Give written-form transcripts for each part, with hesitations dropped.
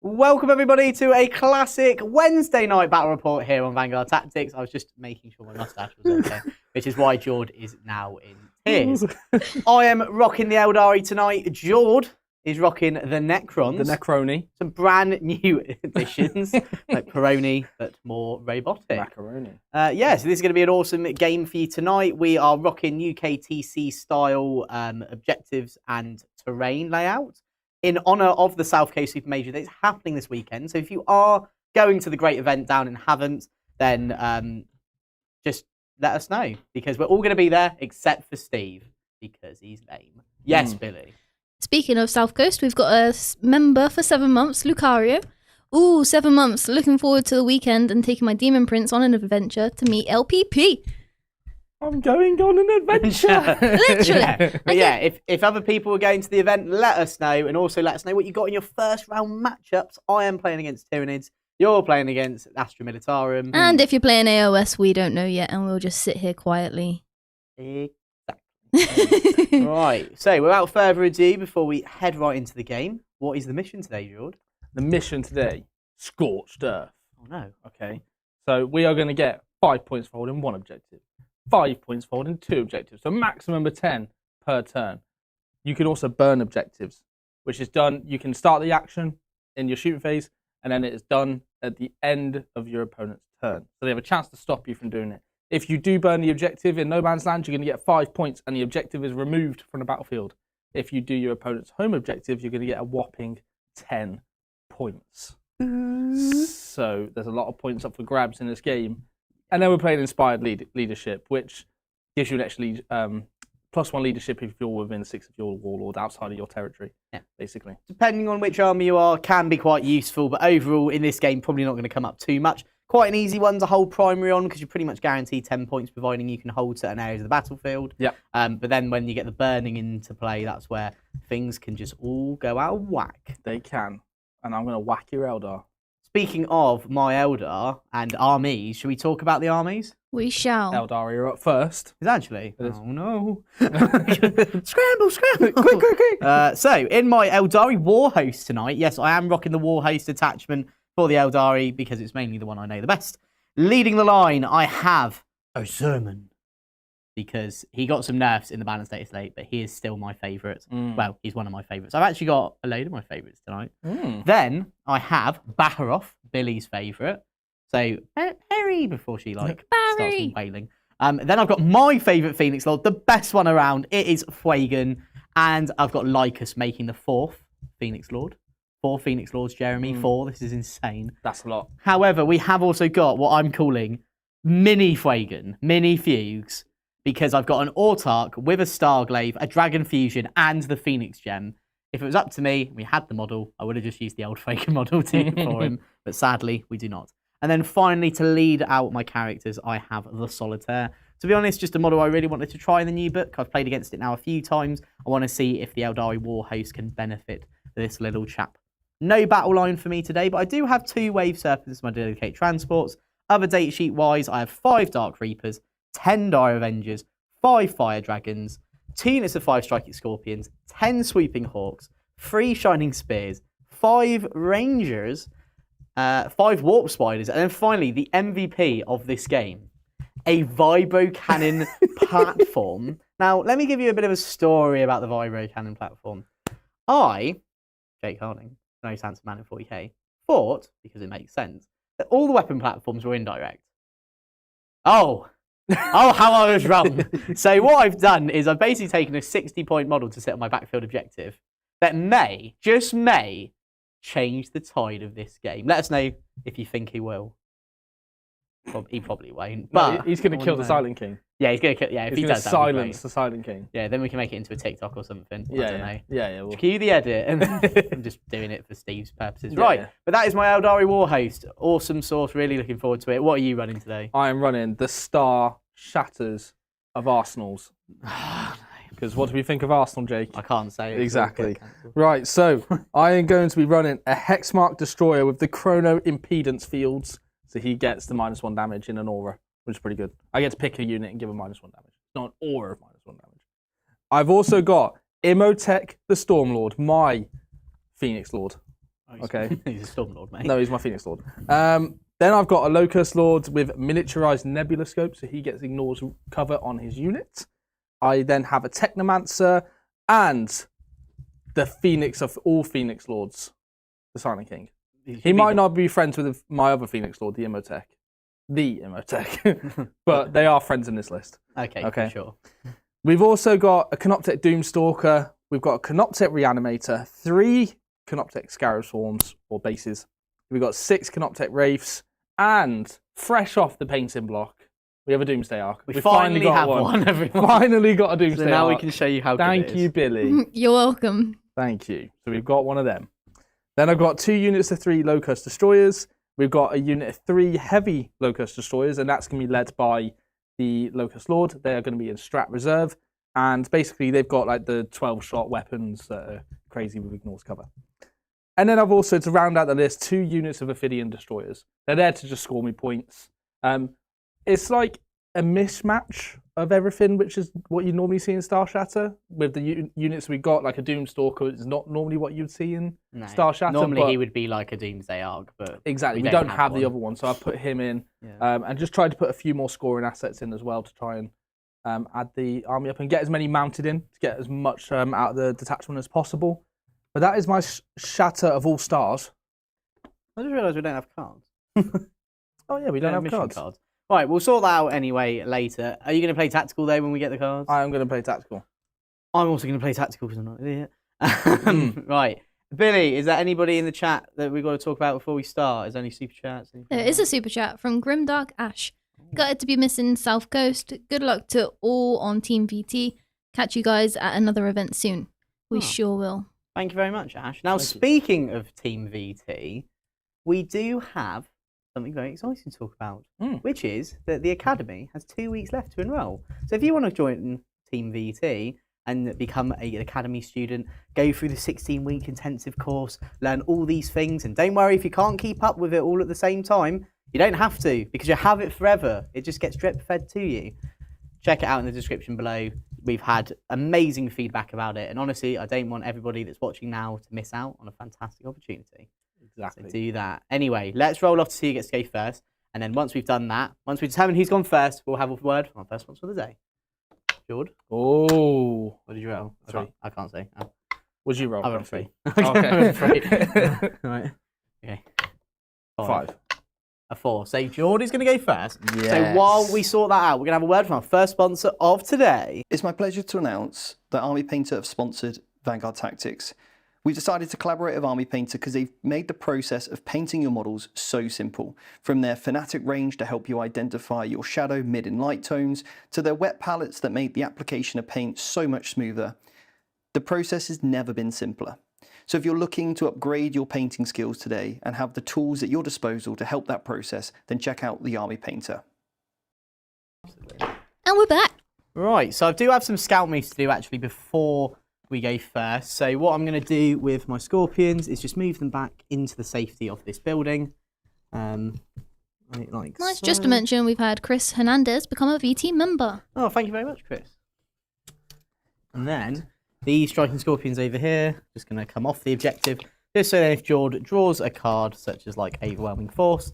Welcome everybody to a classic Wednesday night battle report here on Vanguard Tactics. I was just making sure my mustache was okay, which is why Jord is now in tears. I am rocking the Eldari tonight. Jord is rocking the Necrons. The Necroni. Some brand new additions, like Peroni, but more robotic. Macaroni. So this is going to be an awesome game for you tonight. We are rocking UKTC style objectives and terrain layout in honour of the South Coast Super Major that's happening this weekend. So if you are going to the great event down in Havant, then just let us know, because we're all going to be there except for Steve, because he's lame. Yes, Billy. Speaking of South Coast, we've got a member for 7 months, Lucario. Ooh, 7 months. Looking forward to the weekend and taking my Demon Prince on an adventure to meet LPP. I'm going on an adventure. Literally. But yeah, if other people are going to the event, let us know. And also let us know what you got in your first round matchups. I am playing against Tyranids. You're playing against Astra Militarum. And if you're playing AOS, we don't know yet, and we'll just sit here quietly. Exactly. Right, so without further ado, before we head right into the game, what is the mission today, Jord? The mission today, Scorched Earth. Oh no. Okay, so we are going to get 5 points for holding one objective, 5 points for holding two objectives, so maximum of 10 per turn. You can also burn objectives, which is done. You can start the action in your shooting phase, and then it is done at the end of your opponent's turn. So they have a chance to stop you from doing it. If you do burn the objective in No Man's Land, you're going to get 5 points, and the objective is removed from the battlefield. If you do your opponent's home objective, you're going to get a whopping 10 points. So there's a lot of points up for grabs in this game. And then we're playing Inspired Leadership, which gives you an extra +1 leadership if you're within 6 of your warlord outside of your territory, basically. Depending on which army you are, can be quite useful, but overall in this game, probably not going to come up too much. Quite an easy one to hold primary on, because you're pretty much guaranteed 10 points, providing you can hold certain areas of the battlefield. Yep. But then when you get the burning into play, that's where things can just all go out of whack. They can. And I'm going to whack your Eldar. Speaking of my Eldar and armies, should we talk about the armies? We shall. Eldari are up first. Is actually? It is. Oh no. Scramble, quick. So, in my Eldari Warhost tonight, yes, I am rocking the Warhost attachment for the Eldari because it's mainly the one I know the best. Leading the line, I have Ozerman, because he got some nerfs in the balance data slate, but he is still my favourite. Well, he's one of my favourites. I've actually got a load of my favourites tonight. Then I have Baharoth, Billy's favourite. So Perry before she starts wailing. Then I've got my favourite Phoenix Lord, the best one around. It is Fuegan, and I've got Lycus making the 4th Phoenix Lord. 4 Phoenix Lords, Jeremy. 4. This is insane. That's a lot. However, we have also got what I'm calling Mini Fuegan, Mini Fugues, because I've got an Autarch with a Starglaive, a Dragon Fusion, and the Phoenix Gem. If it was up to me, we had the model, I would have just used the old Fuegan model for him, but sadly, we do not. And then finally, to lead out my characters, I have the Solitaire. To be honest, just a model I really wanted to try in the new book. I've played against it now a few times. I want to see if the Eldari Warhost can benefit this little chap. No battle line for me today, but I do have 2 Wave Serpents as my dedicated transports. Other datasheet wise, I have 5 Dark Reapers, 10 Dire Avengers, 5 Fire Dragons, 2 units of 5 Striking Scorpions, 10 Sweeping Hawks, 3 Shining Spears, 5 Rangers, 5 Warp Spiders, and then finally, the MVP of this game, a Vibro Cannon platform. Now, let me give you a bit of a story about the Vibro Cannon platform. I, Jake Harding, no Sansa Man in 40K, thought, because it makes sense, that all the weapon platforms were indirect. Oh, how I was wrong. So what I've done is I've basically taken a 60-point model to set on my backfield objective that may, just may, change the tide of this game. Let us know if you think he will. He probably won't. But no, he's going to kill the Silent King. Yeah, he's going to kill. Yeah, if he does, silence the Silent King. Yeah, then we can make it into a TikTok or something. Yeah, I don't know. Yeah. We'll... Cue the edit, and I'm just doing it for Steve's purposes. Right, but that is my Eldari Warhost. Awesome source. Really looking forward to it. What are you running today? I am running the Star Shatters of Arsenals. Because what do we think of Arsenal, Jake? I can't say it. Exactly. Right, so I am going to be running a Hexmark Destroyer with the Chrono Impedance Fields. So he gets the -1 damage in an aura, which is pretty good. I get to pick a unit and give him -1 damage. Not an aura of -1 damage. I've also got Imhotep the Stormlord, my Phoenix Lord. Okay. He's a Stormlord, mate. No, he's my Phoenix Lord. Then I've got a Locust Lord with miniaturized Nebula Scope, so he gets ignores cover on his unit. I then have a Technomancer and the Phoenix of all Phoenix Lords, the Silent King. He might not be friends with my other Phoenix Lord, the Imhotep. But they are friends in this list. Okay, for sure. We've also got a Canoptek Doomstalker. We've got a Canoptek Reanimator, 3 Canoptek Scarab Swarms, or bases. We've got 6 Canoptek Wraiths, and fresh off the painting block, we have a Doomsday Arc. We finally got have one, everyone. Finally got a Doomsday So now Arc. we can show you how good Thank it you, is. Billy. You're welcome. Thank you. So we've got one of them. Then I've got 2 units of 3 Locust Destroyers. We've got a unit of 3 heavy Locust Destroyers, and that's going to be led by the Locust Lord. They are going to be in Strat Reserve, and basically they've got like the 12-shot weapons that are crazy with ignores cover. And then I've also, to round out the list, 2 units of Ophidian Destroyers. They're there to just score me points. It's like a mismatch of everything, which is what you normally see in Star Shatter. With the units we got, like a Doomstalker is not normally what you'd see in Star Shatter. Normally he would be like a Doomsday Arc, but exactly, we don't have the other one, so I put him in, and just tried to put a few more scoring assets in as well to try and add the army up and get as many mounted in to get as much out of the detachment as possible. But that is my Shatter of all stars. I just realised we don't have cards. Oh yeah, we don't have mission cards. Right, we'll sort that out anyway later. Are you going to play tactical though when we get the cards? I am going to play tactical. I'm also going to play tactical because I'm not an idiot. Right. Billy, is there anybody in the chat that we've got to talk about before we start? Is there any super chats? There is a super chat from Grimdark Ash. Gutted to be missing South Coast. Good luck to all on Team VT. Catch you guys at another event soon. We sure will. Thank you very much, Ash. Now, speaking of Team VT, we do have something very exciting to talk about, which is that the Academy has 2 weeks left to enrol. So if you want to join Team VT and become an Academy student, go through the 16-week intensive course, learn all these things, and don't worry if you can't keep up with it all at the same time, you don't have to, because you have it forever. It just gets drip-fed to you. Check it out in the description below. We've had amazing feedback about it, and honestly, I don't want everybody that's watching now to miss out on a fantastic opportunity. Exactly. So do that. Anyway, let's roll off to see who gets to go first, and then once we've done that, once we determine who's gone first, we'll have a word from our first sponsor of the day. George? Oh. What did you roll? I can't say. Oh. What did you roll? I rolled 3. Okay. 3. Right. Okay. 5. A 4. So George is going to go first. Yes. So while we sort that out, we're going to have a word from our first sponsor of today. It's my pleasure to announce that Army Painter have sponsored Vanguard Tactics. We decided to collaborate with Army Painter because they've made the process of painting your models so simple. From their Fanatic range to help you identify your shadow, mid and light tones, to their wet palettes that make the application of paint so much smoother. The process has never been simpler. So if you're looking to upgrade your painting skills today and have the tools at your disposal to help that process, then check out the Army Painter. And we're back. Right, so I do have some scout moves to do actually before we go first. So what I'm going to do with my Scorpions is just move them back into the safety of this building. Like Nice. so. Just to mention, we've had Chris Hernandez become a VT member. Oh, thank you very much, Chris. And then these striking Scorpions over here, just going to come off the objective. Just so that if George draws a card such as like Overwhelming Force,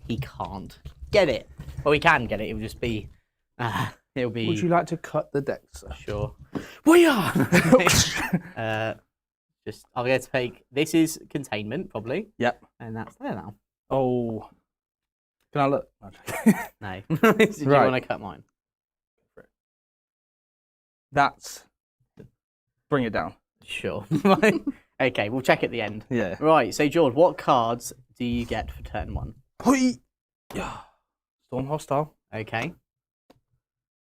he can't get it. Well, he can get it. It'll just be... it'll be... Would you like to cut the deck, sir? Sure. We are! I'll get to take... This is containment, probably. Yep. And that's there now. Oh. Can I look? No. Did you want to cut mine? That's... Bring it down. Sure. Okay, we'll check at the end. Yeah. Right, so George, what cards do you get for turn 1? Hoi! Yeah. Storm Hostile. Okay.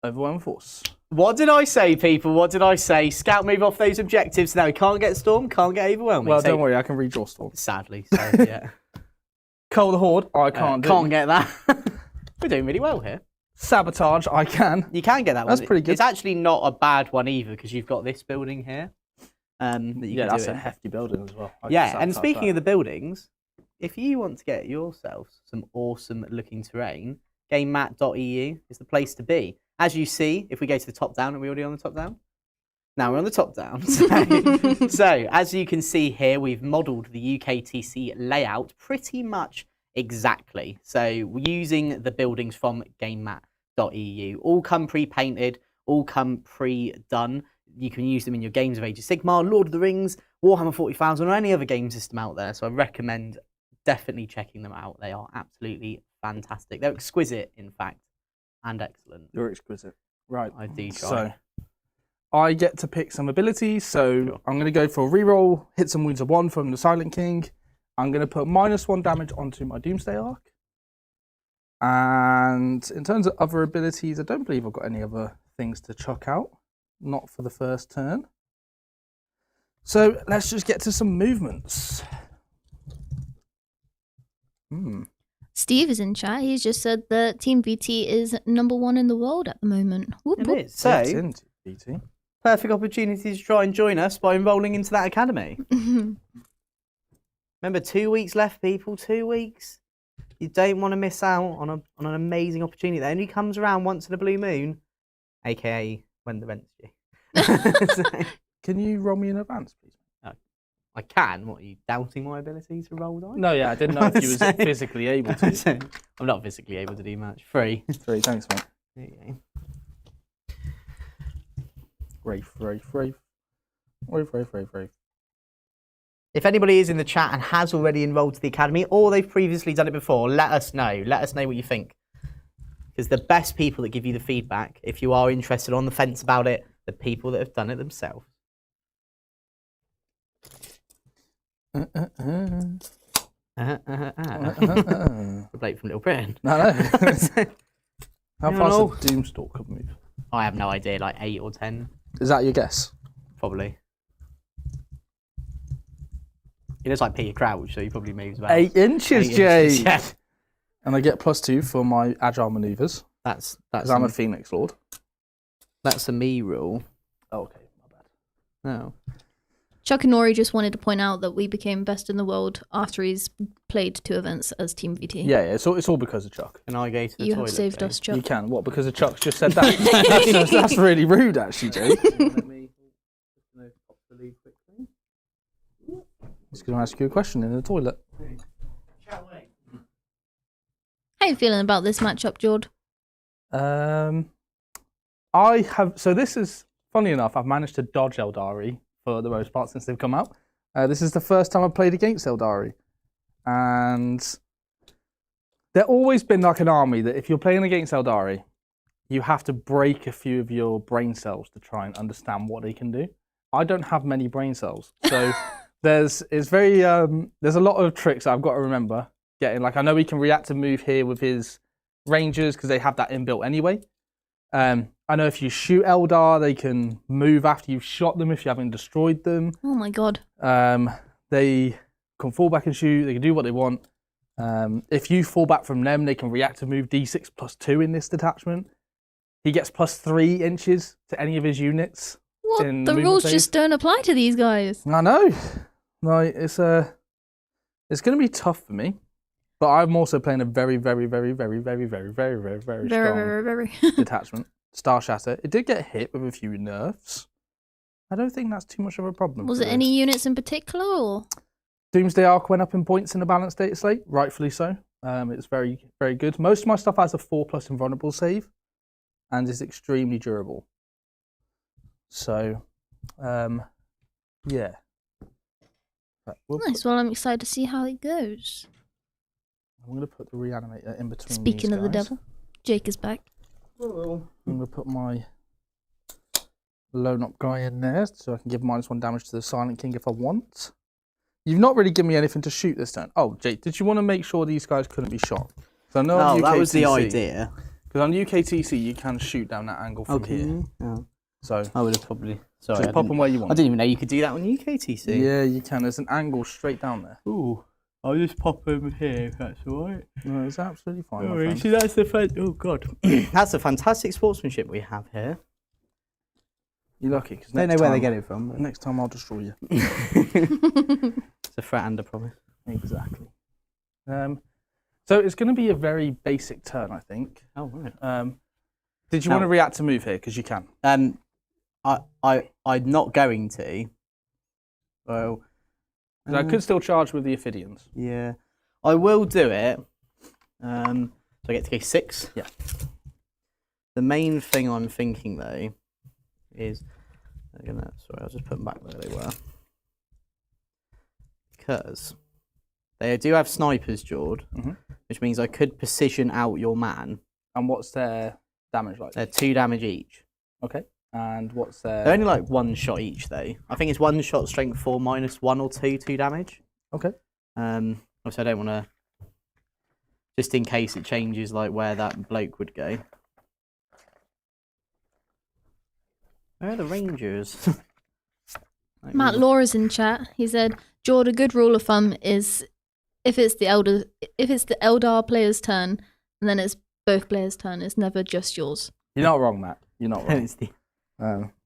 Overwhelming Force. What did I say, people? What did I say? Scout move off those objectives. Now we can't get Storm, can't get Overwhelming. Well, so, don't worry, I can redraw Storm. Sadly, so yeah. Cull the Horde, I can't do. Can't get that. We're doing really well here. Sabotage, I can. You can get that one. That's pretty good. It's actually not a bad one either because you've got this building here. That you Yeah, can that's do a it. hefty building as well. Yeah, and speaking of the buildings, if you want to get yourself some awesome looking terrain, gamemat.eu is the place to be. As you see, if we go to the top down, are we already on the top down? Now we're on the top down. So as you can see here, we've modelled the UKTC layout pretty much exactly. So we're using the buildings from GameMat.eu. All come pre-painted, all come pre-done. You can use them in your games of Age of Sigmar, Lord of the Rings, Warhammer 40,000, or any other game system out there. So I recommend definitely checking them out. They are absolutely fantastic. They're exquisite, in fact, and excellent. You're exquisite. Right. I do try. So I get to pick some abilities. So Sure. I'm going to go for a reroll, hits and wounds of 1 from the Silent King. I'm going to put -1 damage onto my Doomsday Arc. And in terms of other abilities, I don't believe I've got any other things to chuck out. Not for the first turn. So let's just get to some movements. Steve is in chat. He's just said that Team VT is #1 in the world at the moment. Whoop, whoop. It is. So, It's into BT. perfect opportunity to try and join us by enrolling into that academy. Remember, 2 weeks left, people. 2 weeks. You don't want to miss out on an amazing opportunity that only comes around once in a blue moon, aka when the rent's due. So, Can you roll me in advance, please? I can. What, are you doubting my ability to roll dice? No, yeah, I didn't know if you was So- physically able to. I'm not physically able to do much. 3. 3, thanks, mate. There you go. Rafe. If anybody is in the chat and has already enrolled to the academy, or they've previously done it before, let us know. Let us know what you think. Because the best people that give you the feedback, if you are interested on the fence about it, the people that have done it themselves. The bloke from Little Britain. No. How Yeah, fast no. a Doomstalker move? I have no idea, like 8 or 10, Is that your guess? probably. He looks like Peter Crouch, so he probably moves about 8 inches, 8 Jay. inches, yeah. And I get +2 for my agile maneuvers That's because I'm a Phoenix Lord. that's a me rule. Oh, okay, my bad. No. Chuck and Nori just wanted to point out that we became best in the world after he's played 2 events as Team VT. Yeah, it's all because of Chuck. Can I go to the You toilet? have saved please? us, Chuck. You can. What? Because of Chuck just said that? that's really rude, actually, Jay. Let me pop the lead quickly. He's going to ask you a question in the toilet. How you feeling about this matchup, Jord? I have. So this is funny enough. I've managed to dodge Eldari for the most part since they've come out. This is the first time I've played against Eldari, and there's always been like an army that if you're playing against Eldari, you have to break a few of your brain cells to try and understand what they can do. I don't have many brain cells, so there's a lot of tricks that I've got to remember. Getting like I know he can react to move here with his rangers because they have that inbuilt anyway. I know if you shoot Eldar, they can move after you've shot them if you haven't destroyed them. Oh my god. They can fall back and shoot. They can do what they want. If you fall back from them, they can react to move D6 +2 in this detachment. He gets +3 inches to any of his units. What? In The movement rules phase. just don't apply to these guys. I know. Like it's going to be tough for me. But I'm also playing a very, very, very, very, very, very, very, very, very strong Very. detachment. Star Shatter. It did get hit with a few nerfs. I don't think that's too much of a problem. Was for it this. any units in particular, or? Doomsday Arc went up in points in the balanced data slate, rightfully so. It's very, very good. Most of my stuff has a 4+ invulnerable save and is extremely durable. So, yeah. Nice. Well, I'm excited to see how it goes. I'm going to put the reanimator in between Speaking these of the guys. devil, Jake is back. I'm going to put my lone up guy in there so I can give -1 damage to the Silent King if I want. You've not really given me anything to shoot this turn. Oh, Jake, did you want to make sure these guys couldn't be shot? So I know on that was the UKTC idea. Because on UKTC you can shoot down that angle from here. Oh. So I would have probably. Sorry, just I pop didn't- them where you I want. didn't even know you could do that on UKTC. Yeah, you can. There's an angle straight down there. Ooh, I'll just pop over here if that's all right. No, it's absolutely fine, my Oh, friend. see, that's the oh god, that's the fantastic sportsmanship we have here. You're lucky because Don't know where they get it from. But... Next time I'll destroy you. It's a threat and a promise. Exactly. So it's going to be a very basic turn, I think. Oh right. Did you Now- want to react to move here? Because you can. I'm not going to. Well, 'Cause I could still charge with the Ophidians. yeah, I will do it. So I get to go 6. Yeah. The main thing I'm thinking though is, sorry, I'll just put them back where they were, because they do have snipers, Jord, which means I could precision out your man. And what's their damage like? They're 2 damage each. Okay. And what's their... They're only like 1 shot each though. I think it's 1 shot, strength 4, -1 or 2 damage. Okay. Obviously I don't want to, just in case it changes like where that bloke would go. Where are the Rangers? Matt Laura's in chat. He said, "Jord, a good rule of thumb is if it's the Eldar player's turn, and then it's both players' turn. It's never just yours." You're not wrong, Matt. You're not wrong. It's the-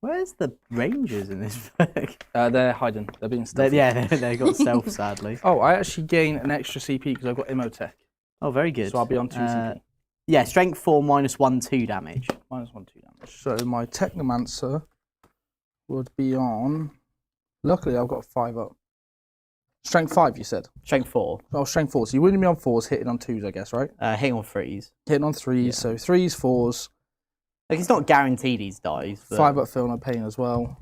Where's the Rangers in this book? They're hiding. They're being stealthy. They got stealth, sadly. Oh, I actually gain an extra CP because I've got Immotech. Oh, very good. So I'll be on 2 CP. Yeah, strength 4, -1, 2 damage. -1, 2 damage. So my Technomancer would be on... Luckily, I've got 5 up. Strength 5, you said? Strength 4. Oh, strength 4. So you wouldn't be on 4s, hitting on 2s, I guess, right? Hitting on 3s. Hitting on 3s, Yeah. so 3s, 4s. Like, it's not guaranteed he dies. But 5 up Feel No Pain as well.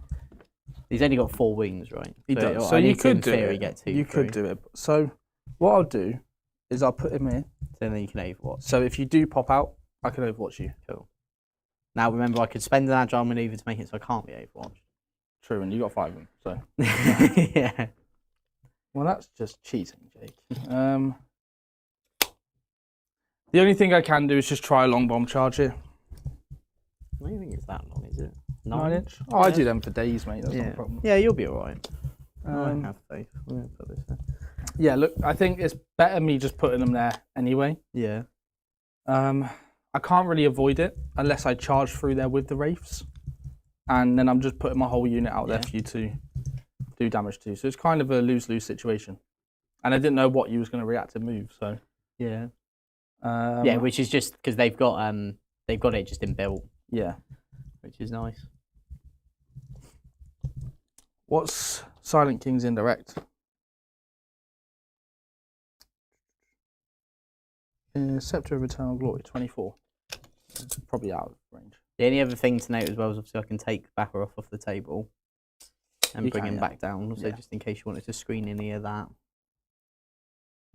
he's only got 4 wings, right? He does. So I you need to, could in do theory, it. get 2. You could do it. So what I'll do is I'll put him here. So then you can Overwatch. So if you do pop out, I can Overwatch you. Cool. Now remember, I could spend an agile maneuver to make it so I can't be Overwatched. True, and you got 5 of them. So Yeah. well, that's just cheating, Jake. The only thing I can do is just try a long bomb charge here. I don't think it's that long, is it? 9 inch. Oh, I do them for days, mate. That's not Yeah. a problem. Yeah, you'll be alright. I Um, have faith. I'm gonna put this there. yeah, look, I think it's better me just putting them there anyway. Yeah. I can't really avoid it unless I charge through there with the Wraiths. And then I'm just putting my whole unit out there for you to do damage to. So it's kind of a lose-lose situation. And I didn't know what you was going to react to move, so... Yeah. Yeah, which is just because they've got it just inbuilt, Yeah. which is nice. What's Silent King's indirect? Scepter of Eternal Glory, 24. Probably out of range. The only other thing to note as well is obviously I can take Baccaroff off the table and You bring can, him yeah. back down. So Yeah. just in case you wanted to screen any of that.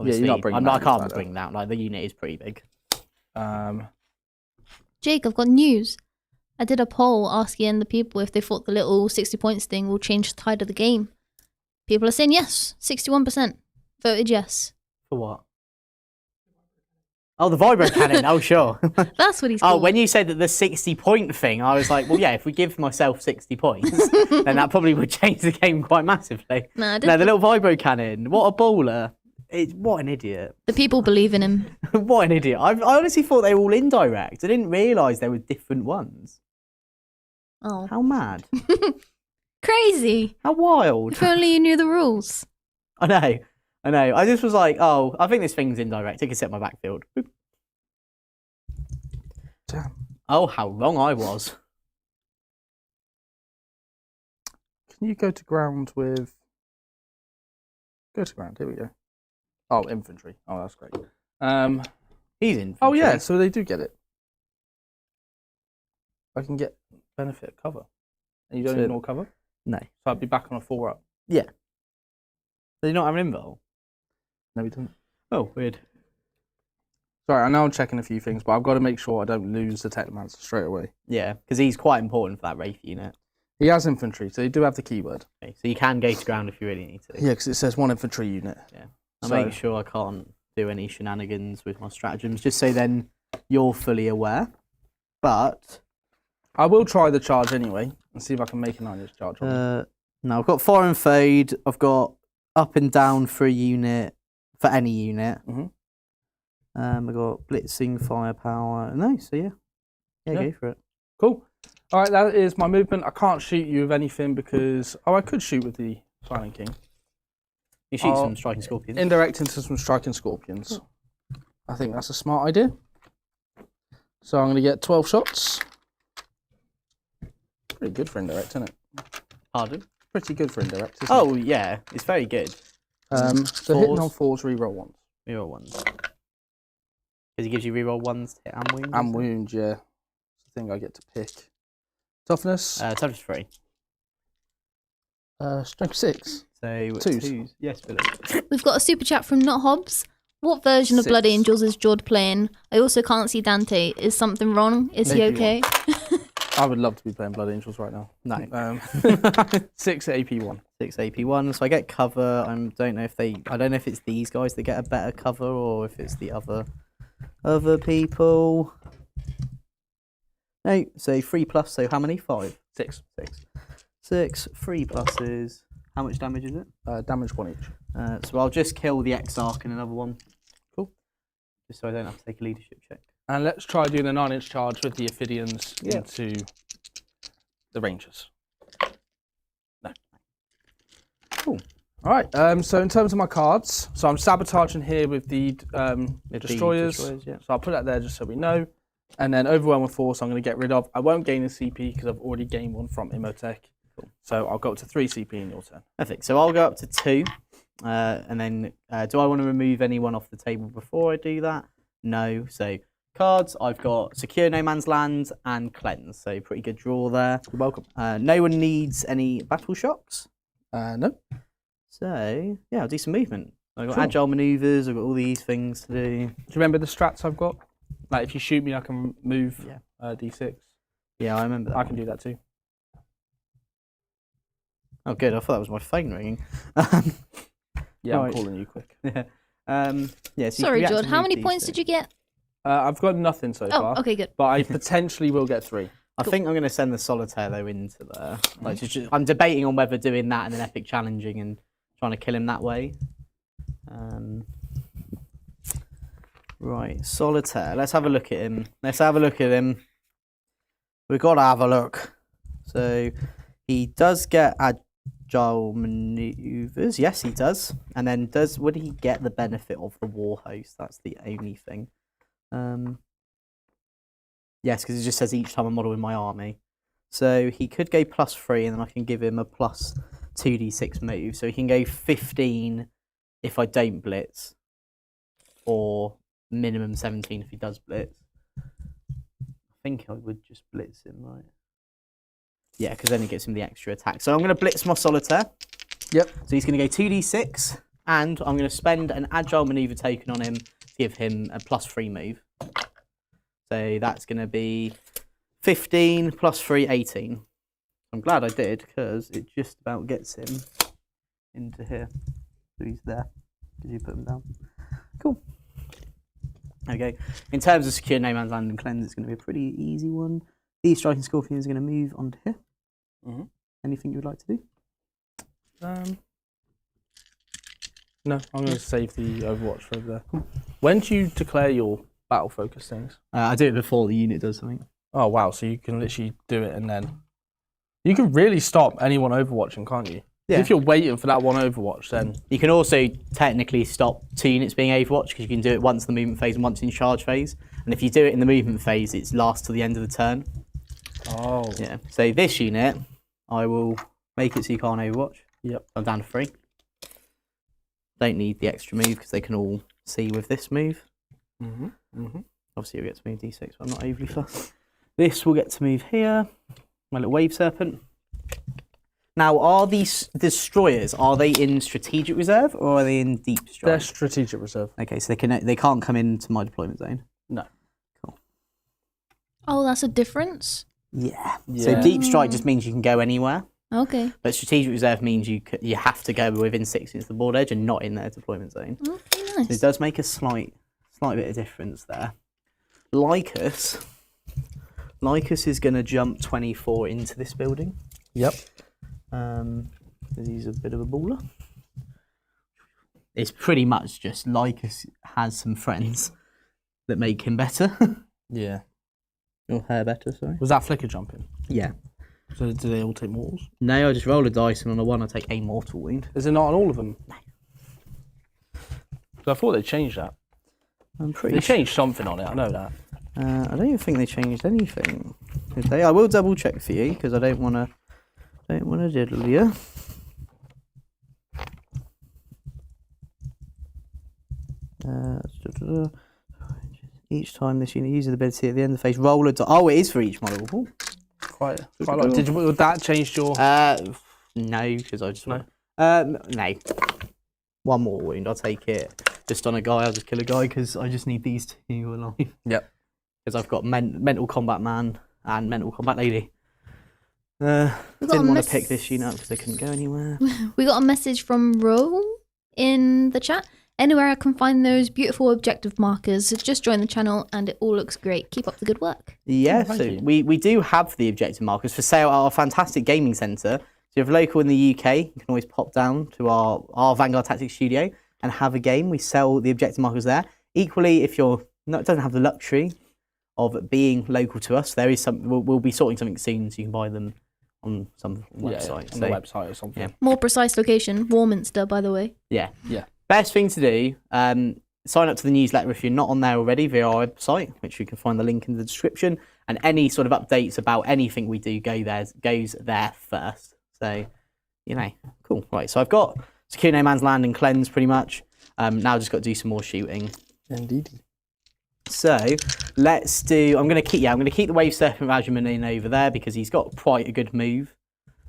Yeah, you're not bringing I that can't inside, bring that. Like the unit is pretty big. Jake, I've got news. I did a poll asking the people if they thought the little 60 points thing will change the tide of the game. People are saying yes. 61% voted yes. For what? Oh, the vibro cannon. Oh, sure. That's what he's Oh, called. when you said that the 60-point thing, I was like, well, yeah, if we give myself 60 points, then that probably would change the game quite massively. Nah, I No, didn't. the little vibro cannon. What a baller. What an idiot. The people believe in him. What an idiot. I honestly thought they were all indirect. I didn't realise there were different ones. Oh. How mad. Crazy. How wild. If only you knew the rules. I know. I just was like, oh, I think this thing's indirect. I can set my backfield. Boop. Damn. Oh, how wrong I was. Can you go to ground with... Go to ground, here we go. Oh, infantry. Oh, that's great. He's in. Oh, yeah, so they do get it. I can get benefit of cover. And you don't So- ignore cover? No. So I'd be back on a 4 up. Yeah. Did you not have an invul? No, we didn't. Oh, weird. Sorry, I know I'm checking a few things, but I've got to make sure I don't lose the Technomancer straight away. Yeah, because he's quite important for that Wraith unit. He has infantry, so you do have the keyword. Okay, so you can go to ground if you really need to. Yeah, because it says 1 infantry unit. Yeah. I'll So- make sure I can't do any shenanigans with my stratagems, just so then you're fully aware. But I will try the charge anyway and see if I can make a 9-inch charge on it. no, I've got foreign fade. I've got up and down for a unit, for any unit. Mhm. I've got blitzing, firepower. No, so yeah, go for it. Cool. All right, that is my movement. I can't shoot you with anything because... Oh, I could shoot with the Silent King. You shoot Oh, some striking scorpions. Indirect into some striking scorpions. I think that's a smart idea. So I'm going to get 12 shots. Pretty good for indirect, isn't it? Pardon? Pretty good for indirect, isn't Oh, yeah. It's very good. it? So hitting on 4s, reroll 1s. Reroll 1s. Because he gives you reroll 1s to hit and wounds. And wound, yeah. It's the thing I get to pick. Toughness? Toughness 3. Strength 6. So, 2s. Yes, Philip. We've got a super chat from Not Hobbs. What version of 6. Blood Angels is Jord playing? I also can't see Dante. Is something wrong? Is he Maybe okay? I would love to be playing Blood Angels right now. No. 6 AP1. 6 AP1. So I get cover. I don't know if it's these guys that get a better cover or if it's the other people. No, so 3+, so how many? 5? 6. 6. 3 pluses. How much damage is it? Damage 1 each. So I'll just kill the Exarch in another one. Cool. Just so I don't have to take a leadership check. And let's try doing a 9-inch charge with the Ophidians into the Rangers. No. Cool. All right. So in terms of my cards, so I'm sabotaging here with the destroyers. Yeah. So I'll put that there just so we know. And then overwhelm with force, I'm going to get rid of. I won't gain a CP because I've already gained one from Imotech. Cool. So I'll go up to 3 CP in your turn. Perfect. So I'll go up to 2. And then do I want to remove anyone off the table before I do that? No. So cards, I've got Secure No Man's Land and Cleanse. So pretty good draw there. You're welcome. No one needs any battle shocks. No. So yeah, I'll do some movement. I've got Sure. agile maneuvers. I've got all these things to do. Do you remember the strats I've got? Like if you shoot me, I can move D6. Yeah, I remember that. I can do that too. Oh, good. I thought that was my phone ringing. Yeah, Right. I'm calling you quick. Yeah. Yeah. So Sorry, Jord. How many points did you get? I've got nothing so Oh, far. okay, good. But I potentially will get 3. I think I'm going to send the solitaire though into there. Like, I'm debating on whether doing that and then epic challenging and trying to kill him that way. Right, solitaire. Let's have a look at him. We've got to have a look. So he does get agile maneuvers. Yes, he does. And then would he get the benefit of the war host? That's the only thing. Yes, because it just says each time I model in my army. So he could go +3, and then I can give him a plus 2d6 move. So he can go 15 if I don't blitz, or minimum 17 if he does blitz. I think I would just blitz him, right? Yeah, because then it gives him the extra attack. So I'm going to blitz my solitaire. Yep. So he's going to go 2d6, and I'm going to spend an agile maneuver token on him to give him a +3 move. So that's going to be 15 +3, 18. I'm glad I did, because it just about gets him into here. So he's there. Did you put him down? Cool. Okay. In terms of Secure No Man's Land and Cleanse, it's going to be a pretty easy one. These Striking Scorpions are going to move onto here. Mm-hmm. Anything you would like to do? No, I'm going to save the Overwatch for over there. When do you declare your battle focus things? I do it before the unit does something. Oh, wow. So you can literally do it and then... You can really stop anyone overwatching, can't you? Yeah. If you're waiting for that one Overwatch, then... You can also technically stop 2 units being Overwatch, because you can do it once in the movement phase and once in charge phase. And if you do it in the movement phase, it lasts till the end of the turn. Oh. Yeah. So this unit, I will make it so you can't Overwatch. Yep. I'm down to 3. Don't need the extra move because they can all see with this move. Mm-hmm. Mm-hmm. Obviously, you'll get to move D6, but I'm not overly fussed. This will get to move here. My little wave serpent. Now, are these destroyers? Are they in strategic reserve or are they in deep strike? They're strategic reserve. Okay, so they can't come into my deployment zone. No. Cool. Oh, that's a difference? Yeah. Yeah. So deep strike just means you can go anywhere, Okay. but strategic reserve means you have to go within 6 inches of the board edge and not in their deployment zone. Okay, So it nice. does make a slight bit of difference there. Lycus is going to jump 24 into this building. Yep. He's a bit of a baller. It's pretty much just Lycus has some friends that make him better. Yeah. Or her better, sorry. Was that flicker jumping? Yeah. So do they all take mortals? No, I just roll a dice and on a 1 I take a mortal wound. Is it not on all of them? No. I thought they changed that. I'm pretty They changed something on it, I know that. I don't even think they changed anything. Okay, I will double check for you because I don't want to diddle you. Each time this unit uses the ability at the end of the phase, roll a die. Oh, it is for each model. Ooh. Quite a lot. Would that change your? No, because I just no. No. One more wound. I'll take it. Just on a guy. I'll just kill a guy because I just need these two alive. Yep. Because I've got mental combat man and mental combat lady. got Didn't a want to pick this unit up because they couldn't go anywhere. We got a message from Ro in the chat. Anywhere I can find those beautiful objective markers, just join the channel and it all looks great. Keep up the good work. Yeah, thank so you. we do have the objective markers for sale at our fantastic gaming centre. So if you're local in the UK, you can always pop down to our Vanguard Tactics studio and have a game. We sell the objective markers there. Equally, if you're don't have the luxury of being local to us, there is some. We'll be sorting something soon, so you can buy them on some website. On the website or something. Yeah. More precise location, Warminster, by the way. Yeah. Yeah. Best thing to do, sign up to the newsletter if you're not on there already via our website, which you can find the link in the description. And any sort of updates about anything we do goes there first. So, cool. Right, so I've got Secure No Man's Land and Cleanse pretty much. Now I've just got to do some more shooting. Indeed. So let's do. I'm going to keep the Wave Serpent Regiment in over there because he's got quite a good move.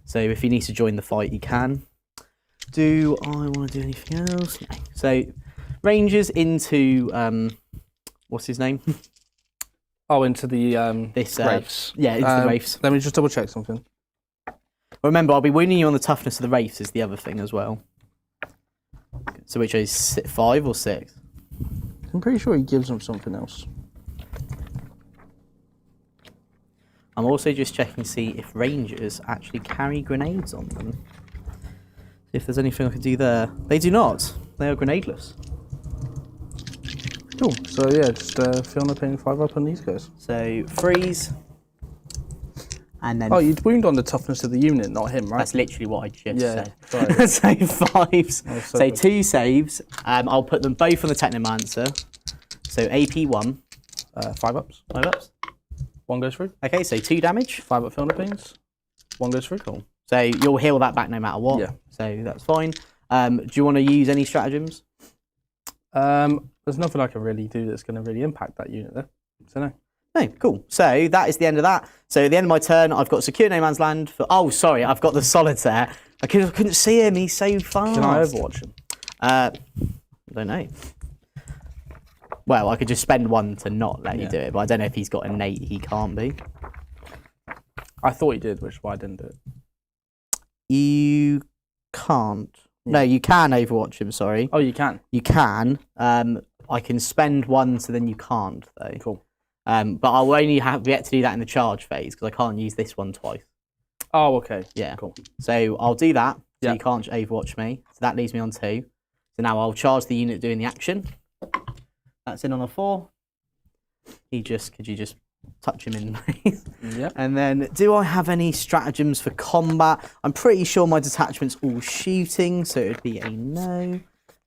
So if he needs to join the fight, he can. Do I want to do anything else? No. So Rangers into what's his name? Oh, into the This Wraiths. Yeah, into the Wraiths. Let me just double check something. Remember, I'll be winning you on the toughness of the Wraiths is the other thing as well. So which is 5 or 6? I'm pretty sure he gives them something else. I'm also just checking to see if Rangers actually carry grenades on them. See if there's anything I can do there. They do not. They are grenadeless. Cool. So yeah, just Fiona paying 5 up on these guys. So freeze. And then Oh, you'd wound on the toughness of the unit, not him, right? that's literally what I just said. Sorry. So 5s. Oh, So 2 saves. I'll put them both on the Technomancer. So AP 1. 5 ups. 5 ups. 1 goes through. Okay, so 2 damage. 5 up Fiona pains. 1 goes through. Cool. So you'll heal that back no matter what. Yeah. So that's fine. Do you want to use any stratagems? There's nothing I can really do that's going to really impact that unit there. So no. No, cool. So that is the end of that. So at the end of my turn, I've got Secure No Man's Land for. Oh, sorry, I've got the Solitaire. I couldn't see him. He's so fast. Can I overwatch him? I don't know. Well, I could just spend 1 to not let you do it, but I don't know if he's got innate. He can't be. I thought he did, which is why I didn't do it. You can't. No, you can Overwatch him. Sorry. Oh, you can. You can. I can spend 1, so then you can't though. Cool. But I'll only have yet to do that in the charge phase because I can't use this one twice. Oh, okay. Yeah. Cool. So I'll do that. So Yeah. you can't Overwatch me. So that leaves me on 2. So now I'll charge the unit doing the action. That's in on a 4. Could you just touch him in the face? Yep. And then, do I have any stratagems for combat? I'm pretty sure my detachment's all shooting, so it would be a no.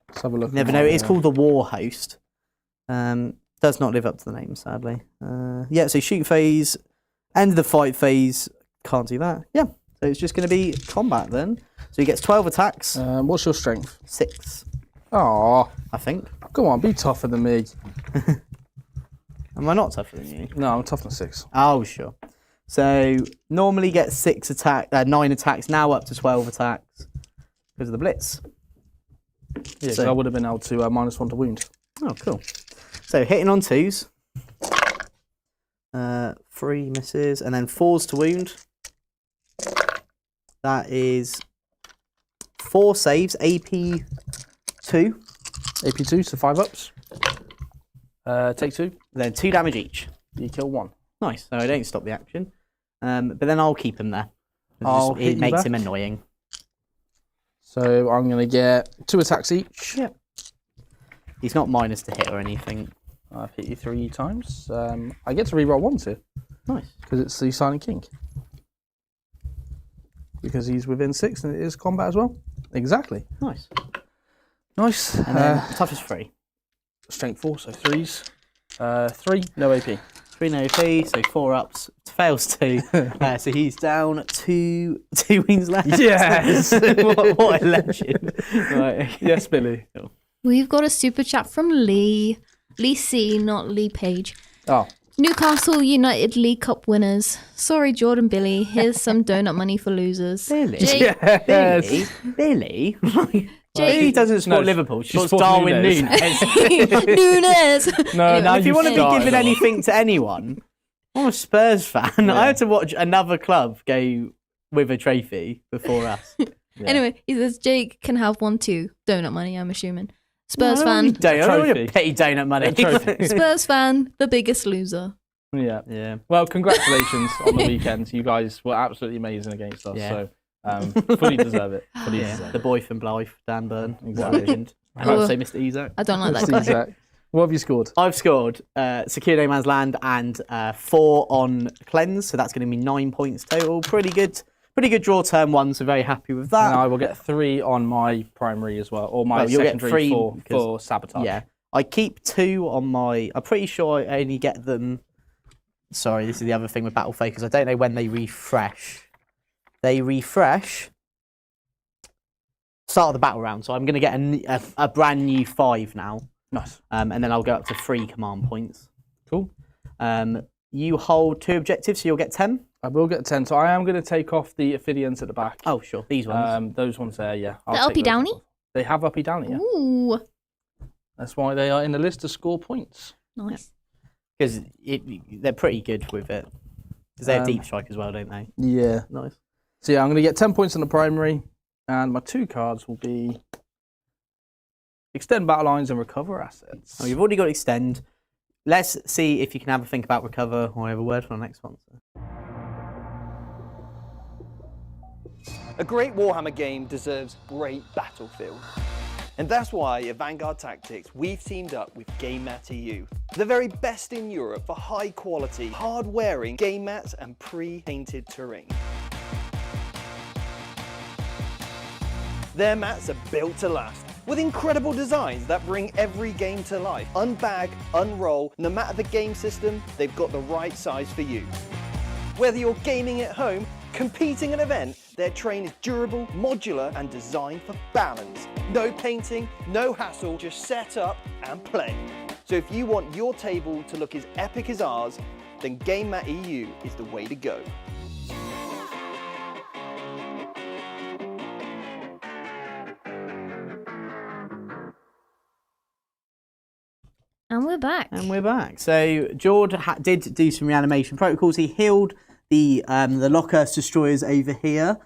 Let's have a look. Never know. It's called the War Host. Does not live up to the name, sadly. Yeah, so shoot phase, end of the fight phase. Can't do that. Yeah, so it's just going to be combat then. So he gets 12 attacks. What's your strength? 6, Oh, I think. come on, be tougher than me. Am I not tougher than you? No, I'm toughness 6. Oh, sure. So normally get 9 attacks, now up to 12 attacks because of the blitz. Yeah, So- so I would have been able to -1 to wound. Oh, cool. So hitting on 2s. 3 misses, and then 4s to wound. That is 4 saves, AP 2, AP2, so 5 ups. Take 2. then 2 damage each. You kill 1. Nice. So I don't stop the action. But then I'll keep him there. Hit It you makes back. him annoying. So I'm going to get 2 attacks each. Yeah. He's not minus to hit or anything. I've hit you 3 times. I get to reroll 1 too, Nice. because it's the Silent King. Because he's within 6 and it is combat as well. Exactly. Nice. Nice. And then toughness 3. Strength 4, so 3s. 3, no AP. 3 so 4 ups. Fails 2. So he's down 2 wins left. Yes. what a legend. Right, okay. Yes, Billy. We've got a super chat from Lee. Lee C, not Lee Page. Oh. Newcastle United League Cup winners. Sorry, Jordan Billy. Here's some donut money for losers. Billy? Jake, Yes. Billy? Jake- Billy doesn't support No, Liverpool. She she supports supports Darwin Nunes. Nunes. Nunes. No, now If you want to be started giving on it. anything to anyone, I'm a Spurs fan. Yeah. I had to watch another club go with a trophy before us. Anyway, he says Jake can have one too. Donut money, I'm assuming. Spurs I fan. don't want Trophy. your petty donut money. A trophy. Spurs fan, the biggest loser. Yeah. Yeah. Well, congratulations on the weekend. You guys were absolutely amazing against us. Yeah. So fully deserve it. Fully Yeah, deserve the it. boy from Blythe, Dan Byrne. What a Exactly. legend. And Oh. also Mr. Ezak. I don't like that That's guy. exact. What have you scored? I've scored Secure No Man's Land and 4 on Cleanse, so that's going to be 9 points total. Pretty good draw turn 1, so very happy with that. And I will get 3 on my primary as well, or my Well, you'll get secondary 3 for because- sabotage. Yeah, I keep 2 on my. I'm pretty sure I only get them. Sorry, this is the other thing with Battle Focus. I don't know when they refresh. They refresh start of the battle round, so I'm going to get a brand new 5 now. Nice. And then I'll go up to 3 command points. Cool. You hold 2 objectives, so you'll get 10. I will get 10. So I am going to take off the Ophidians at the back. Oh, sure, these ones. Those ones there, yeah. The I'll take Uppy those Downy? off. They have Uppy Downy, yeah. Ooh, That's why they are in the list to score points. nice. Because they're pretty good with it. Because they have Um, deep strike as well, don't they? Yeah. Nice. So yeah, I'm going to get 10 points on the primary, and my 2 cards will be Extend Battle Lines and Recover Assets. Oh, you've already got extend. Let's see if you can have a think about recover or whatever word for the next sponsor. A great Warhammer game deserves great battlefield. And that's why at Vanguard Tactics we've teamed up with Game Mat EU, the very best in Europe for high quality, hard wearing game mats and pre-painted terrain. Their mats are built to last, with incredible designs that bring every game to life. Unbag, unroll, no matter the game system, they've got the right size for you. Whether you're gaming at home, competing at an event, their terrain is durable, modular and designed for balance. No painting, no hassle, just set up and play. So if you want your table to look as epic as ours, then Game Mat EU is the way to go. And we're back. And we're back. So Jord did do some reanimation protocols. He healed the Lockhurst destroyers over here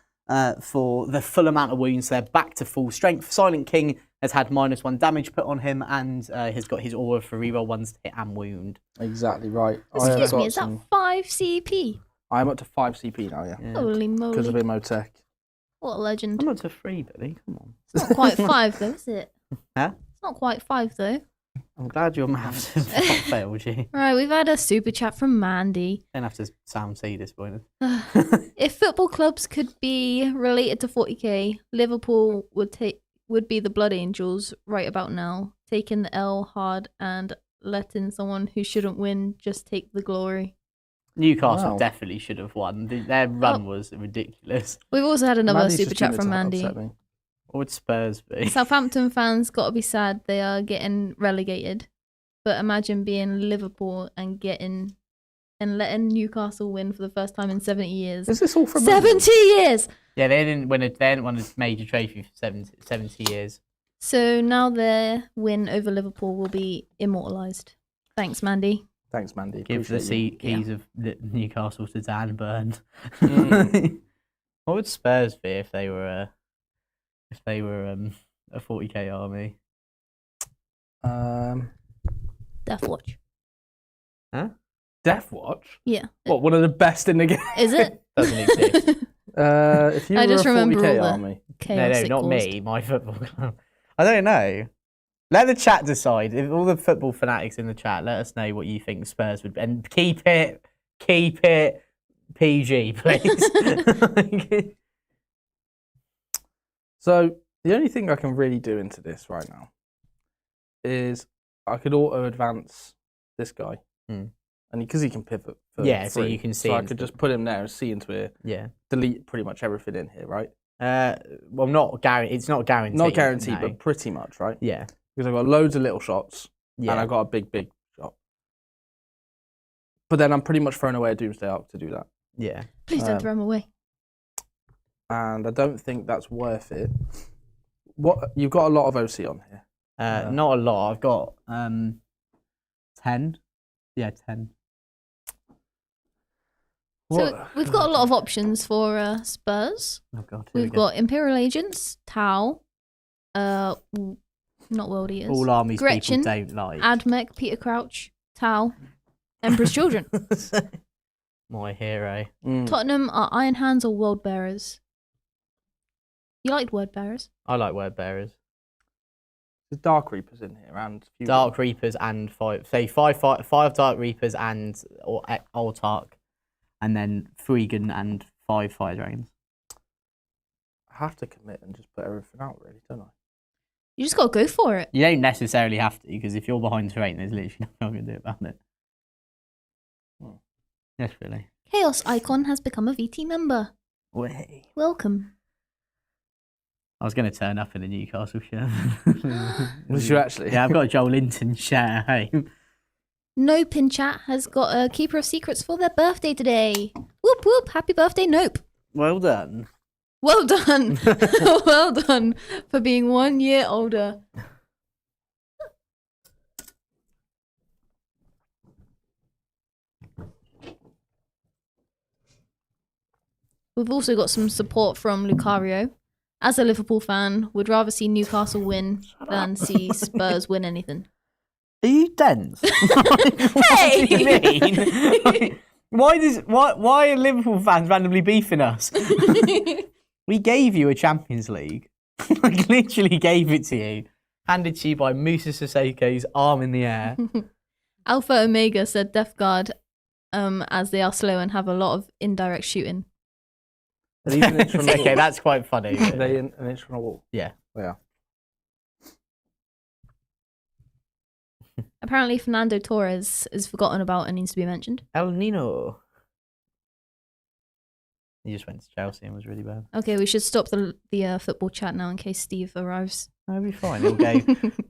for the full amount of wounds. They're back to full strength. Silent King has had -1 damage put on him and has got his aura for reroll 1s to hit and wound. Exactly right. Excuse me, is that 5 CP? I'm up to 5 CP now, yeah. Holy Because of moly. Imotech. What a legend. I'm up to 3, Billy. Come on. It's not quite 5 though, is it? Huh? It's not quite 5 though. I'm glad your maths have not failed you. Right, we've had a super chat from Mandy. Don't have to sound so disappointed. If football clubs could be related to 40k, Liverpool would be the Blood Angels right about now, taking the L hard and letting someone who shouldn't win just take the glory. Newcastle Wow. definitely should have won. Their run was ridiculous. We've also had another Mandy's super just chat doing it from to Mandy. upset me. What would Spurs be? Southampton fans got to be sad they are getting relegated. But imagine being Liverpool and letting Newcastle win for the first time in 70 years. Is this all from 70 years! Yeah, they didn't win a major trophy for 70 years. So now their win over Liverpool will be immortalised. Thanks, Mandy. Thanks, Mandy. Give the Appreciate you. keys of Newcastle to Dan Byrne. Mm. What would Spurs be if they were a 40k army? Death Watch. Huh? Death Watch? Yeah. What, one of the best in the game? Is it? Doesn't exist. If you I were just a remember 40k all the army. No, chaos no, it not caused. me. My football club. I don't know. Let the chat decide. If all the football fanatics in the chat, let us know what you think Spurs would be, and keep it PG, please. So the only thing I can really do into this right now is I could auto advance this guy. Hmm. And because he can pivot for Yeah, so free, you can see So I into could the- just put him there and see into here, Yeah. delete pretty much everything in here, right? Well, not guaranteed. It's not guaranteed. Not guaranteed, no. but pretty much, right? Yeah. Because I've got loads of little shots, Yeah. and I've got a big shot. But then I'm pretty much throwing away a Doomsday Arc to do that. Yeah. Please don't throw him away. And I don't think that's worth it. What you've got a lot of OC on here. Not a lot. I've got 10. Yeah, 10. So we've got a lot of options for Spurs. Oh god. Here We've we go. got Imperial Agents, Tau, not World Eaters, All armies Gretchen, people don't like. Admech, Peter Crouch, Tau, Emperor's Children. My hero. Tottenham are Iron Hands or World Bearers. You liked Word Bearers? I like word bearers. There's Dark Reapers in here and a few Dark Reapers and five Dark Reapers and Altark, and then 3 Gun and 5 Fire Dragons. I have to commit and just put everything out, really, don't I? You just got to go for it. You don't necessarily have to, because if you're behind terrain, there's literally nothing I can do about it. Yes, really. Chaos Icon has become a VT member. Way. Welcome. I was going to turn up in a Newcastle shirt. Was you actually? Yeah, I've got a Joel Linton shirt at home. Nope in chat has got a Keeper of Secrets for their birthday today. Whoop whoop, happy birthday, Nope. Well done. Well done. Well done for being 1 year older. We've also got some support from Lucario. As a Liverpool fan, would rather see Newcastle win than see Spurs win anything. Are you dense? Hey! What do you mean? Why are Liverpool fans randomly beefing us? We gave you a Champions League. Like, literally gave it to you. Handed to you by Musa Sissoko's arm in the air. Alpha Omega said Death Guard, as they are slow and have a lot of indirect shooting. Are these an inch from the wall? Okay, that's quite funny. Are they an inch from a wall? Yeah. Yeah. Apparently, Fernando Torres is forgotten about and needs to be mentioned. El Nino. He just went to Chelsea and was really bad. Okay, we should stop the football chat now in case Steve arrives. That'll be fine. He'll go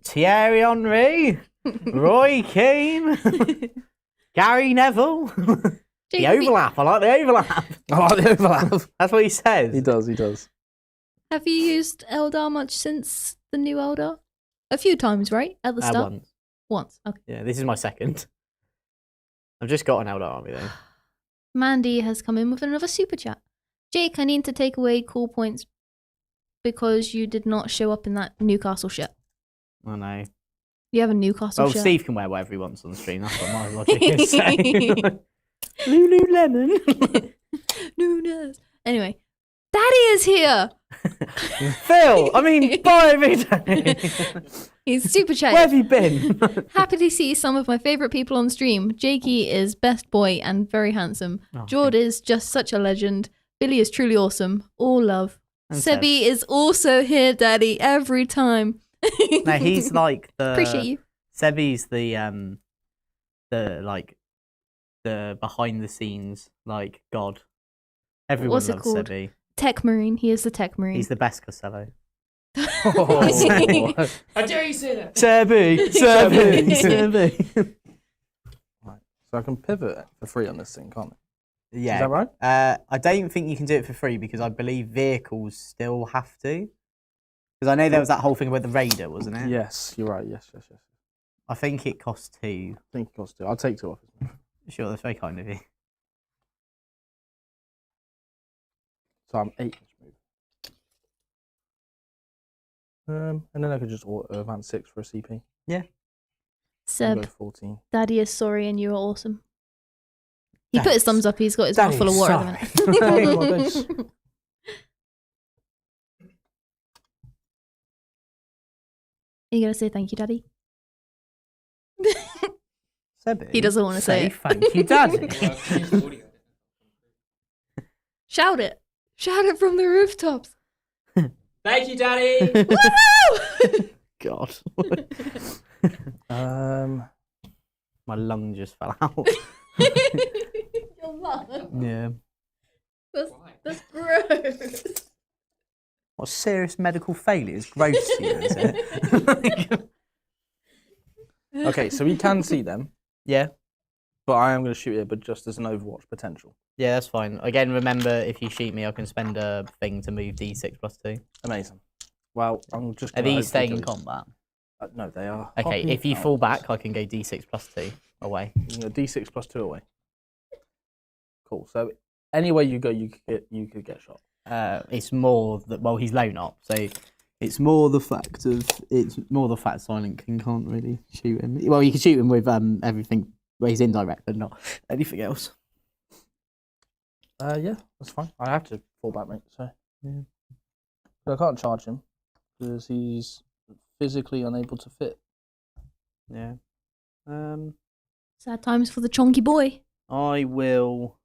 Thierry Henry, Roy Keane, Gary Neville. The overlap. I like the overlap. I like the overlap. That's what he says. He does. Have you used Eldar much since the new Eldar? A few times, right? At the start? Once. Once, okay. Yeah, this is my second. I've just got an Eldar army though. Mandy has come in with another super chat. Jake, I need to take away cool points because you did not show up in that Newcastle shirt. I know. You have a Newcastle Well, shirt. Steve can wear whatever he wants on the stream. That's what my logic is saying. Lululemon. Nunes. Anyway, Daddy is here. Phil, I mean, bye every day. He's super chatty. Where have you been? Happy to see some of my favourite people on stream. Jakey is best boy and very handsome. Oh, Jord is just such a legend. Billy is truly awesome. All love. And Sebi is also here, Daddy, every time. No, he's like the. Appreciate you. Sebi's the behind the scenes god. Everyone What's it loves called? Sebi. Tech Marine. He is the Tech Marine. He's the best Costello. Oh. How dare you say that? Sebi. Right. So I can pivot for free on this thing, can't I? Yeah. Is that right? I don't think you can do it for free because I believe vehicles still have to. Because I know there was that whole thing about the Raider, wasn't it? Yes, you're right. Yes. I think it costs 2. I think it costs 2. I'll take 2 off. Sure, that's very kind of you. So I'm 8 inch move. And then I could just auto advance 6 for a CP. Yeah. I'll Seb, go 14. Daddy is sorry and you are awesome. He put Daddy's- his thumbs up. He's got his mouth full of water at the minute. Are you going to say thank you, Daddy? Sebi, He doesn't want to say it. Thank you, Daddy. Shout it. Shout it from the rooftops. Thank you, Daddy. Woohoo! God. My lung just fell out. Your mum. Yeah. That's gross. What serious medical failure is gross to you, is it? Okay, so we can see them, Yeah. but I am going to shoot it, but just as an Overwatch potential. Yeah, that's fine. Again, remember, if you shoot me, I can spend a thing to move D6 plus 2. Amazing. Well, I'm just. Are gonna these staying in hopefully kill combat? you. No, they are. Okay, hopping if you out. fall back, I can go D6 plus 2 away. You can go D6 plus 2 away. Cool. So anywhere you go, you could get shot. It's more that, well, he's lone up, so it's more the fact Silent King can't really shoot him. Well, you can shoot him with everything where he's indirect, but not anything else. Yeah, that's fine. I have to fall back, mate. So yeah. But I can't charge him because he's physically unable to fit. Yeah. Sad times for the chonky boy. I will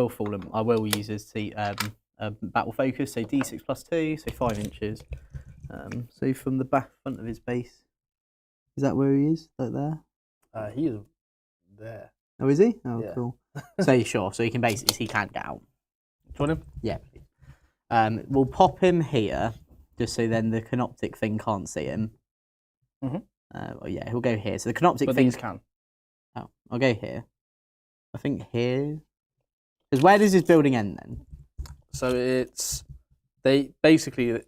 fool him. I will use his battle focus, so D6 plus 2, so 5 inches. So from the back front of his base. Is that where he is? Like there? He is there. Oh, is he? Oh, Yeah. cool. So sure. So he can basically, he can't get out. Do you want him? Yeah. Please. We'll pop him here, just so then the canoptic thing can't see him. Mhm. Well, yeah, he'll go here. So the canoptic But thing. these can. Oh, I'll go here. I think here. Because where does this building end then? So it's they basically.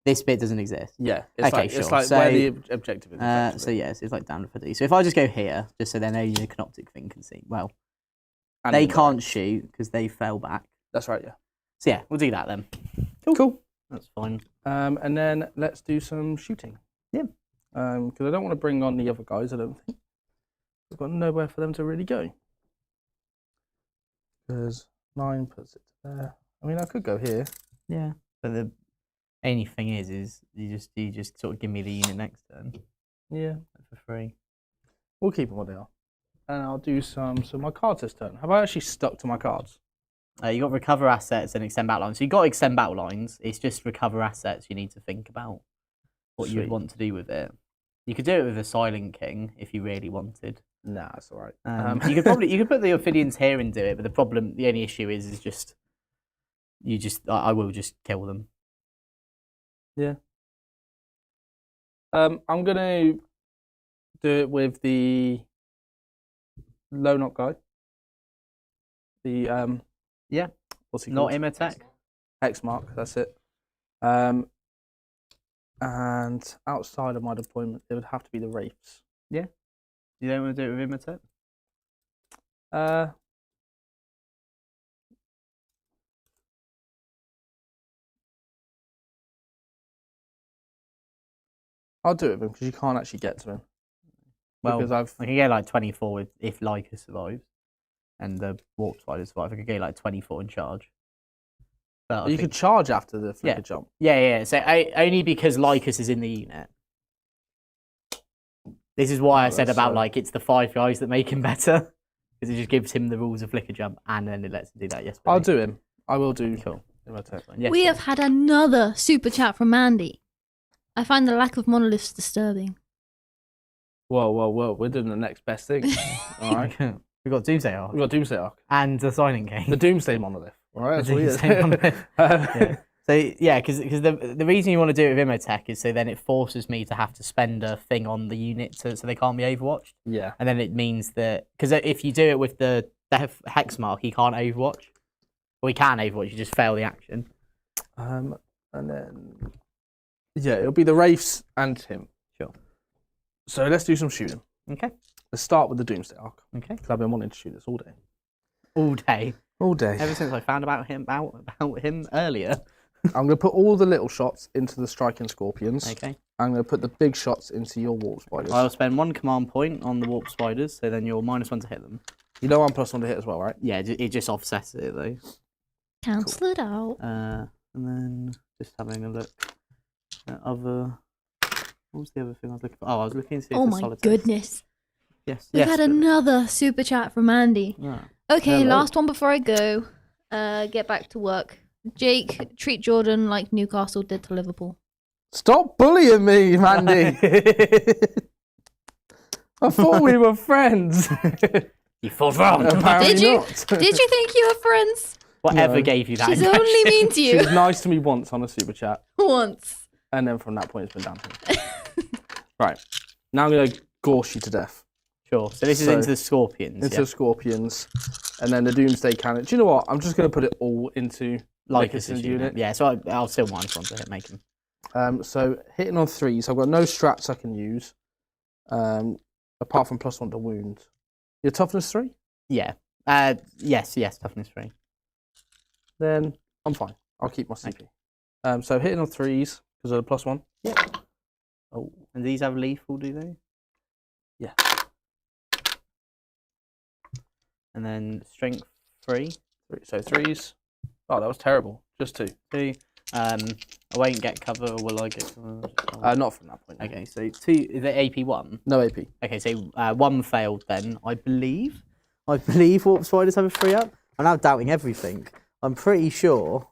This bit doesn't exist. Yeah. It's Okay, like, sure. It's like So, where the objective is. So effectively. yes, it's like down for D. So if I just go here, just so then only the canoptic thing can see. Well, And they indirect. can't shoot because they fell back. That's right. Yeah. So yeah, we'll do that then. Cool. That's fine. And then let's do some shooting. Yeah. Because I don't want to bring on the other guys. I don't think we've got nowhere for them to really go. Because 9 puts it there. I mean, I could go here. Yeah, but the only thing is you just sort of give me the unit next turn Yeah. for free. We'll keep them what they are. And I'll do some. So my cards this turn. Have I actually stuck to my cards? You got recover assets and extend battle lines. So you got extend battle lines. It's just recover assets. You need to think about what you'd Sweet. want to do with it. You could do it with a Silent King if you really wanted. Nah, it's all right. You could put the Ophidians here and do it, but the only issue is just I will just kill them. Yeah. I'm gonna do it with the lone up guy. The Yeah. What's he Not called? Imhotep. X mark. That's it. And outside of my deployment, it would have to be the wraiths. You don't want to do it with Imhotep? I'll do it with him because you can't actually get to him. Well, because I've I can get like 24 if Lycus survives, and the Warp Spider survives. I could get like 24 in charge. But I you think- could charge after the flicker Yeah. jump. Yeah. So only because Lycus is in the unit. This is why I said that's about so- like it's the 5 guys that make him better, because it just gives him the rules of flicker jump, and then it lets him do that. Yes, I'll do him. I will do. Cool. Yeah. We have had another super chat from Mandy. I find the lack of monoliths disturbing. Whoa. We're doing the next best thing. All right. We've got Doomsday Arc We've got Doomsday Arc. and the Silent King. The Doomsday monolith. All right. That's The what it is. Doomsday Monolith. Yeah. So yeah, because the reason you want to do it with Imhotep is so then it forces me to have to spend a thing on the unit so they can't be overwatched, Yeah. and then it means that because if you do it with the hex mark, he can't overwatch. Well, he can overwatch. You just fail the action. And then it'll be the wraiths and him. Sure. So let's do some shooting. Okay. Let's start with the Doomsday Arc Okay. because I've been wanting to shoot this all day. All day. All day. Ever since I found about him earlier. I'm going to put all the little shots into the striking scorpions. Okay. I'm going to put the big shots into your warp spiders. I'll spend 1 command point on the warp spiders, so then you're -1 to hit them. You know I'm +1 to hit as well, right? Yeah, it just offsets it though. Cancel it out. And then just having a look at other. What was the other thing I was looking for? Oh, I was looking to see. Oh for my solid goodness. Yes. We've yes. had another super chat from Mandy. Ah. Okay, Hello. last one before I go. Get back to work. Jake, treat Jordan like Newcastle did to Liverpool. Stop bullying me, Mandy. I thought we were friends. You thought wrong. Apparently Did you? not. Did you think you were friends? Whatever No. gave you that She's impression? only mean to She you was nice to me once on a super chat, once. and then from that point it's been downhill. Right. Now I'm going to gorse you to death. Sure. So this is So, into the scorpions. Into yeah? Scorpions, and then the Doomsday Cannon. Do you know what? I'm just going to put it all into Lycus's Lycus's unit. unit. Yeah, so I'll still want one to hit make him. So hitting on 3s, I've got no strats I can use, apart from +1 to wound. Your toughness 3? Yeah. Yes, toughness 3. Then I'm fine. I'll keep my CP. So hitting on 3s because of the +1. Yeah. Oh, and these have lethal, do they? Yeah. And then strength 3. So 3s. Oh, that was terrible. Just 2. 2. I won't get cover, or will I get cover? Not from that point. Okay, so 2. Is it AP 1? No AP. Okay, so 1 failed then, I believe. Warp Spiders have a 3 up. I'm now doubting everything. I'm pretty sure.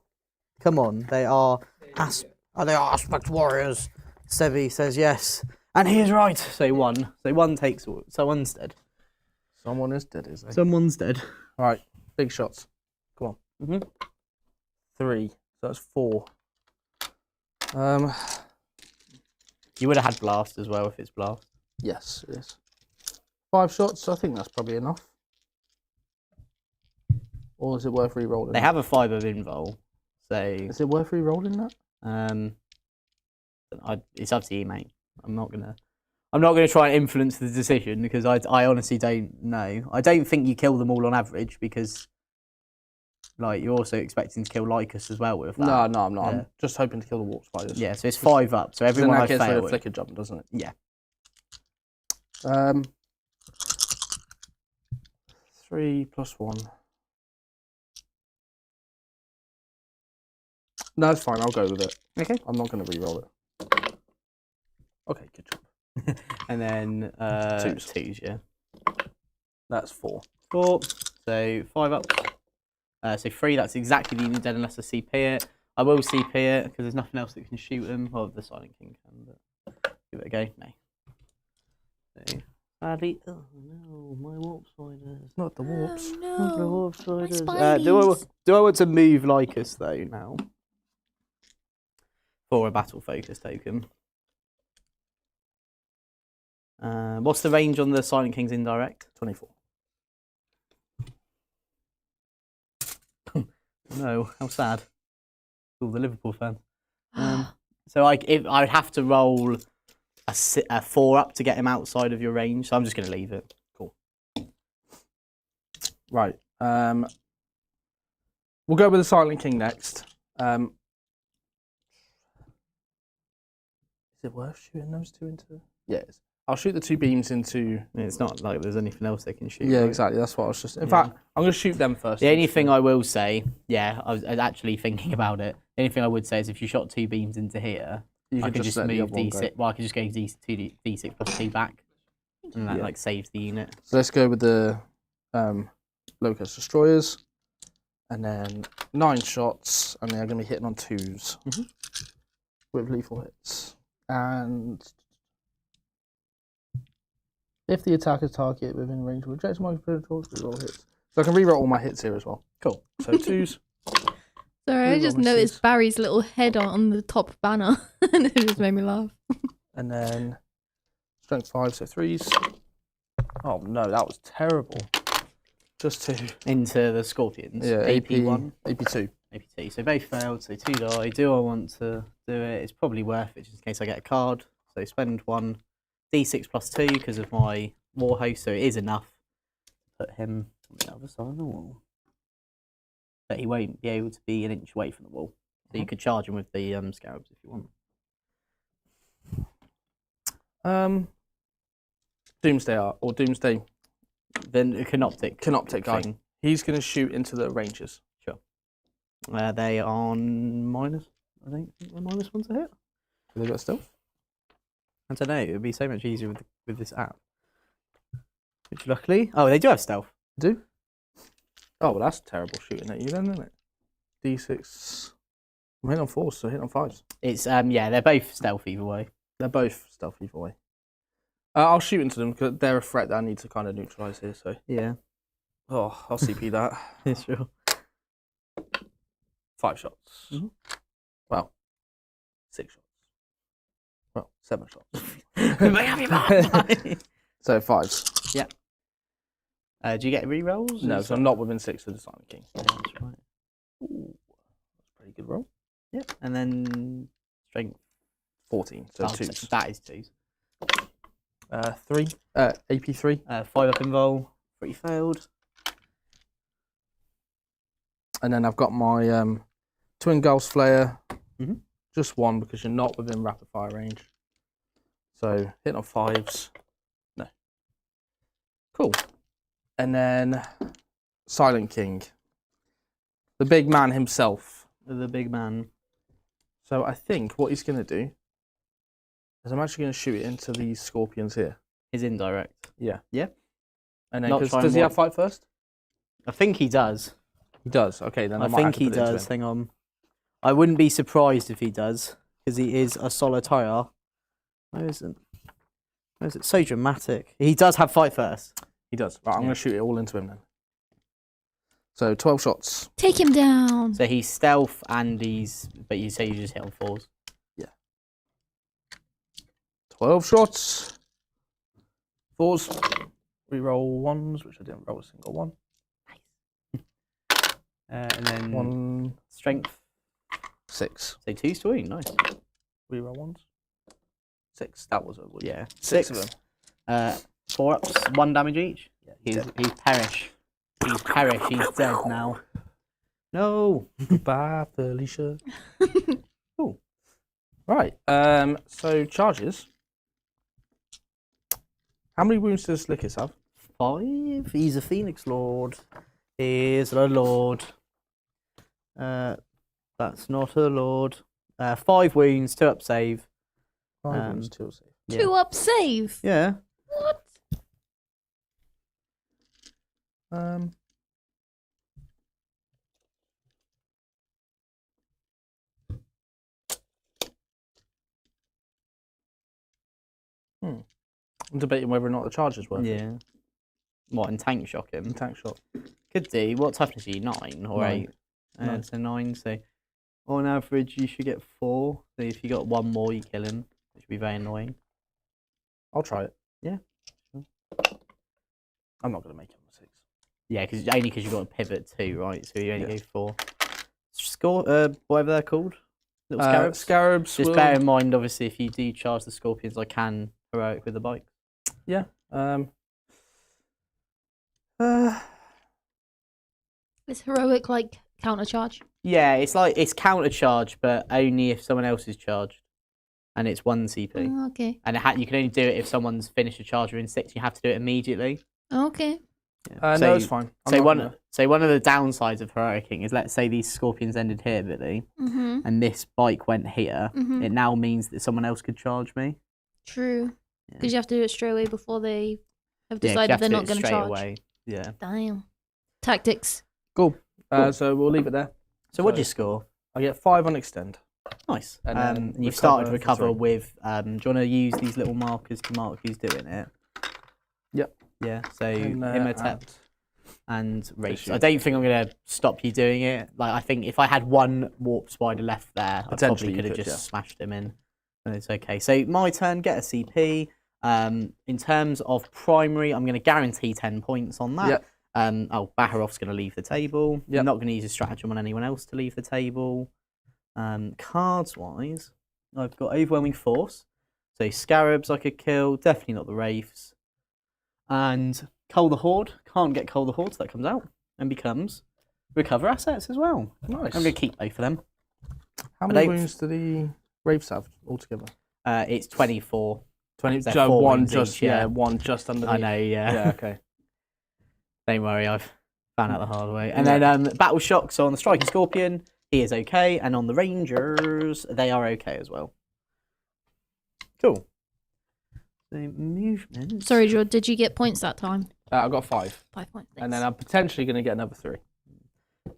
Come on, they are aspect warriors. Sevi says yes, and he is right. So 1. So 1 takes. So 1's dead. Someone is dead, is he? Someone's dead. All right, big shots. Come on. Mhm. 3. So that's 4. You would have had blast as well if it's blast. Yes, it is. 5 shots. I think that's probably enough. Or is it worth re-rolling? They have a 5 of invul, so Is it worth re-rolling that? it's up to you, mate. I'm not gonna try and influence the decision because I honestly don't know. I don't think you kill them all on average because like you're also expecting to kill Lycus as well with that. No, I'm not. Yeah. I'm just hoping to kill the Warp Spiders. Yeah, so it's 5 up. So Then everyone I that gets rid of failed. flicker jump, doesn't it? Yeah. 3 + 1. No, it's fine. I'll go with it. Okay. I'm not going to re-roll it. Okay, good job. And then Twos. 2s, yeah. That's 4. 4. So 5 up. So 3. That's exactly the unit dead unless I CP it. I will CP it because there's nothing else that can shoot them. Well, the Silent King can, but give it a go. No. So, sadly, oh no, my warp spiders. Not the warps. Not the No. warp spiders. Spideys. Do I want to move Lycus though now? For a battle focus token. What's the range on the Silent King's indirect? 24. No, how sad. All the Liverpool fans. So I would have to roll a 4 up to get him outside of your range. So I'm just going to leave it. Cool. Right. We'll go with the Silent King next. Is it worth shooting those 2 into? Yeah, it is. I'll shoot the 2 beams into. It's not like there's anything else they can shoot. Yeah, right? exactly. That's what I was just. In fact, I'm going to shoot them first. The only thing I will say, yeah, I was actually thinking about it. The only thing I would say is if you shot 2 beams into here, You I could just let the move other one D6. go. Well, I could just go D6 plus 2 back, and that Yeah. like saves the unit. So let's go with the Locust Destroyers, and then 9 shots, and they're going to be hitting on 2s with lethal hits. And if the attacker target within range of reject my predators, reroll hits. So I can reroll all my hits here as well. Cool. So 2s. Sorry, I just Reroll noticed misses. Barry's little head on the top banner, and it just made me laugh. And then strength 5, so 3s. Oh no, that was terrible. Just 2. Into the Scorpions. Yeah, AP1. AP2. AP2. So both failed, so 2 die. Do I want to do it? It's probably worth it just in case I get a card. So spend 1 D6 plus 2 because of my war host, so it is enough to put him on the other side of the wall. But he won't be able to be an inch away from the wall. So you could charge him with the scarabs if you want. Doomsday Art, or Doomsday Then a canoptic. Canoptic guy. thing. He's going to shoot into the Rangers. Sure. They are on minus, I think. -1 to hit. Have they got stealth? I don't know. It would be so much easier with this app. Which luckily, oh, they do have stealth. Do? Oh, well, that's terrible shooting at you then, isn't it? D6. I'm hitting on 4s, so hitting on 5s. It's yeah, they're both stealth either way. They're both stealth either way. I'll shoot into them because they're a threat that I need to kind of neutralise here. So, Yeah. oh, I'll CP that. Yeah, sure. 5 shots. Mhm. Well, 6 shots. Well, 7 shots. So 5s. Yeah. Do you get re-rolls? No, so I'm not within 6 of the Silent King. Yeah, that's right. Ooh, that's a pretty good roll. Yep. And then strength. 14, so Oh, 2s. that is 2s. 3, AP3. 5 up invul. 3 failed. And then I've got my Twin Gulf Slayer. Mhm. Just 1 because you're not within rapid fire range. So hitting on 5s. No. Cool. And then Silent King. The big man himself. The big man. So I think what he's going to do is I'm actually going to shoot it into these scorpions here. Is indirect. Yeah. Yeah. And then, Not 'cause try and does he have walk- fight first? I think he does. He does. Okay, then I, I might have think to he put it into does. him. Hang on. I wouldn't be surprised if he does, because he is a solitaire. Where is it? Where is it? So dramatic. He does have fight first. He does. Right, I'm Yeah. going to shoot it all into him then. So 12 shots. Take him down. So he's stealth and he's. But you say you just hit on 4s. 12 shots. 4s. Reroll 1s, which I didn't roll a single one. And then 1, strength. 6. So 2 swing. Nice. Reroll 1s. 6. That was a wood. Yeah. 6 of them. 4 ups. 1 damage each. Yeah, He's perish. He's perish. He's dead now. No. Goodbye, Felicia. Cool. Right. So charges. How many wounds does Lickis have? 5. He's a Phoenix Lord. He's a Lord. That's not a Lord. 5 wounds, 2 up save. 5 wounds, 2 save. Yeah. 2 up save. Yeah. What? I'm debating whether or not the charge is worth it. Yeah. What, and tank shock him? Tank shot. Could do. What toughness are you? 9 or 9. 8? 9. So 9. So on average, you should get 4. So if you got 1 more, you kill him, which would be very annoying. I'll try it. Yeah. I'm not going to make him a 6. Yeah, only because you've got a pivot too, right? So you only go 4. Score, whatever they're called. Little scarabs. Scarabs. Just bear in mind, obviously, if you do charge the scorpions, I can heroic with the bike. Yeah. Is heroic like counter charge? Yeah, it's counter charge, but only if someone else is charged, and it's 1 CP. Oh, okay. And you can only do it if someone's finished a charge within 6. You have to do it immediately. Okay. Yeah. No, it's fine. So one of the downsides of heroicing is, let's say these scorpions ended here, Billy, Mm-hmm. and this bike went here. Mm-hmm. It now means that someone else could charge me. True. Yeah. Because you have to do it straight away before they have Yeah, 'cause you decided have they're to do not it going to straight charge. away. Yeah. Damn. Tactics. Cool. Cool. So we'll leave it there. So what'd you score? I get 5 on extend. Nice. And then And you've started to recover recover for 3. with. Do you want to use these little markers to mark who's doing it? Yep. Yeah. So And, Imhotep and Wraiths. shoot. I don't think I'm going to stop you doing it. Like, I think if I had 1 warp spider left there, I Potentially probably you could have could, just yeah. smashed him in. And it's okay. So my turn. Get a CP. In terms of primary, I'm going to guarantee 10 points on that. Yep. Baharov's going to leave the table. Yep. I'm not going to use a stratagem on anyone else to leave the table. Cards wise, I've got overwhelming force. So scarabs I could kill. Definitely not the wraiths. And Cull the Horde. Can't get Cull the Horde, so that comes out and becomes recover assets as well. Nice. I'm going to keep both of them. How I many don't- wounds do the Wraiths have altogether? It's 24. 20. They're So 4 one wounds just each, yeah. one just underneath. I know, yeah. Yeah. Okay. Don't worry, I've found out the hard way. And then Battle Shock, so on the Striking Scorpion, he is okay. And on the Rangers, they are okay as well. Cool. So movement. Sorry, George, did you get points that time? I got 5, 5 points. and then I'm potentially going to get another 3.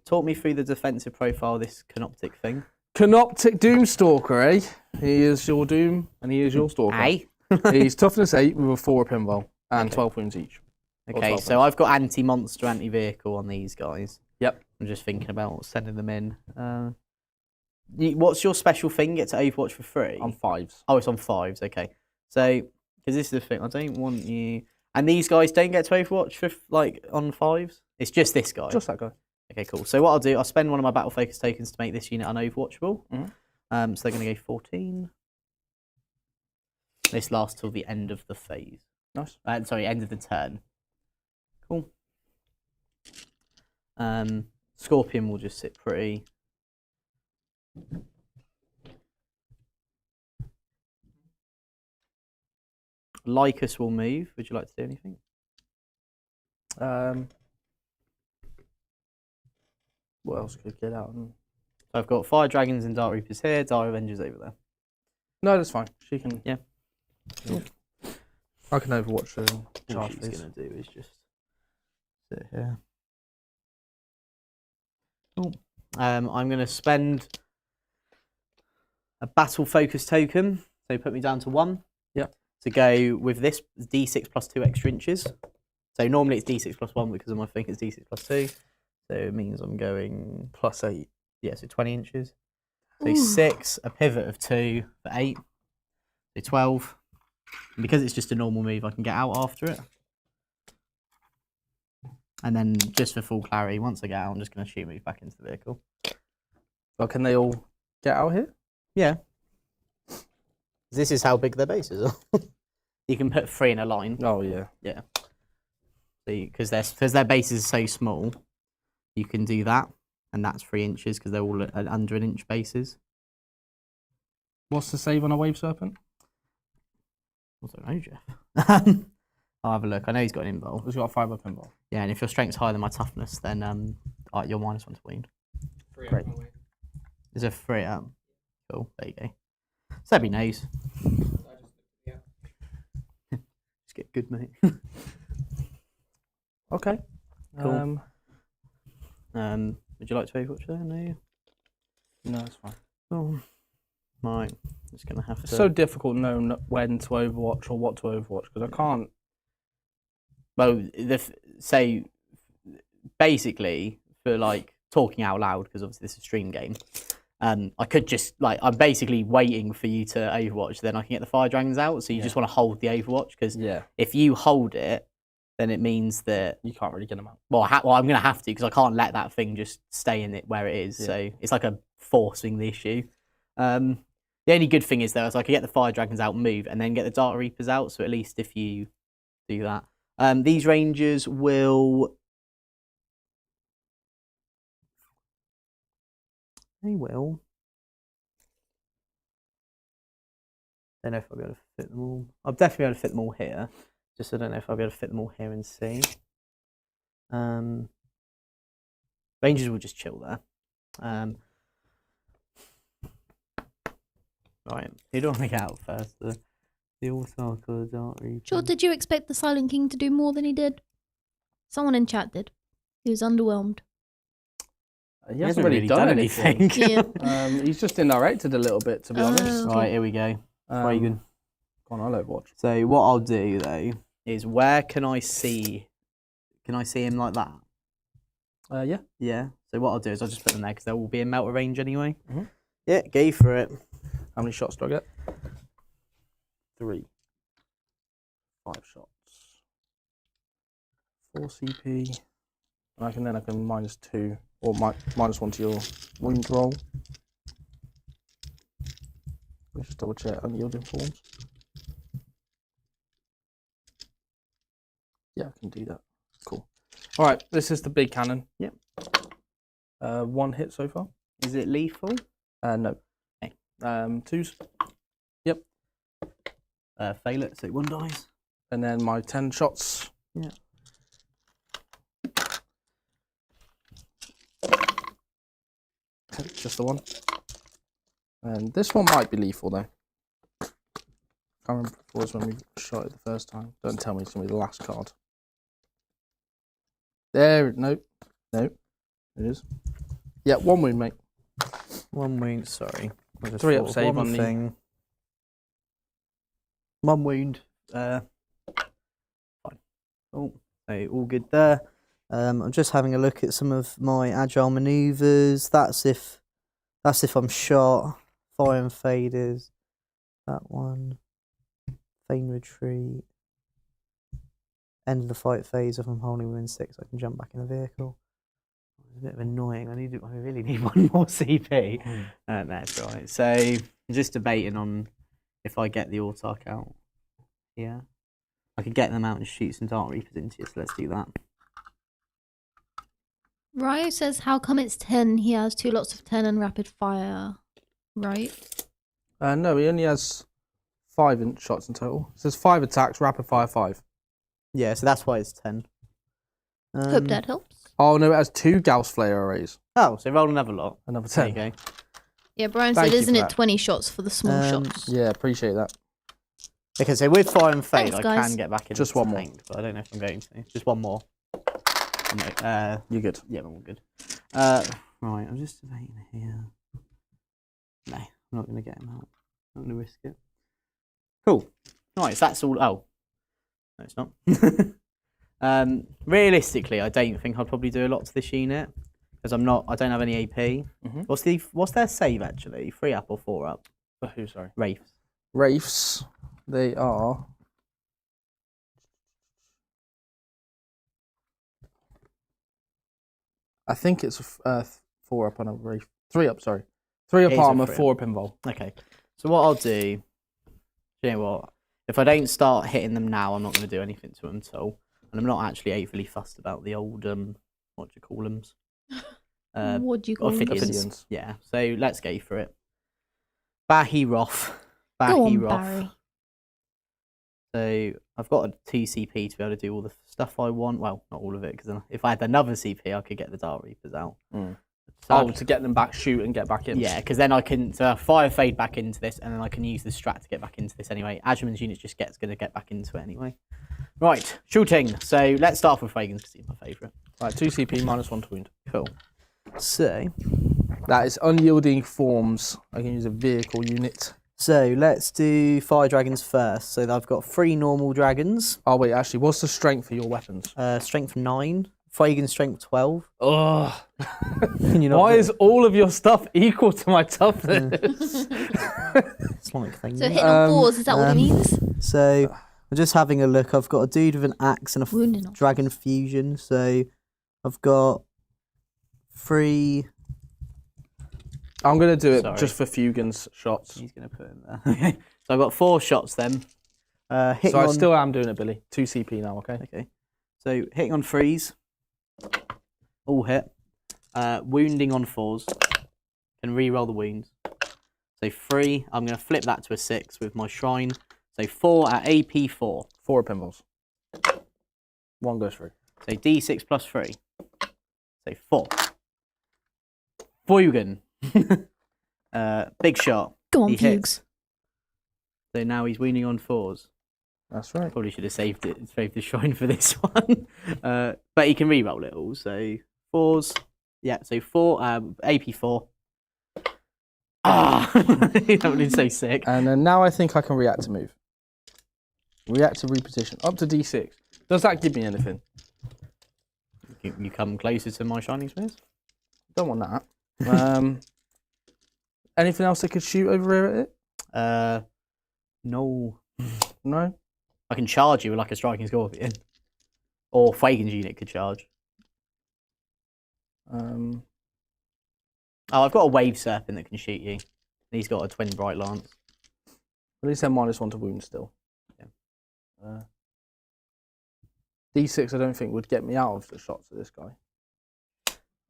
Talk me through the defensive profile of this Canoptic thing. Canoptic Doomstalker, eh? He is your Doom, and he is your Stalker. Aye. He's toughness 8 with a 4 pinball and Okay. 12 wounds each. Okay, 12 so I've got anti-monster, anti-vehicle on these guys. Yep. I'm just thinking about sending them in. What's your special thing? Get to Overwatch for free? On 5s. Oh, it's on 5s. Okay. So, because this is the thing, I don't want you. And these guys don't get to Overwatch for like on 5s. It's just this guy. Just that guy. Okay, cool. So what I'll do, I'll spend one of my battle focus tokens to make this unit unoverwatchable. Mhm. So they're going to go 14. This lasts till the end of the phase. Nice. Sorry, end of the turn. Cool. Scorpion will just sit pretty. Lycus will move. Would you like to do anything? What else could get out? So I've got Fire Dragons and Dark Reapers here, Dark Avengers over there. No, that's fine. She can. Yeah. Cool. I can overwatch her All charge she's phase. going to do is just sit here. Cool. I'm going to spend a battle focus token, so put me down to 1. Yep. To go with this D6 plus 2 extra inches. So normally it's D6 plus 1 because of my thing it's D6 plus 2. So it means I'm going Plus 8. yeah, so 20 inches. So 6, a pivot of 2 for 8. So 12. And because it's just a normal move, I can get out after it. And then just for full clarity, once I get out, I'm just going to shoot move back into the vehicle. Well, can they all get out here? Yeah. This is how big their bases are. You can put 3 in a line. Oh, yeah. Yeah. Because their bases are so small, you can do that. And that's 3 inches because they're all at under an inch bases. What's the save on a Wave Serpent? I don't know, Jeff. I'll have a look. I know he's got an invul. He's got a 5 up pinball. Yeah, and if your strength's higher than my toughness, then you're -1 to wound. Great. Is it 3 up? Cool, there you go. So that'd be nice. Just get good, mate. Okay. Cool. Would you like to overwatch there? No? No, it's fine. Oh. Right. Just going to have to... It's so difficult knowing when to overwatch or what to overwatch because I can't. Well, so basically, for like talking out loud, because obviously this is a stream game, I could just, like, I'm basically waiting for you to overwatch, then I can get the Fire Dragons out, so you just want to hold the overwatch, because if you hold it, then it means that... You can't really get them out. Well, I'm going to have to, because I can't let that thing just stay in it where it is, so it's like a forcing the issue. The only good thing is, though, is I can get the Fire Dragons out, move, and then get the Dark Reapers out, so at least if you do that. These Rangers will... They will. Don't know if I'll be able to fit them all. I'll definitely be able to fit them all here. Just I don't know if I'll be able to fit them all here and see. Rangers will just chill there. Right, who do I want to get out first? The Autarch or the Dark Reaper? Sure, did you expect the Silent King to do more than he did? Someone in chat did. He was underwhelmed. He hasn't really done anything. Yeah. He's just indirected a little bit, to be honest. Okay. Right, here we go. Reagan. Go on, I'll overwatch. So what I'll do though is where can I see him like that? Yeah. Yeah. So what I'll do is I'll just put them there because they will be in melter range anyway. Mhm. Yeah, go for it. How many shots do I get? 3. 5 shots. 4 CP. And I can -2 or -1 to your wound roll. Let's just double check unyielding forms. Yeah, I can do that. Cool. All right, this is the big cannon. Yep. 1 hit so far. Is it lethal? No. Okay. 2s. Yep. Fail it, so 1 dies. And then my 10 shots. Yeah. Just the 1. And this one might be lethal though. Can't remember if it was when we shot it the first time. Don't tell me it's going to be the last card. There, no, it is. Yeah, 1 wound, mate. 1 wound, sorry. I just 3 thought up of save one on the thing. 1 wound. Fine. Oh, so all good there. I'm just having a look at some of my agile manoeuvres. That's if I'm shot. Fire and faders. That one. Feign retreat. End of the fight phase. If I'm holding within 6, I can jump back in the vehicle. It's a bit of annoying. I really need 1 more CP. That's right. So I'm just debating on if I get the autark out. Yeah. I could get them out and shoot some Dark Reapers into you, so let's do that. Ryo says, how come it's 10? He has 2 lots of 10 and rapid fire, right? No, he only has 5 shots in total. It says 5 attacks, rapid fire 5. Yeah, so that's why it's 10. Hope that helps. Oh no, it has 2 Gauss Flare arrays. Oh, so roll another lot. Another There 10. you go. Yeah, Brian Thank said, you isn't for it that. 20 shots for the small shots? Yeah, appreciate that. Okay, so with Fire and Fade, Thanks, I guys. can get back in. Just one more. tank, but I don't know if I'm going to. Just one more. No, You're good. yeah, we're all good. Right, I'm just debating here. No, I'm not going to get him out. I'm not going to risk it. Cool. Right, so that's all. Oh, no, it's not. Realistically, I don't think I'd probably do a lot to this unit because I don't have any AP. Mhm. What's their save actually? 3 up or 4 up? For who, sorry? Wraiths. Wraiths, they are... I think it's 4 up on a Wraith. 3 up, sorry. 3 up It is a armor, 3 up. 4 up invul. Okay. So what I'll do, you know what? If I don't start hitting them now, I'm not going to do anything to them at all. And I'm not actually overly fussed about the old what do you call them? What do you call them? Ophidians. Yeah. So let's go for it. Bahiroth. Go on, Bahiroth. Barry. So I've got a 2 CP to be able to do all the stuff I want. Well, not all of it, because if I had another CP, I could get the Dark Reapers out. Mm. So Oh, to get them back, shoot and get back in. yeah, because then I can fire fade back into this, and then I can use the strat to get back into this anyway. Adjuman's unit just going to get back into it anyway. Right, shooting. So let's start with Reagan's because he's my favourite. Right, 2 CP, -1 to wound. Cool. So That is unyielding forms. I can use a vehicle unit. let's do fire dragons first. So I've got 3 normal dragons. Oh wait, actually, what's the strength for your weapons? Strength 9. Fragan's strength 12. Ugh. You're not Why good. is all of your stuff equal to my toughness? It's like thing. So hitting on 4s, is that what it means? So I'm just having a look. I've got a dude with an axe and a Wounding on dragon fusion. So I've got 3. I'm going to do it Sorry. just for Fugan's shots. He's going to put in there. Okay. So I've got 4 shots then. Hitting So I on... still am doing it, Billy. 2 CP now, okay? Okay. So hitting on 3s. All hit. Wounding on 4s. Can re-roll the wounds. So 3. I'm going to flip that to a 6 with my shrine. So 4 at AP 4. 4 pinballs. 1 goes through. So D6 plus 3. So 4. Fugan. Big shot. Go on, He hits. Fugues. So now he's wounding on 4s. That's right. Probably should have saved the shrine for this one. But he can re-roll it all. So 4s. Yeah, so 4, AP 4. Ah! That would be so sick. And then now I think I can react to move. React to reposition. Up to D6. Does that give me anything? You come closer to my shining spears? Don't want that. Anything else I could shoot over here at it? No. No? I can charge you with like a striking scorpion. Or Fagan's unit could charge. Oh, I've got a wave serpent that can shoot you. And he's got a twin bright lance. At least they're -1 to wound still. Yeah. D6 I don't think would get me out of the shots of this guy.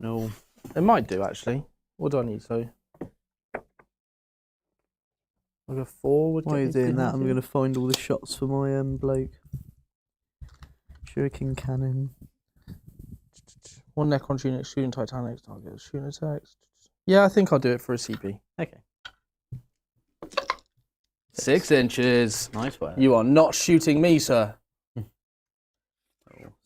No. It might do actually. What do I need? So I'll go 4 would While get you're me doing that, behind I'm you. going to find all the shots for my bloke. Shuriken cannon. 1 Necron unit shooting Titanic target. Shooting attacks. Yeah, I think I'll do it for a CP. Okay. 6 inches. Nice work. You are not shooting me, sir.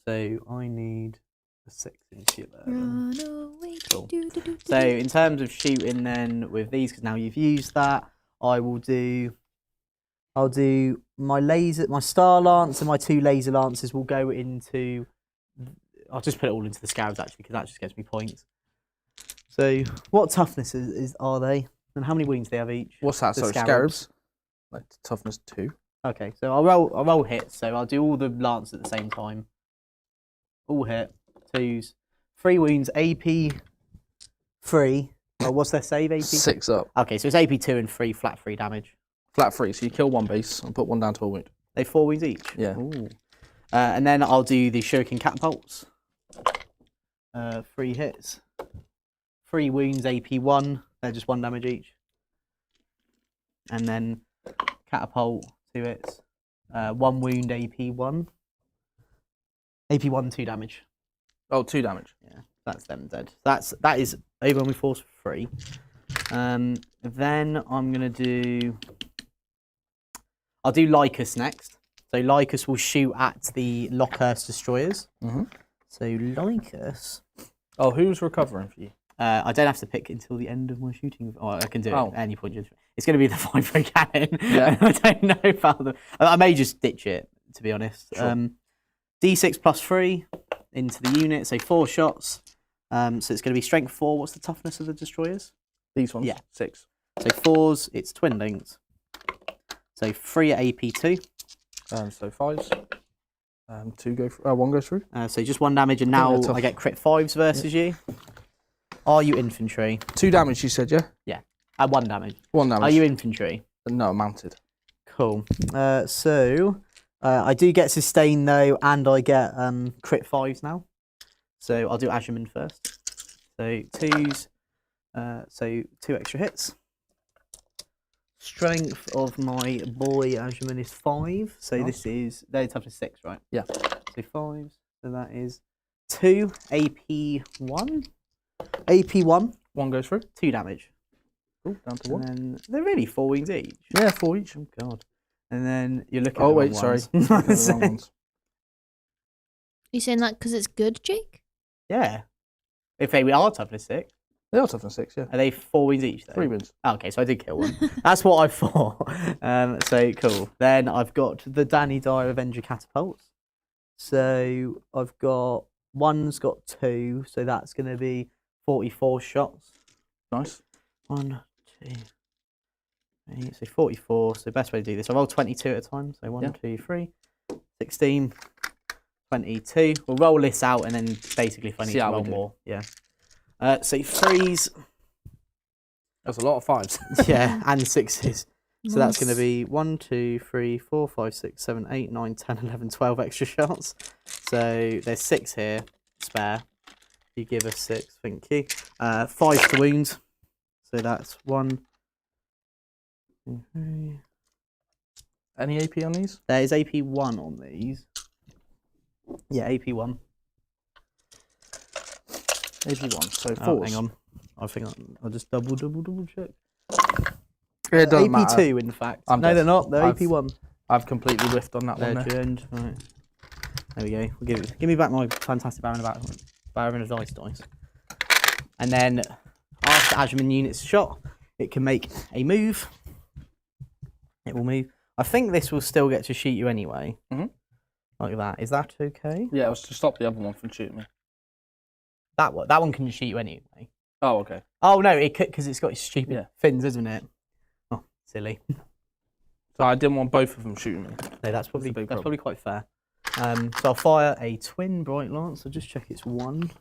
So I need a 6-inch there. Run away. Cool. Do. So in terms of shooting then with these, because now you've used that, I'll do my Star Lance and my 2 Laser Lances will go into. I'll just put it all into the Scarabs actually, because that just gets me points. So, what toughness are they, and how many wounds they have each? What's that? The Sorry, Scarabs. Scarabs. Like toughness 2. Okay, so I'll roll hits. So I'll do all the lance at the same time. All hit 2s, 3 wounds, AP 3. Oh, what's their save? AP 6 up. Okay, so it's AP 2 and 3 flat 3 damage. Flat 3. So you kill 1 base and put 1 down to a wound. They 4 wounds each. Yeah. Ooh. And then I'll do the Shuriken Catapults. 3 hits, 3 wounds, AP 1. They're just 1 damage each. And then Catapult, 2 hits, 1 wound, AP 1. AP 1, 2 damage. Oh, 2 damage. Yeah, that's them dead. That is overwhelming force for 3. Then I'm gonna do. I'll do Lycus next. So Lycus will shoot at the Lockhurst destroyers. Mhm. So Lycus. Oh, who's recovering for you? I don't have to pick until the end of my shooting. Oh, I can do it Oh. at any point. It's going to be the 5-ray cannon. Yeah. I don't know about them. I may just ditch it, to be honest. Sure. D6 plus 3 into the unit, so 4 shots. So it's going to be strength 4. What's the toughness of the destroyers? These ones? Yeah. 6. So 4s, it's twin linked. So 3 at AP 2. So 5s. 2 go through. 1 goes through. So just 1 damage, and now they're tough. I get crit 5s versus you. Are you infantry? 2 damage, you said, yeah? 1 damage. 1 damage. Are you infantry? No, mounted. Cool. I do get sustain though, and I get crit 5s now. So I'll do Azurman first. So 2s. So 2 extra hits. Strength of my boy Azurman is 5. So Nice. this is they're toughness 6, right? Yeah. So 5s. So that is 2 AP 1. AP 1. 1 goes through. 2 damage. Cool, down to 1. And then they're really 4 wounds each. Yeah, 4 each. Oh god. And then you're looking at Oh, the wait, wrong sorry. ones. Looking at the wrong ones. You saying that because it's good, Jake? Yeah. If they are toughness 6, They are toughness 6, yeah. are they 4 wounds each though? 3 wins. Oh, okay, so I did kill one. That's what I thought. So cool. Then I've got the Danny Dyer Avenger Catapults. So I've got one's got 2, so that's going to be 44 shots. Nice. 1, 2, 3, so 44. So the best way to do this, I roll 22 at a time. So 1, Yeah. 2, 3, 16, 22. We'll roll this out, and then basically if I need See to how we roll do. more, yeah. So 3s, That's a lot of 5s. yeah, and 6s. So that's going to Nice. be 1, 2, 3, 4, 5, 6, 7, 8, 9, 10, 11, 12 extra shots. So there's 6 here, spare. You give us 6, thank you. 5 to wound. So that's 1, 2, 3. Any AP on these? There is AP 1 on these. Yeah, AP 1. AP 1. So 4s. Oh, hang on. I think I'll just double check. It doesn't AP matter. 2, in fact. I'm No, dead. they're not. They're I've- AP 1. I've completely whiffed on that one there. Legend. Right. There we go. We'll give me back my fantastic Baron of Ice dice. And then after Azurman unit's shot, it can make a move. It will move. I think this will still get to shoot you anyway. Mhm. Like that. Is that okay? Yeah, it was to stop the other one from shooting me. That one can shoot you anyway. Oh, okay. Oh no, it could because it's got its stupid Yeah. fins, isn't it? Oh, silly. So I didn't want both of them shooting me. No, that's a big problem. probably quite fair. So I'll fire a twin bright lance. I'll just check it's 1.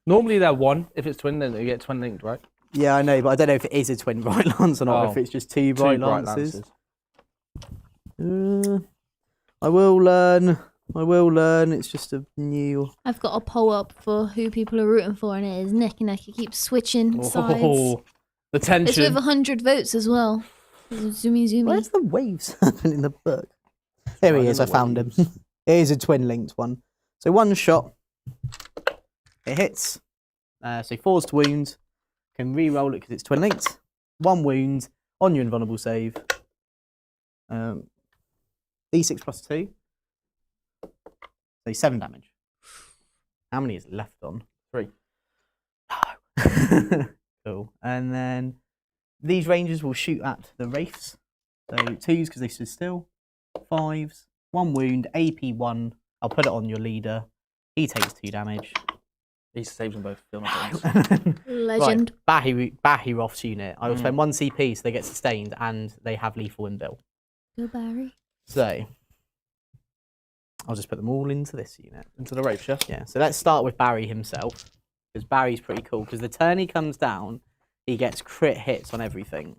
Normally they're 1. If it's twin, then you get twin linked, right? Yeah, I know, but I don't know if it is a twin bright lance or not. Oh. If it's just 2 bright 2 bright lances. lances. I will learn. It's just a new. I've got a poll up for who people are rooting for, and it is neck and neck. It keeps switching sides. Oh, the It's tension. with 100 votes as well. Zoomy. Where's the waves happen in the book? There he Right is. in I the found him. waves. It is a twin linked one. So 1 shot. It hits. So 4's to wound. Can re-roll it because it's twin linked. 1 wound on your invulnerable save. D6 plus 2. So 7 damage. How many is left on? 3. No. Cool. And then these rangers will shoot at the wraiths. So 2s because they stood still. 5s, 1 wound, AP 1. I'll put it on your leader. He takes 2 damage. He saves them both. Feel my feelings. Legend. Right, Bahiroth's unit. I will spend 1 CP so they get sustained and they have lethal inbuilt. Go Barry. So, I'll just put them all into this unit. Into the Wraith, yeah? Yeah, so let's start with Barry himself. Because Barry's pretty cool. Because the turn he comes down, he gets crit hits on everything.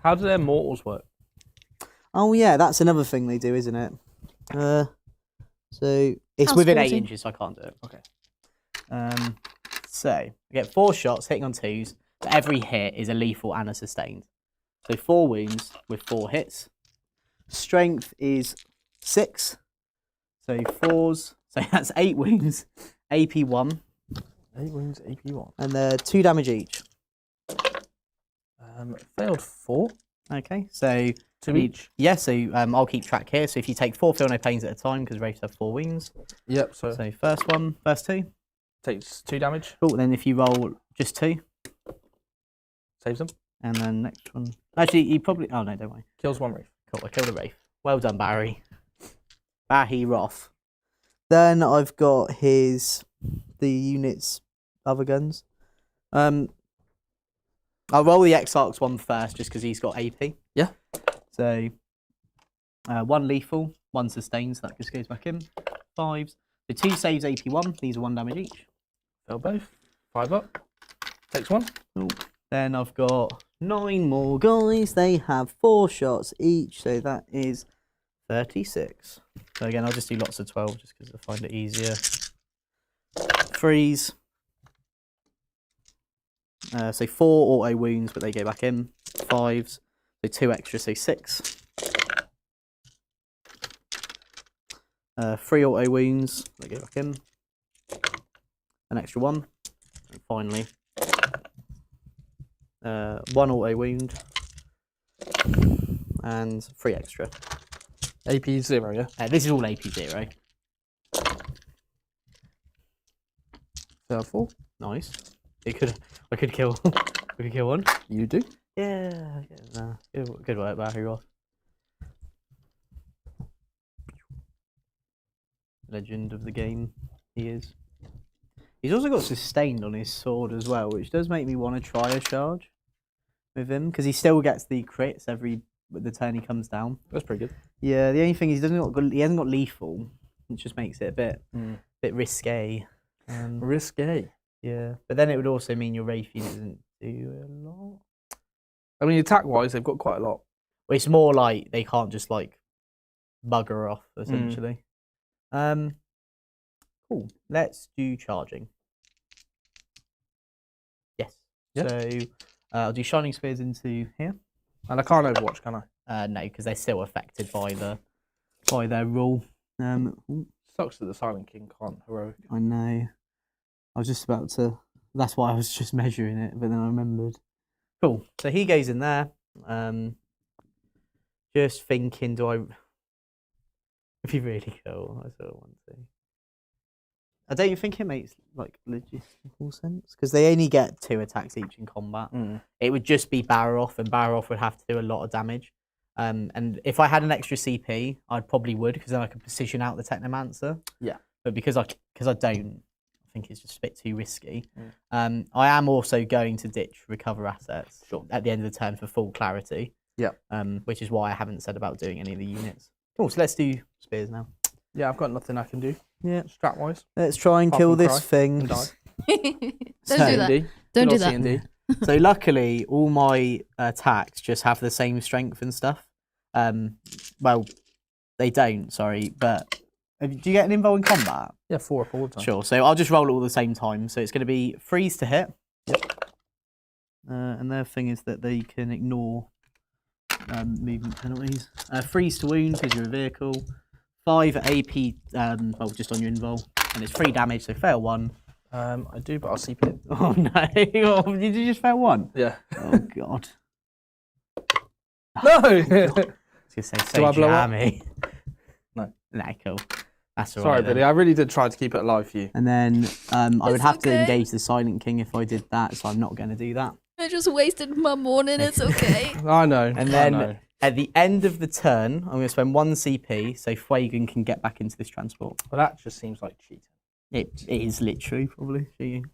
How do their mortals work? Oh yeah, that's another thing they do, isn't it? So it's House within 8 40. inches, so I can't do it. Okay. So I get 4 shots hitting on 2s. So every hit is a lethal and a sustained. So 4 wounds with 4 hits. Strength is 6. So 4s. So that's 8 wounds. AP 1. 8 wounds, AP 1. And they're 2 damage each. Failed 4. Okay, so 2 each. yeah, so I'll keep track here. So if you take 4 feel no pains at a time, because Wraiths have 4 wounds. Yep, so So first 2. takes 2 damage, Cool, then if you roll just 2, saves them, and then next one. Actually, you probably. Oh no, don't worry. kills 1 Wraith. Cool, I killed a Wraith. Well done, Barry. Bahiroth. Then I've got the unit's other guns. I'll roll the Exarch's one first, just because he's got AP. Yeah. So 1 lethal, 1 sustained, so that just goes back in. 5s. So 2 saves AP 1. These are 1 damage each. Fail both. 5 up. Takes 1. Cool. Then I've got 9 more guys. They have 4 shots each, so that is 36. So again, I'll just do lots of 12 just because I find it easier. 3s. So 4 auto wounds, but they go back in. 5s. So 2 extra, so 6. 3 auto wounds, they go back in. An extra 1. And finally, 1 auto wound. And 3 extra. AP 0, yeah? This is all AP 0. Fail 4. Nice. I could kill. We could kill 1. You do. Yeah. Good work, Bahiroth. Legend of the game, he is. He's also got sustained on his sword as well, which does make me want to try a charge with him because he still gets the crits the turn he comes down. That's pretty good. Yeah, the only thing is he hasn't got lethal, which just makes it a bit risque. Risque. Yeah, but then it would also mean your Wraith unit doesn't do a lot. I mean, attack-wise, they've got quite a lot. Well, it's more like they can't just like bugger off essentially. Cool. Let's do charging. Yes. Yeah. So I'll do Shining Spears into here. And I can't Overwatch, can I? No, because they're still affected by their rule. Sucks that the Silent King can't heroic. I know. I was just about to. That's why I was just measuring it, but then I remembered. Cool. So he goes in there. Just thinking, it'd be really cool. I sort of want to. I don't think it makes like logistical sense because they only get 2 attacks each in combat. It would just be Bahiroth, and Bahiroth would have to do a lot of damage. And if I had an extra CP, I probably would because then I could position out the Technomancer. Yeah. But because I don't, I think it's just a bit too risky. I am also going to ditch recover assets at the end of the turn for full clarity. Yeah. Which is why I haven't said about doing any of the units. Cool. So let's do spears now. Yeah, I've got nothing I can do. Yeah. Strat-wise. Let's try and Apart kill from this cry thing. and die. Don't do that. C&D. Don't do Good old that. C&D. So luckily, all my attacks just have the same strength and stuff. Well, they don't. Sorry, but do you get an invul in combat? Yeah, 4 up all the time. Sure. So I'll just roll it all at the same time. So it's going to be freeze to hit. Yep. And their thing is that they can ignore movement penalties. Freeze to wound because you're a vehicle. 5 AP. Well, just on your invul, and it's 3 damage. So fail 1. I do, but I'll CP it. Oh no! Oh, did you just fail 1? Yeah. Oh god. No! I was gonna say Do I so blow up? jammy. No. Nah, cool. That's all Sorry, right. Billy. Then. I really did try to keep it alive for you. And then I would It's have to okay. engage the Silent King if I did that, so I'm not going to do that. I just wasted my morning. It's okay. I know. And then At the end of the turn, I'm going to spend 1 CP so Fuegan can get back into this transport. Well, that just seems like cheating. It is literally probably cheating.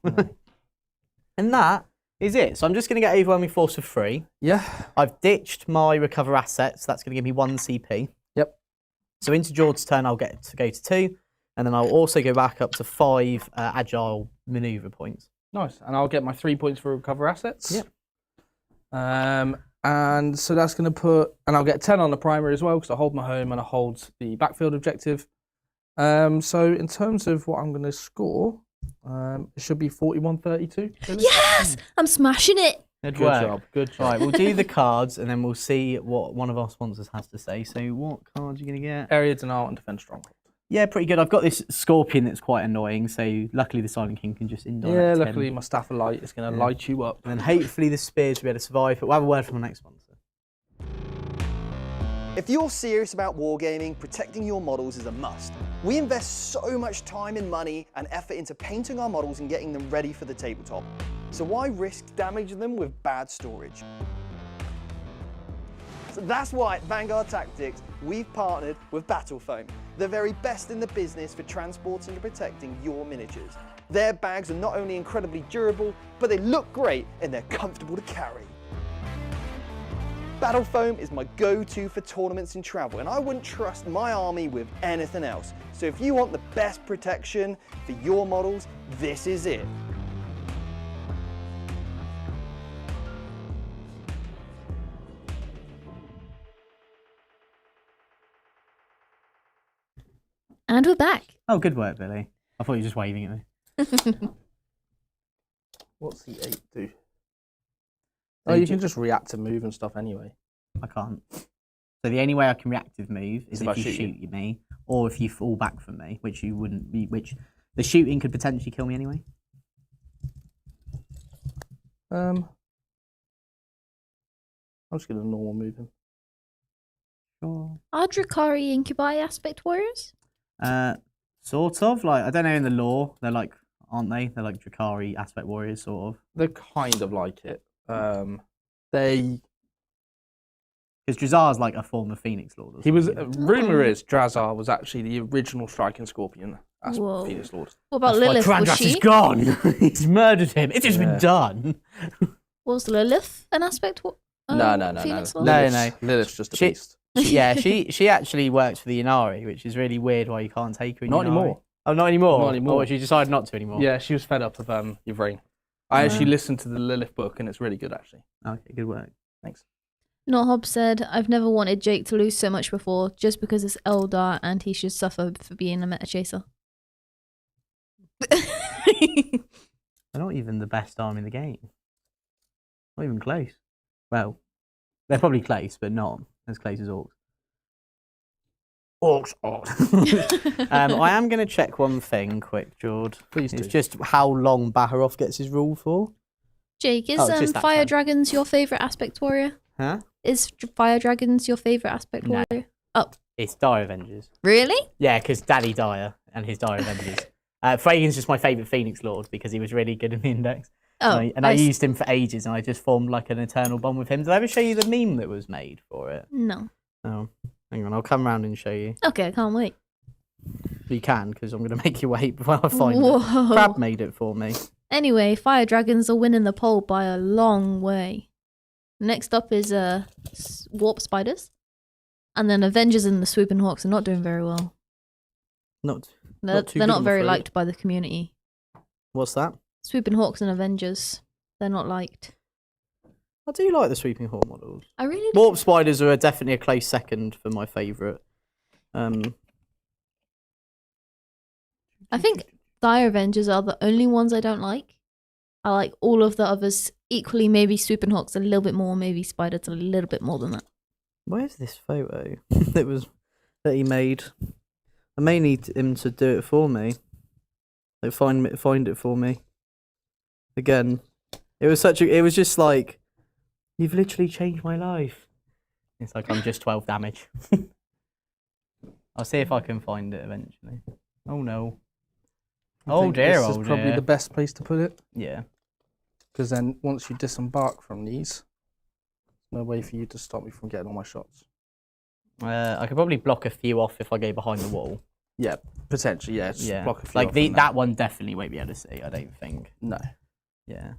And that is it. So I'm just going to get Overwhelming Force for free. Yeah. I've ditched my Recover Assets. That's going to give me 1 CP. Yep. So into George's turn, I'll get to go to 2. And then I'll also go back up to 5 Agile Maneuver points. Nice. And I'll get my 3 points for Recover Assets. Yep. And so that's going to put... And I'll get 10 on the primary as well, because I hold my home and I hold the backfield objective. So in terms of what I'm going to score, it should be 41-32. Yes! I'm smashing it. Good work. Job. Good job. Right, we'll do the cards and then we'll see what one of our sponsors has to say. So what cards are you going to get? Area Denial and Defend Stronghold. Yeah, pretty good. I've got this Scorpion that's quite annoying, so luckily the Silent King can just indirect Yeah, him. luckily my Staff of Light is going to light you up. And then hopefully the Spears will be able to survive, but we'll have a word from the next sponsor. If you're serious about wargaming, protecting your models is a must. We invest so much time and money and effort into painting our models and getting them ready for the tabletop. So why risk damaging them with bad storage? So that's why at Vanguard Tactics, we've partnered with Battle Foam, the very best in the business for transporting and protecting your miniatures. Their bags are not only incredibly durable, but they look great and they're comfortable to carry. Battle Foam is my go-to for tournaments and travel, and I wouldn't trust my army with anything else. So if you want the best protection for your models, this is it. And we're back. Oh, good work, Billy. I thought you were just waving at me. What's the 8 do? Oh, you can just react to move and stuff anyway. I can't. So the only way I can reactive move is If I if you shoot shoot me, or if you fall back from me, which you wouldn't be. Which the shooting could potentially kill me anyway. I'm just going to normal move him. Sure. Are Drakari Incubi Aspect Warriors? Sort of. Like, I don't know in the lore, they're like, aren't they? They're like Drakari Aspect Warriors, sort of. They're kind of like it. They... Because Drazar's like a form of Phoenix Lord. Or He was... something. Rumour is Drazar was actually the original Striking Scorpion as Whoa. Phoenix Lord. What about That's why Lilith? Was Krandras is she? gone. He's murdered him. It's just Yeah. been done. Was Lilith an Aspect No. Phoenix Lord? No. Lilith's just a She- beast. Yeah, she actually works for the Inari, which is really weird why you can't take her in Not Inari. anymore. Oh, not anymore? Not anymore. Or she decided not to anymore? Yeah, she was fed up of Yvraine. I actually listened to the Lilith book and it's really good actually. Okay, good work. Thanks. Not said, I've never wanted Jake to lose so much before, just because it's Eldar and he should suffer for being a meta chaser. They're not even the best army in the game. Not even close. Well, they're probably close, but not as close as Orcs. Orcs. I am going to check one thing quick, Jord. Please It's do. just how long Baharoth gets his rule for. Jake, is Oh, it's just that Fire turn. Dragons your favourite Aspect Warrior? Huh? Is Fire Dragons your favourite Aspect No. Warrior? Oh, It's Dire Avengers. really? Yeah, because Daddy Dire and his Dire Avengers. Fragan's just my favourite Phoenix Lord because he was really good in the index. Oh, And I used him for ages and I just formed like an eternal bond with him. Did I ever show you the meme that was made for it? No. Oh, hang on, I'll come round and show you. Okay, I can't wait. You can, because I'm going to make you wait before I find Whoa. it. Crab made it for me. Anyway, Fire Dragons are winning the poll by a long way. Next up is Warp Spiders. And then Avengers and the Swooping Hawks are not doing very well. Not They're too they're good, not I'm very afraid. liked by the community. What's that? Swooping Hawks and Avengers, they're not liked. I do like the Sweeping Hawk models. I really do. Warp Spiders are definitely a close second for my favourite. I think Dire Avengers are the only ones I don't like. I like all of the others equally, maybe Swooping Hawks a little bit more, maybe Spiders a little bit more than that. Where's this photo that he made? I may need him to do it for me. Like find it for me. Again, it was just like, you've literally changed my life. It's like I'm just 12 damage. I'll see if I can find it eventually. Oh no. I think dear, This is probably dear. the best place to put it. Yeah. Because then once you disembark from these, No way for you to stop me from getting all my shots. I could probably block a few off if I go behind the wall. Yeah, potentially. Yeah, just Yeah, block a few like off and that one definitely won't be able to see. I don't think. No. Yeah.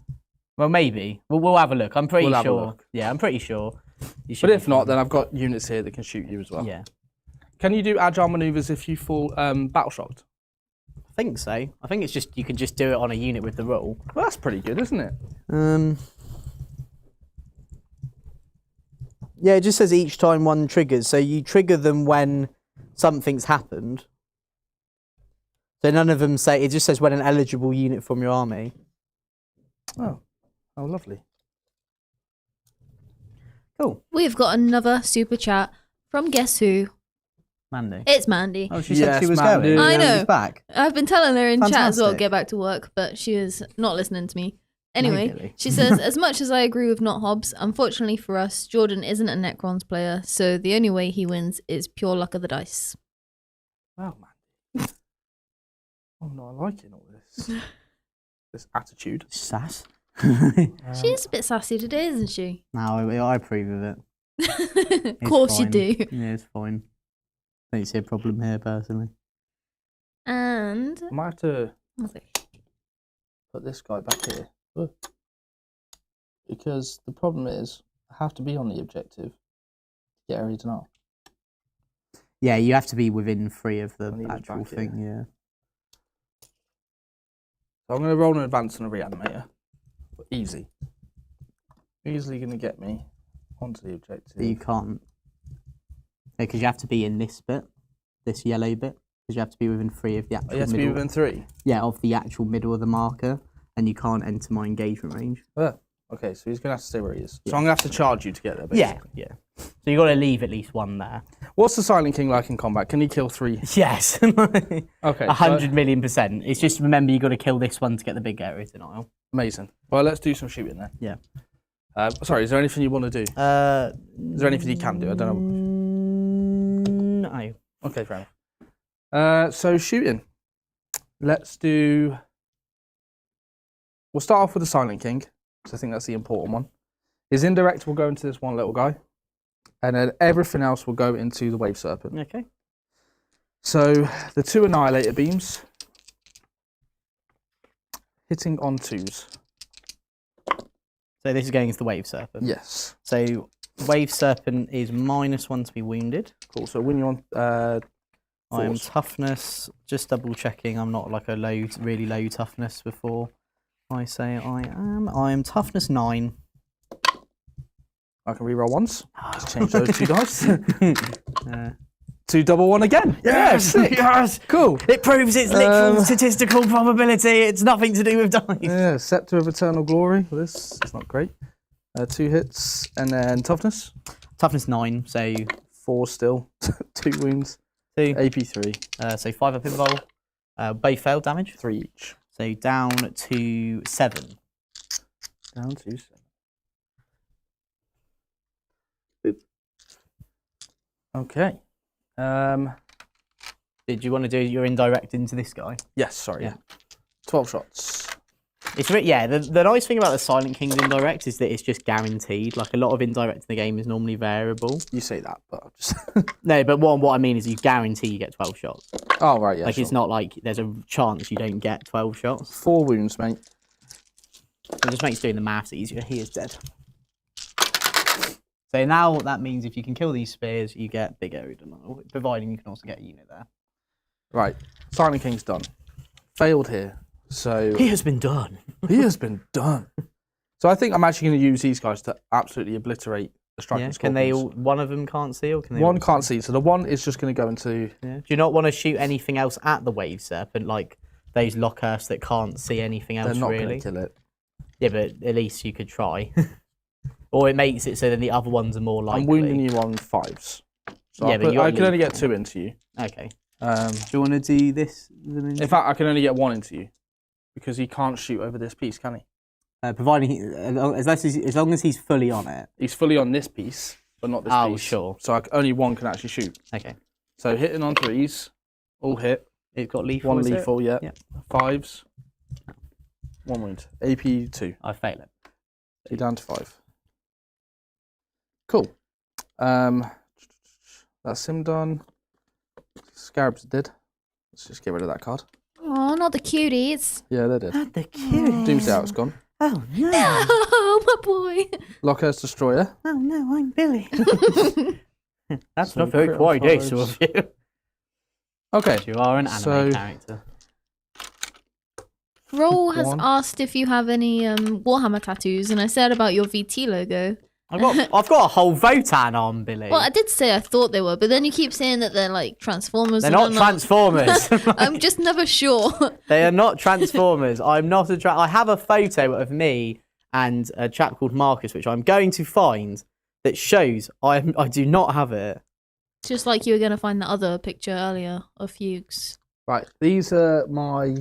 Well, maybe we'll have a look. I'm pretty We'll have a sure. look. Yeah, I'm pretty sure. You should But be if not, fine. then I've got units here that can shoot you as well. Yeah, Can you do agile maneuvers if you fall battle shocked? I think so. I think it's just you can just do it on a unit with the rule. Well, that's pretty good, isn't it? Yeah, it just says each time one triggers. So you trigger them when something's happened. So none of them say, it just says when an eligible unit from your army. Oh, lovely. Cool. We've got another super chat from guess who? Mandy. It's Mandy. Oh, she Yes, said she was Mandy. going. I and know. she's back. I've been telling her in chat as well, Fantastic. get back to work, but she is not listening to me. Anyway, Really? she says, as much as I agree with not Hobbs, unfortunately for us, Jordan isn't a Necrons player, so the only way he wins is pure luck of the dice. Wow, man. I'm not liking all this. This attitude. Sass. She is a bit sassy today, isn't she? No, I approve of it. Of course you fine. do. Yeah, it's fine. I don't see a problem here, personally. And I might have to okay. put this guy back here. Because the problem is, I have to be on the objective to get area denial. Yeah, you have to be within 3 of the And he was actual back here. thing, yeah. So I'm going to roll an advance on a reanimator. Easy. Easily going to get me onto the objective. But you can't. Because you have to be in this bit, this yellow bit, because you have to be within 3 of the actual You have to be middle. within 3. Yeah, of the actual middle of the marker, and you can't enter my engagement range. Okay, so he's going to have to stay where he is. So Yeah. I'm going to have to charge you to get there, Yeah, basically. yeah. So you got to leave at least 1 there. What's the Silent King like in combat? Can he kill 3? Yes. Okay. 100,000,000%. It's just remember you got to kill this one to get the big area denial. Amazing. Well, let's do some shooting then. Yeah. Sorry, is there anything you want to do? Is there anything you can do? I don't know. No. Okay, fair enough. So shooting. Let's do... We'll start off with the Silent King, because I think that's the important one. His indirect will go into this one little guy, and then everything else will go into the Wave Serpent. Okay. So the 2 Annihilator beams, hitting on 2s. So this is going against the Wave Serpent. Yes. So Wave Serpent is -1 to be wounded. Cool. So when you're on I am 4s. toughness. Just double checking. I'm not like a low, really low toughness before I say I am. I am toughness 9. I can reroll once. Just change those 2 dice. Uh, 2 double 1 again. yes, sick. yes. Cool. It proves its literal statistical probability. It's nothing to do with dice. Yeah, Scepter of Eternal Glory. Well, this is not great. 2 hits, and then toughness. Toughness 9. So 4 still. 2 wounds. 2. AP 3. So 5 up in roll. Both failed damage. 3 each. So down to 7. Down to 7. Okay. Did you want to do your indirect into this guy? Yes, sorry. Yeah. 12 shots. It's yeah. The nice thing about the Silent King's indirect is that it's just guaranteed. Like a lot of indirect in the game is normally variable. You say that, but I'll just... No, but what I mean is you guarantee you get 12 shots. Oh, right, yeah, Like sure. it's not like there's a chance you don't get 12 shots. 4 wounds, mate. It just makes doing the maths easier. He is dead. So now that means if you can kill these spears, you get big area denial, providing you can also get a unit there. Right. Silent King's done. Failed here. So He has been done. he has been done. So I think I'm actually going to use these guys to absolutely obliterate the striking Yeah. Can they all? Scorpions. One of them can't see, or can they? One all can't see, so the one is just going to go into... Yeah. Do you not want to shoot anything else at the Wave Serpent, like those Lockhursts that can't see anything else They're not really? going to kill it. Yeah, but at least you could try. Or it makes it so then the other ones are more likely. I'm wounding you on 5s. So Yeah, I'll but put- you're I can only get lethal. 2 into you. Okay. Um, Do you want to do this? in fact, I can only get 1 into you. Because he can't shoot over this piece, can he? Providing as long as he's fully on it. He's fully on this piece, but not this Oh, piece. sure. So only 1 can actually shoot. Okay. So hitting on 3s, all hit. It's got lethal. 1 is it? lethal, yeah. Yep. 5s, 1 wound. AP 2. I fail it. You're down to 5. That's him done. Scarabs did. Let's just get rid of that card. Oh, not the cuties. Yeah, they did. Not the cute. Doomsday Ark's gone. Oh no. Oh, my boy. Lockhurst Destroyer. Oh no, I'm Billy. That's So not very crit on coordination fives. of you. Okay. You are an anime So- character. Roll has on. asked if you have any Warhammer tattoos, and I said about your VT logo. I've got a whole Votan on, Billy. Well, I did say I thought they were, but then you keep saying that they're like Transformers. They're and not I'm Transformers. I'm just never sure. They are not Transformers. I'm not a I have a photo of me and a chap called Marcus, which I'm going to find, that shows I do not have it. Just like you were going to find the other picture earlier of Fuchs. Right. These are my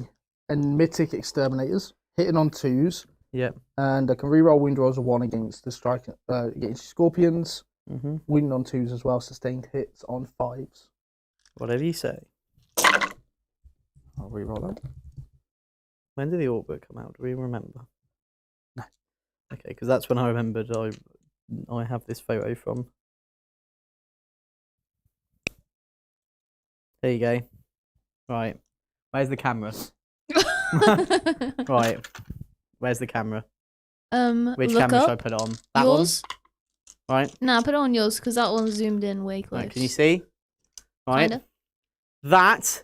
mythic exterminators. Hitting on 2s. Yep. And I can reroll wound rolls of 1 against the against scorpions. Mm-hmm. Wound on 2s as well. Sustained hits on 5s. Whatever you say. I'll reroll that. When did the Orc book come out? Do we remember? No. Okay, because that's when I remembered I have this photo from. There you go. Right. Where's the camera? Right. Where's the camera? Which look camera up should I put it on? That yours. one? Right. Nah, put it on yours because that one's zoomed in way close. Right. Can you see? Right. Kinda. That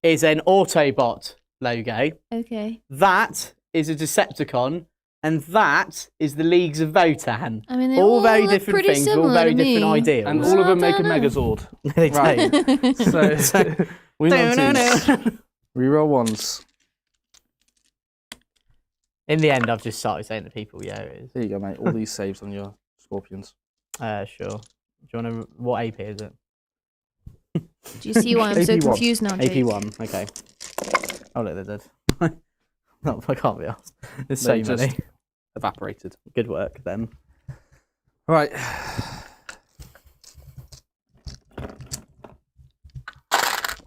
is an Autobot logo. Okay. That is a Decepticon. And that is the Leagues of Votan. I mean, they All very look different pretty things, all similar very to different me. ideas. And Well, all of them I make a don't know. Megazord. They Right. do. So, wound on 2s. Reroll 1s. In the end, I've just started saying to people, yeah, it is. There you go, mate. All these saves on your scorpions. Sure. Do you want to? What AP is it? Do you see why I'm so AP1. confused now, Jake? AP1. Okay. Oh look, they're dead. No, I can't be asked. There's so They just many. evaporated. Good work then. Right.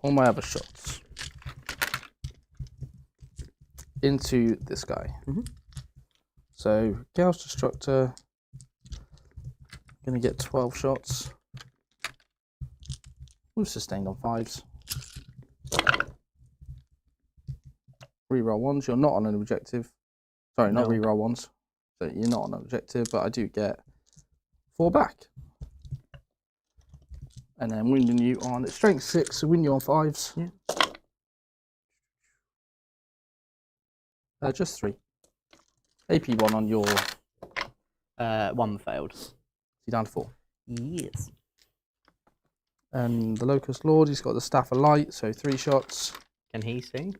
All my other shots into this guy. Mhm. So Chaos Destructor, gonna get 12 shots. We've sustained on 5s. Reroll 1s. You're not on an objective. Sorry, not No. reroll 1s. So you're not on an objective, but I do get 4 back. And then wounding you on strength 6, so wound you on 5s. Yeah. Just 3. AP1 on your. One failed. You're down to 4. Yes. And the Locust Lord, he's got the Staff of Light, so 3 shots. Can he see?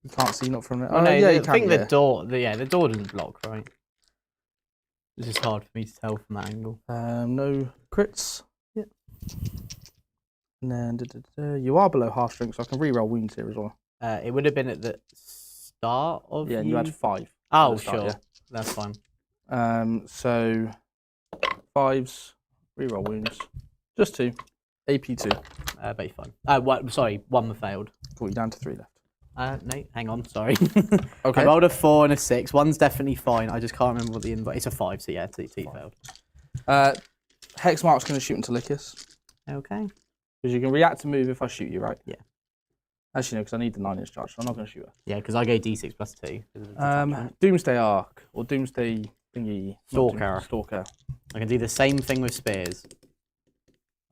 You can't see, not from there. Oh, Oh, no, yeah, I you can. think Yeah. the door. The door doesn't block, right? It's just hard for me to tell from that angle. No crits. Yeah. And then you are below half strength, so I can reroll wounds here as well. It would have been at the start of. Yeah, and you had 5. Oh, at the start, sure. yeah. That's fine. So 5s, reroll wounds, just 2, AP2. But you're fine. Sorry, one failed. Cool, you're down to 3 left. No, hang on, sorry. Okay. I rolled a 4 and a 6. One's definitely fine. I just can't remember what the invite. It's a 5, so yeah, two failed. Hexmark's going to shoot into Lycus, Okay. because you can react to move if I shoot you, right? Yeah. Actually, no, because I need the 9-inch charge, so I'm not going to shoot her. Yeah, because I go D6 plus 2. Doomsday Arc, or Doomsday thingy. Stalker. I can do the same thing with spears.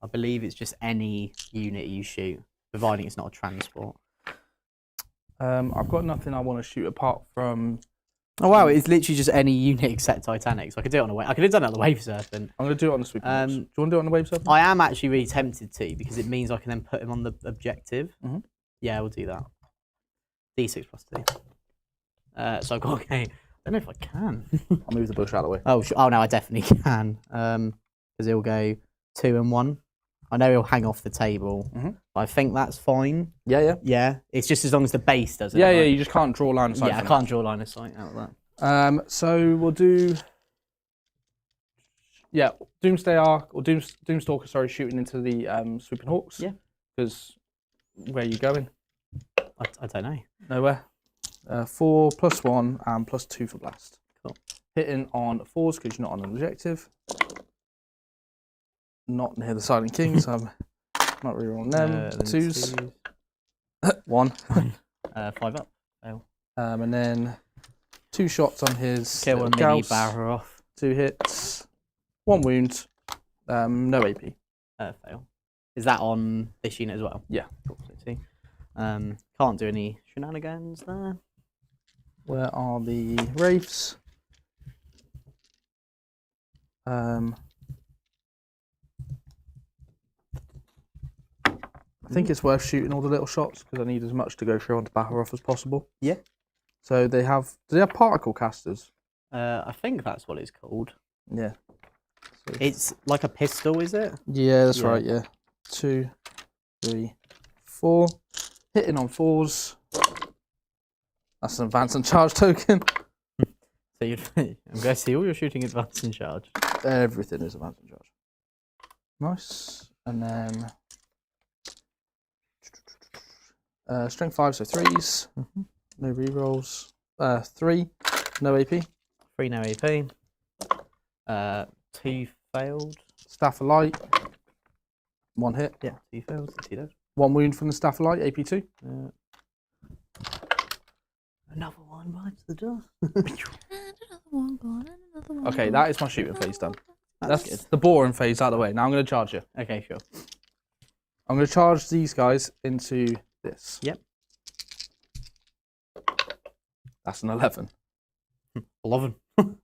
I believe it's just any unit you shoot, providing it's not a transport. I've got nothing I want to shoot apart from. Oh wow, it's literally just any unit except Titanic. So I could do it on a wave. I could have done it on the Wave Serpent. I'm going to do it on the sweeping hawks. Do you want to do it on the wave serpent? I am actually really tempted to because it means I can then put him on the objective. Mhm. Yeah, we'll do that. D6 plus 2. So I've got okay. I don't know if I can. I'll move the bush out of the way. Oh, oh no, I definitely can. Because he'll go 2 and 1. I know he'll hang off the table. Mhm. I think that's fine. Yeah. Yeah, it's just as long as the base does it. Yeah, right? you just can't draw a line of sight. Yeah, I from can't draw a line of sight out of that. that. So we'll do. Yeah, Doomsday Arc, or Doomstalker, sorry, shooting into the Sweeping Hawks. Yeah. Because where are you going? I don't know. Nowhere. 4 plus 1 and plus 2 for blast. Cool. Hitting on 4s because you're not on an objective. not near the Silent King, so I'm not really on them. Then Twos. twos. 1. 5 up. Fail. And then 2 shots on his Kill a little mini Gauss. barra off. 2 hits. 1 wound. No AP. Fail. Is that on this unit as well? Yeah. Cool. So 2. Can't do any shenanigans there. Where are the Wraiths? I think it's worth shooting all the little shots because I need as much to go through onto Baharoff as possible. Yeah. So do they have particle casters? I think that's what it's called. Yeah. So, It's like a pistol, is it? yeah, that's Yeah. right, yeah. 2, 3, 4. Hitting on 4s. That's an advance and charge token. So I'm guessing all your shooting advance and charge. Everything is advance and charge. Nice. And then strength 5, so 3s. No rerolls. 3, no AP. 3 no AP. 2 failed. Staff of Light. 1 hit. Yeah, 2 failed. 2 dead. 1 wound from the Staff of Light, AP 2. Another one bites the dust. Okay, that is my shooting phase done. That's That's the boring phase out of the way. Now I'm going to charge you. Okay, sure. I'm going to charge these guys into this. Yep. That's an 11. 11. Do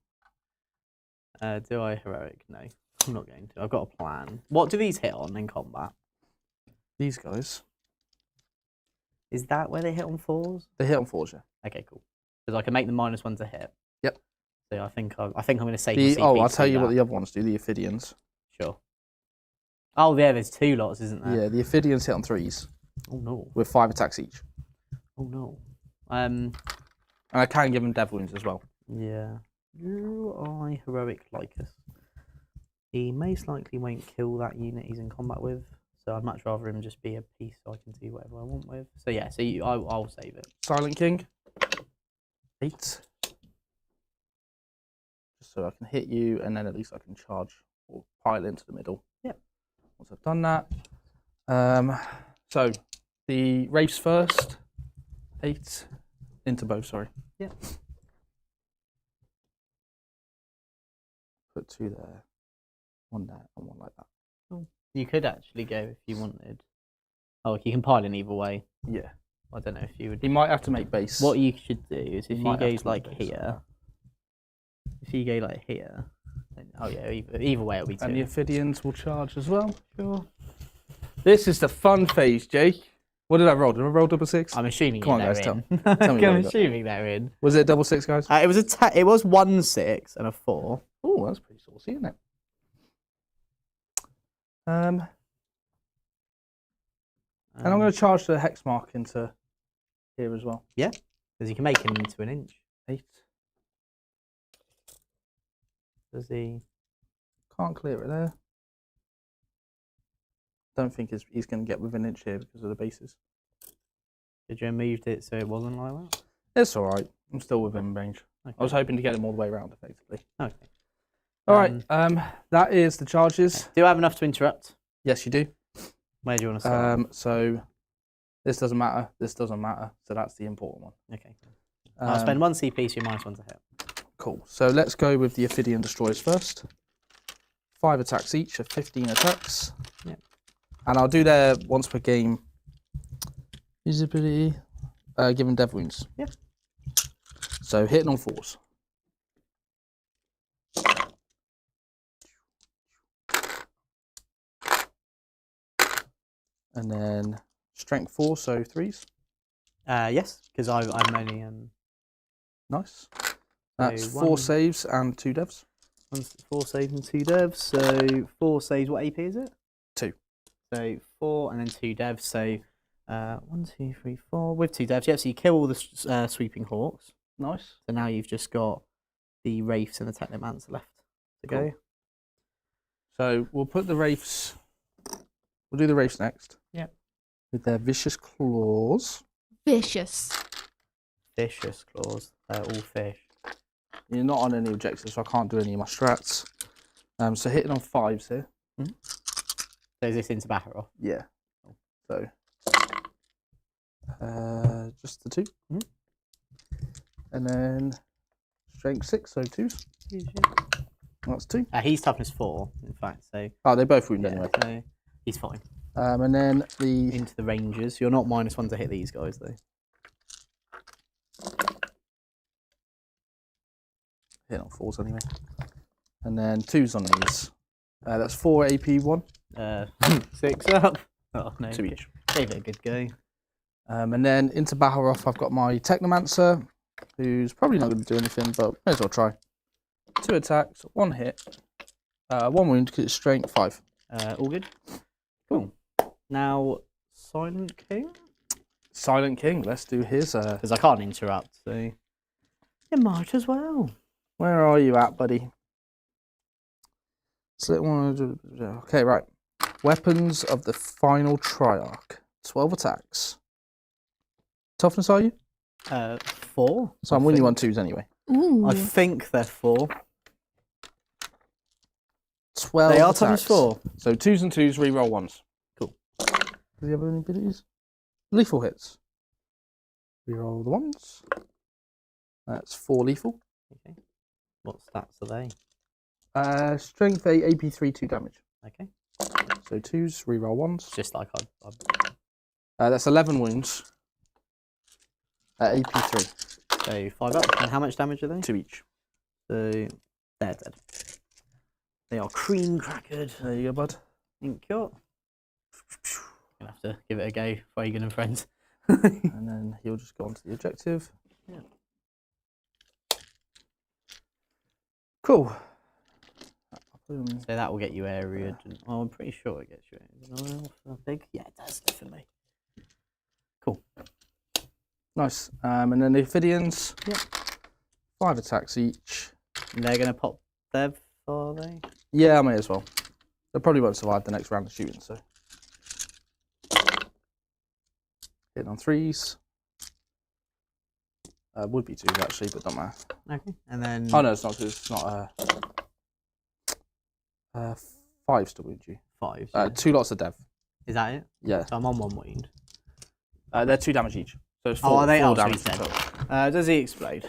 I heroic? No, I'm not going to. I've got a plan. What do these hit on in combat? These guys, Is that where they hit on 4s? they hit on 4s, yeah. Okay, cool. Because I can make the -1 to hit. Yep. So I think I'm going to save my CP I'll to tell do you what that. the other ones do, the Ophidians. Sure. Oh, yeah, there's 2 lots, isn't there? Yeah, the Ophidians hit on 3s Oh, no. with 5 attacks each. Oh, no. And I can give them dev wounds as well. Yeah. Do I heroic Lycus? He most likely won't kill that unit he's in combat with, so I'd much rather him just be a piece so I can do whatever I want with. So yeah, so I'll save it. Silent King. 8. Just so I can hit you, and then at least I can charge or pile into the middle. Yep. Once I've done that. So the Wraiths first. 8 into both, sorry. Yep. Put 2 there. 1 there and 1 like that. You could actually go if you wanted. Oh, you can pile in either way. Yeah. I don't know if you would. He might have to make base. What you should do is if You he might have goes to make like base. here. If you go like here. Then, oh yeah, either way it'll be 2. And the Ophidians will charge as well. Sure. This is the fun phase, Jake. What did I roll? Did I roll double 6? I'm assuming Come on, they're guys, in. tell me what I'm you got. assuming they're in. Was it a double 6, guys? It was it was 1 6 and a 4. Oh, that's pretty saucy, isn't it? And I'm going to charge the hex mark into here as well. because you can make him into an inch. 8. Does he? Can't clear it there. Don't think he's going to get within an inch here because of the bases. Did you move it so it wasn't like that? It's all right. I'm still within range. Okay. I was hoping to get him all the way around, effectively. Okay. All right. That is the charges. Do I have enough to interrupt? Yes, you do. Where do you want to start? So this doesn't matter. This doesn't matter. So that's the important one. Okay. I'll spend 1 CP, so you're -1 to hit. Cool. So let's go with the Ophidian Destroyers first. 5 attacks each, of 15 attacks. Yep. And I'll do there once per game. Usability. Give them dev wounds. Yep. So hitting on 4s. And then strength 4, so 3s. Yes, because I'm only Nice. That's So 4 one- saves and 2 devs. 4 saves and 2 devs. So 4 saves. What AP is it? 2. So 4 and then 2 devs. So 1, 2, 3, 4 with 2 devs. Yeah. So you kill all the sweeping hawks. Nice. So now you've just got the wraiths and the technomancer left to go. Cool. So we'll put the wraiths. We'll do the wraiths next. Yep. With their vicious claws. Vicious. Vicious claws. They're all fish. You're not on any objectives, so I can't do any of my strats. So hitting on 5s here. Mhm. So is this into Baharov? Yeah. So just the 2. And then strength 6, so 2s. That's 2. He's toughness 4, in fact. So Oh, they both wound yeah, anyway. so he's fine. And then the Into the Rangers. You're not -1 to hit these guys though. hit on 4s anyway. And then 2s on these. That's 4 AP1. 6 up. Oh no. 2 each. Gave it a good go. And then into Baharov, I've got my Technomancer, who's probably not going to do anything, but may as well try. 2 attacks, 1 hit, 1 wound because it's strength 5. All good. Cool. Now Silent King. Silent King, let's do his. Because I can't interrupt, so you might as well. Where are you at, buddy? Okay, right. Weapons of the Final Triarch. 12 attacks. Toughness, are you? 4. So I'm winning you on 2s anyway. Ooh. I think they're 4. 12 They are attacks. toughness 4. So 2s and 2s, reroll 1s. Cool. Do you have any abilities? Lethal hits. Reroll the 1s. That's 4 lethal. Okay. What stats are they? Strength 8, AP3, 2 damage. Okay. So 2s, reroll 1s. Just like I That's 11 wounds. AP3. so 5 up. And how much damage are they? 2 each. So they're dead. They are cream crackered. There you go, bud. Thank you. Gonna have to give it a go, Fagan and friends. And then he'll just go on to the objective. Yeah. Cool. So that will get you area. Oh, I'm pretty sure it gets you area. Big? Yeah, it does, definitely. Cool. Nice. And then the Ophidians. Yep. 5 attacks each. And they're going to pop Dev, are they? Yeah, I may as well. They probably won't survive the next round of shooting, so. Hitting on 3s. Would be 2s actually, but don't matter. Okay. And then. Oh no, it's not 2s. It's not 5s to wound you. 5. 2 lots of dev. Is that it? Yeah. So I'm on 1 wound. They're 2 damage each. So it's 4, Oh, are they? 4 Oh, so damage. he's dead. total. Does he explode?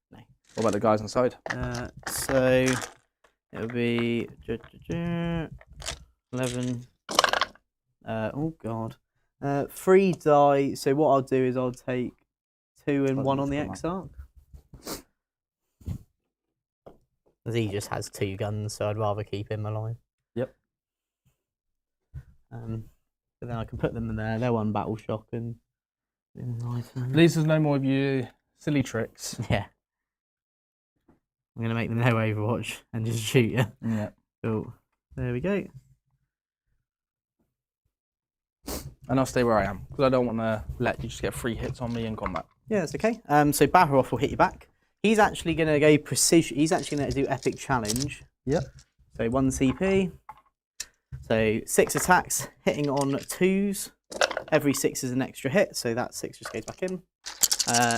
What about the guys inside? So it'll be 11. Oh god. 3 die. So what I'll do is I'll take 2 and 1 on the Exarch. Because he just has 2 guns, so I'd rather keep him alive. Yep. But then I can put them in there. They're 1 battle shock and. At least there's no more of you silly tricks. Yeah. I'm gonna make them no Overwatch and just shoot you. Yeah. Cool. There we go. And I'll stay where I am because I don't want to let you just get 3 hits on me in combat. Yeah, that's okay. So Baharov will hit you back. He's actually gonna go precision. He's actually gonna do epic challenge. Yep. So 1 CP. So 6 attacks, hitting on 2s. Every 6 is an extra hit, so that 6 just goes back in.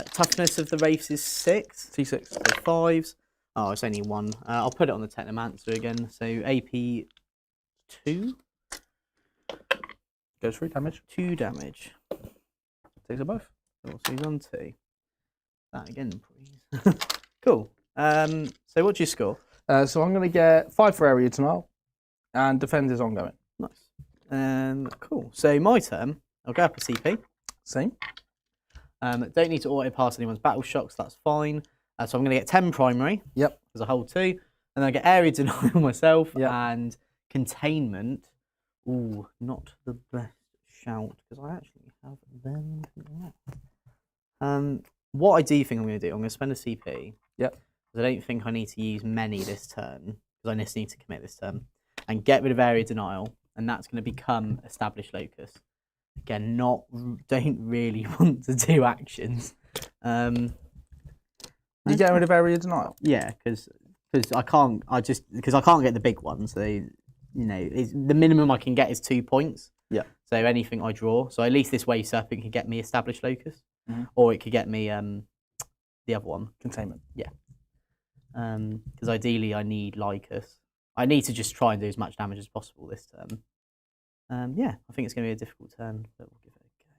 Toughness of the Wraiths is 6. T6. So 5s. Oh, it's only 1. I'll put it on the Technomancer again. So AP 2. Goes 3 damage. 2 damage. Takes them both. Cool, so he's on 2. That again, please. Cool. So what's your score? So I'm going to get 5 for area denial, and defend is ongoing. Nice. Cool. So my turn, I'll go up a CP. Same. Don't need to auto pass anyone's battle shocks, that's fine. So I'm going to get 10 primary. Yep. Because I hold 2. And then I get area denial myself. Yep. And containment. Ooh, not the best shout. Because I actually have them. What I do think I'm going to do, I'm going to spend a CP. Yep. Because I don't think I need to use many this turn. Because I just need to commit this turn. And get rid of area denial. And that's going to become established locus. Again, don't really want to do actions. You get rid of area denial? Yeah, because I can't get the big ones. So the minimum I can get is 2 points. Yeah. So anything I draw. So at least this wave serpent can get me established locus, or it could get me the other one, Containment. Yeah. Because ideally I need Lycus. I need to just try and do as much damage as possible this turn. Yeah, I think it's going to be a difficult turn, but we'll give it a go.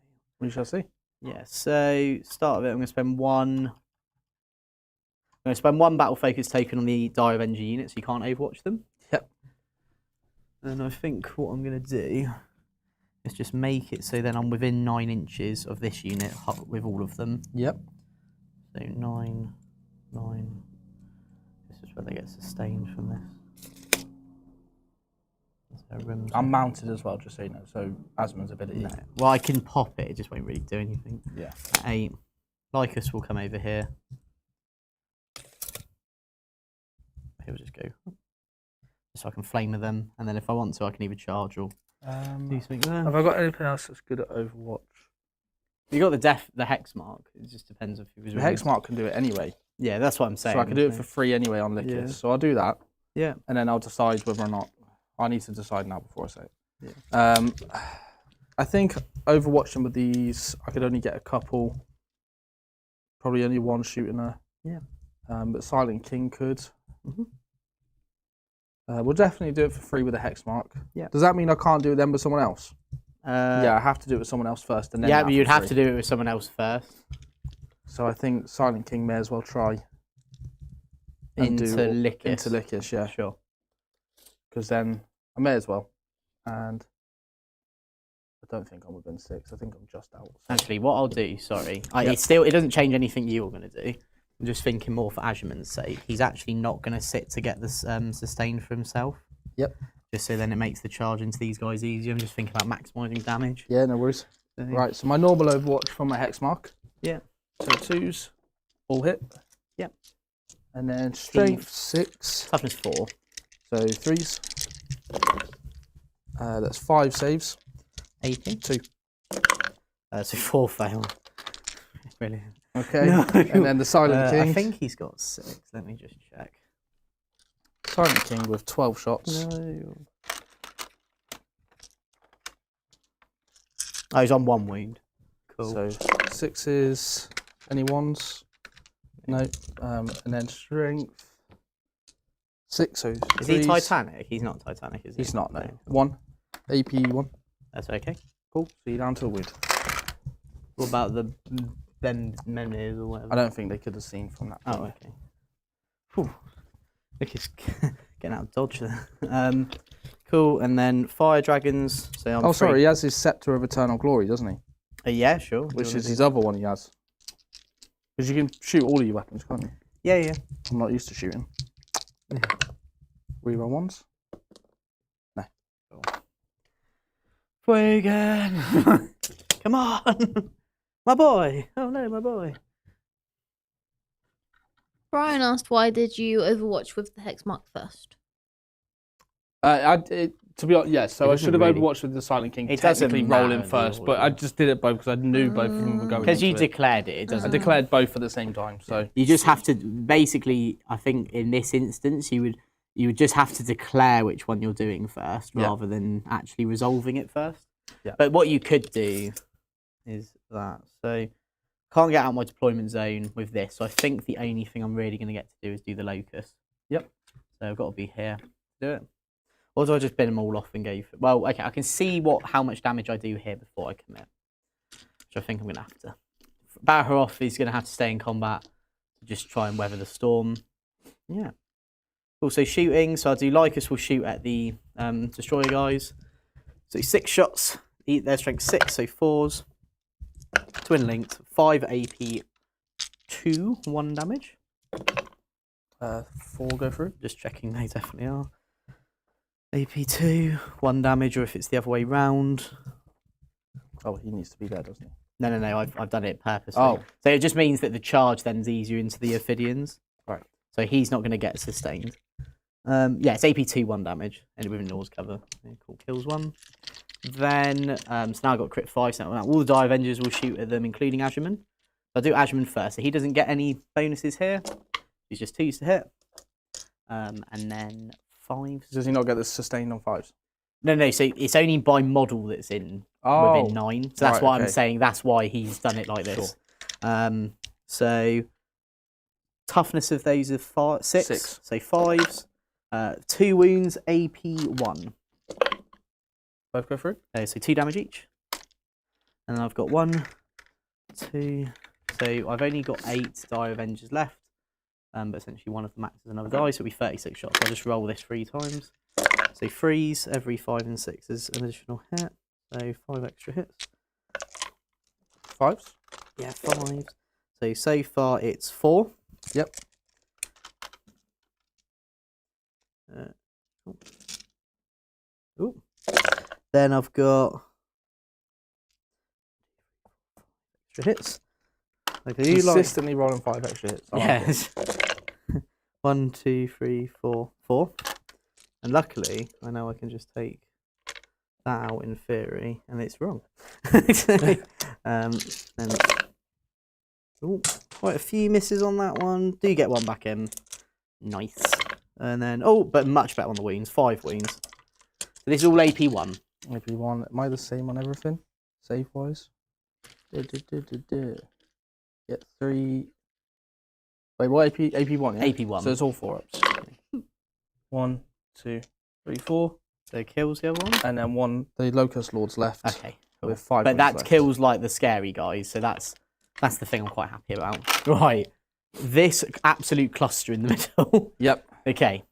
We shall see. Yeah, so start of it, I'm going to spend one. I'm going to spend one battle focus token on the Die Avenger unit, so you can't overwatch them. Yep. And I think what I'm going to do is just make it so then I'm within 9 inches of this unit with all of them. Yep. So 9, 9. This is where they get sustained from this. I'm mounted as well, just so you know. So Asmon's ability. No. Well, I can pop it. It just won't really do anything. Yeah. 8. Lycus will come over here. He'll just go. So I can flame with them, and then if I want to, I can either charge or do something there. Have I got anything else that's good at Overwatch? You got the hex mark. It just depends if it was. The hex mark can do it anyway. Yeah, that's what I'm saying. So I can do it for free anyway on Lickers. Yeah. So I'll do that. Yeah. And then I'll decide whether or not. I need to decide now before I say it. Yeah. I think overwatching with these, I could only get a couple. Probably only one shooting her. Yeah. But Silent King could. Mhm. We'll definitely do it for free with a hex mark. Yeah. Does that mean I can't do it then with someone else? Yeah, Yeah, I have to do it with someone else first, and then. yeah, that but for you'd have free. to do it with someone else first. So I think Silent King may as well try. and Into do- Lickers. Into Lickers, yeah. Sure. Because then I may as well. And I don't think I'm within 6. I think I'm just out. Actually, what I'll do, sorry, Yep. it doesn't change anything you were going to do. I'm just thinking more for Ashman's sake. He's actually not going to sit to get this sustained for himself. Yep. Just so then it makes the charge into these guys easier. I'm just thinking about maximising damage. Yeah, no worries. So, Right, so my normal Overwatch from my hex mark. Yeah. So 2s, all hit. Yep. And then strength 6. Toughness 4. So 3s. That's 5 saves. 18. 2. So 4 fail. Brilliant. Okay. No. And then the Silent King. I think he's got 6. Let me just check. Silent King with 12 shots. No. Oh, he's on 1 wound. Cool. So 6s. Any 1s? No. And then strength 6. So is he 3s. Titanic? He's not Titanic, is he? He's not, no. 1. AP 1. That's okay. Cool. So you're down to a wound. What about them memories or whatever? I don't think they could have seen from that. Oh, point. okay. Whew. Look, he's getting out of dodge there. Cool, and then fire dragons. So I'm Sorry, he has his Scepter of Eternal Glory, doesn't he? Yeah, sure. Which is his other one he has. Because you can shoot all of your weapons, can't you? Yeah, yeah. I'm not used to shooting. Reroll ones? No. Fuegan! Come on! My boy! Oh no, my boy. Brian asked, why did you Overwatch with the hex mark first? To be honest, yes. So It I doesn't should have really- overwatched with the Silent King. It doesn't technically roll matter in the first, but order. I just did it both because I knew both of them were going. Because you into it. declared it, it I doesn't. declared both at the same time. So You just have to basically. I think in this instance, you would just have to declare which one you're doing first, Yeah. rather than actually resolving it first. Yeah. But what you could do is that. So can't get out my deployment zone with this. So I think the only thing I'm really going to get to do is do the locust. Yep. So I've got to be here to do it. Or do I just bin them all off and go for... Well, okay, I can see how much damage I do here before I commit. Which I think I'm going to have to. Baharoff is going to have to stay in combat to just try and weather the storm. Yeah. Also shooting, so I'll do Lycus will shoot at the destroyer guys. So 6 shots, their strength 6, so 4s. Twin linked, 5 AP, 2, 1 damage. 4 go through. Just checking they definitely are. AP 2, 1 damage, or if it's the other way round. Oh, he needs to be there, doesn't he? No, I've done it purposely. Oh. So it just means that the charge then's easier into the Ophidians. Right. So he's not going to get sustained. Yeah, it's AP 2, 1 damage, and with a Norse cover. Okay, cool, kills 1. Then, so now I've got crit 5, so all the Die Avengers will shoot at them, including Ashman. I'll do Ashman first, so he doesn't get any bonuses here. He's just 2s to hit. And then 5. Does he not get the sustained on 5s? No, so it's only by model that's in within 9. So that's Right, why I'm okay. saying that's why he's done it like this. So toughness of those are 6. 6. So 5s. 2 wounds, AP 1. Both go through. So 2 damage each. And then I've got 1, 2. So I've only got 8 Dire Avengers left. But essentially one of them acts as another die, so it'll be 36 shots. I'll just roll this 3 times. So 3s every 5 and 6 is an additional hit. So 5 extra hits. 5s? Yeah, 5s. So far it's 4. Yep. Ooh. Then I've got extra hits. Like I do like. Consistently rolling 5 extra hits. I like it. Yes. 1, 2, 3, 4, 4. And luckily, I know I can just take that out in theory, and it's wrong. And ooh, quite a few misses on that one. Do get 1 back in. Nice. And then, but much better on the wounds. 5 wounds. So this is all AP1. AP1. Am I the same on everything? Save wise? Get 3. Wait, what AP1? Yeah? AP1. So it's all 4 ups. 1, 2, 3, 4. So kills the other one. And then 1, the Locust Lords left. Okay. Cool. With 5. But that left. kills like the scary guys, so that's the thing I'm quite happy about. Right. This absolute cluster in the middle. Yep. Okay.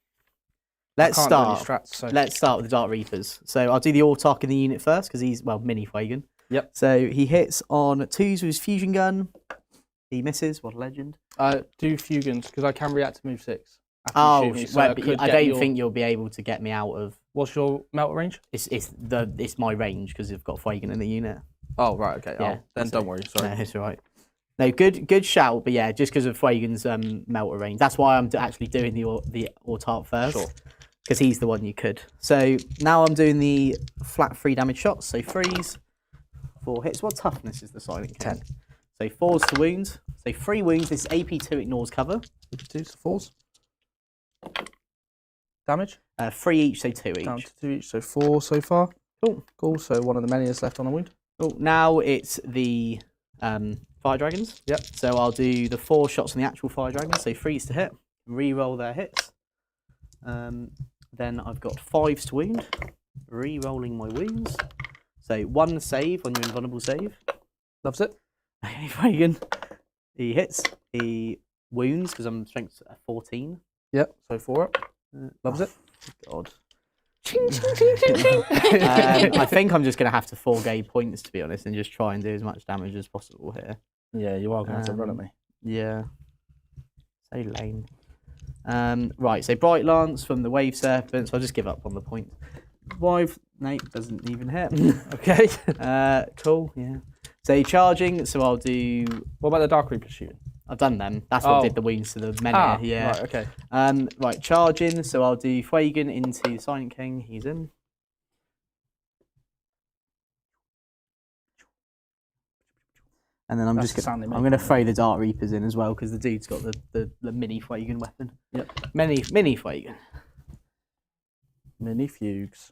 Let's Can't do any start. strats, so. Let's start with the Dark Reapers. So I'll do the Autark in the unit first because he's mini Fwagan. Yep. So he hits on 2s with his fusion gun. He misses. What a legend. Do Fugans because I can react to move 6. Oh, You shoot me, so well, could I get don't your- think you'll be able to get me out of. What's your melt range? It's my range because I've got Fwagan in the unit. Oh, right, okay. Yeah, Then so- don't worry, sorry. No, it's all right. No, good shout, but yeah, just because of Fwagan's melter range. That's why I'm actually doing the Autark first. Sure. Because he's the one you could. So now I'm doing the flat 3 damage shots. So 3s, 4 hits. What toughness is the Silent King? 10. So 4s to wounds. So 3 wounds. This AP2 ignores cover. 2 to 4s. Damage? 3 each, so 2 each. Down to 2 each, so 4 so far. Cool. Cool, so one of the many is left on a wound. Cool. Now it's the Fire Dragons. Yep. So I'll do the 4 shots on the actual Fire Dragons. So 3s to hit. Re-roll their hits. Then I've got 5s to wound. Re-rolling my wounds. So 1 save on your invulnerable save. Loves it. Fwagan. He hits. He wounds because I'm strength 14. Yep, so 4 up. Loves it. God. Ching, ching, ching, ching, ching. I think I'm just going to have to forego points, to be honest, and just try and do as much damage as possible here. Yeah, you are going to have to run at me. Yeah. So lame. Right, so Bright Lance from the Wave Serpent, so I'll just give up on the point. Wife, no, doesn't even hit. Okay. Cool, yeah. So charging, so I'll do... What about the Dark Reaper shooting? I've done them. That's what Oh. did the wounds to the men here, yeah. Right, okay. Right, charging, so I'll do Fwagan into Silent King. He's in. And then I'm That's just the sound they I'm make. going to throw the Dark Reapers in as well because the dude's got the mini Fwagan weapon. Yep. Mini Fwagan. Mini Fugues.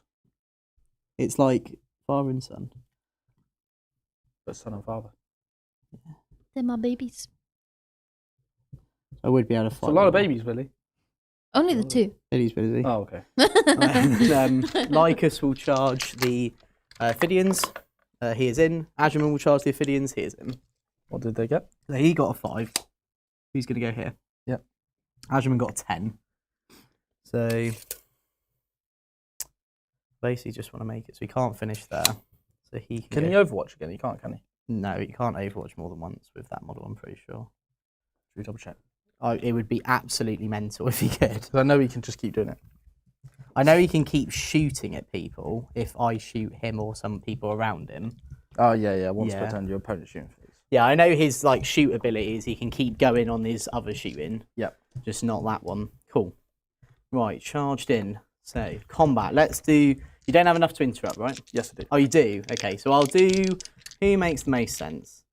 It's like father and son. But son and father. They're my babies. I would be able to fight. It's a lot of them. babies, Billy. Only the 2. Billy's busy. Oh, okay. Lycus will charge the Ophidians. He is in. Adriman will charge the Ophidians. He is in. What did they get? So he got a 5. Who's going to go here? Yep. Adriman got a 10. So basically just want to make it so he can't finish there. So he Can go... he Overwatch again? He can't, can he? No, you can't Overwatch more than once with that model, I'm pretty sure. Should we double check? Oh, it would be absolutely mental if he could. Because I know he can just keep doing it. I know he can keep shooting at people if I shoot him or some people around him. Oh, yeah. Once Yeah. per turn, your opponent shooting face. Yeah, I know his like shoot abilities. He can keep going on his other shooting. Yep. Just not that one. Cool. Right, charged in. So combat. Let's do. You don't have enough to interrupt, right? Yes, I do. Oh, you do. Okay, so I'll do. Who makes the most sense?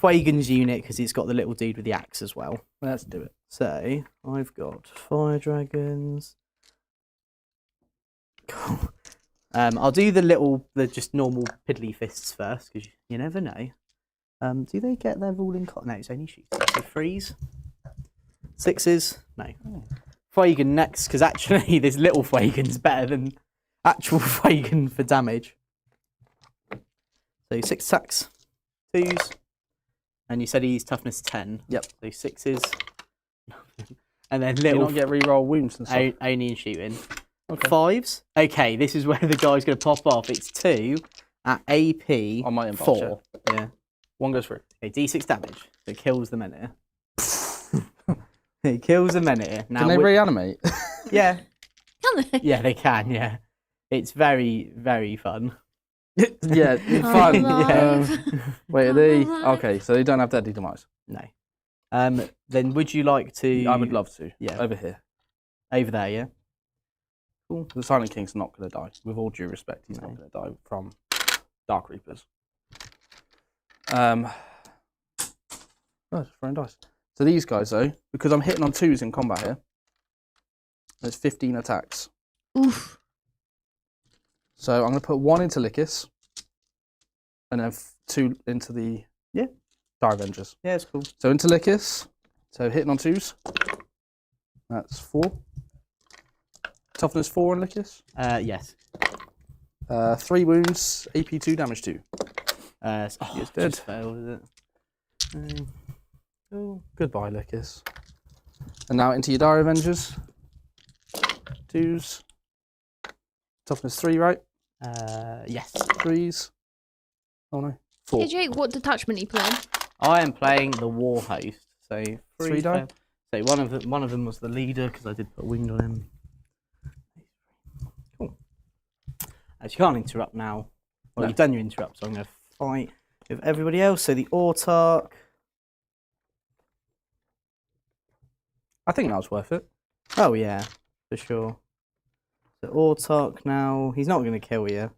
Fwagan's unit because he's got the little dude with the axe as well. Let's do it. So I've got fire dragons. Cool. I'll do the just normal piddly fists first because you never know. Do they get their ruling? No, it's only shooting. So 3s, 6s. No. Fwagan next because actually this little Fwagan's better than actual Fagin for damage. So 6 attacks, 2s, and you said he's toughness 10. Yep. So 6s, and then Do you little not get reroll wounds and stuff? only in shooting. Okay. 5s. Okay, this is where the guy's going to pop off. It's 2 at AP On my inbox, 4. Yeah. 1 goes through. Okay, D6 damage. So it kills the Menhir. It kills the Menhir. Now Can they reanimate? Yeah. Can they? Yeah, they can, yeah. It's very, very fun. Yeah, it's fun. Alive. Wait, are they... Alive. Okay, so they don't have deadly demise. No. Then would you like to... I would love to. Yeah. Over here. Over there, yeah? The Silent King's not going to die. With all due respect, he's not going to die from Dark Reapers. Oh, just throwing dice. So these guys, though, because I'm hitting on 2s in combat here, there's 15 attacks. Oof. So I'm going to put 1 into Lycus, and then 2 into the Dire Avengers. Yeah, it's cool. So into Lycus, so hitting on 2s, that's 4. Toughness 4 on Lycus. Yes. 3 wounds, AP 2, damage 2. It's dead. just failed, is it? Oh, goodbye, Lycus. And now into your Dire Avengers. 2s. Toughness 3, right? Yes. 3s. Oh no. 4. Hey Jake, what detachment are you playing? I am playing the War Host. So 3 die. So one of them was the leader because I did put a wound on him. Cool. As you can't interrupt now. Well, No. you've done your interrupt, so I'm going to fight with everybody else. So the Autark. I think that was worth it. Oh yeah, for sure. The Autark now. He's not going to kill you.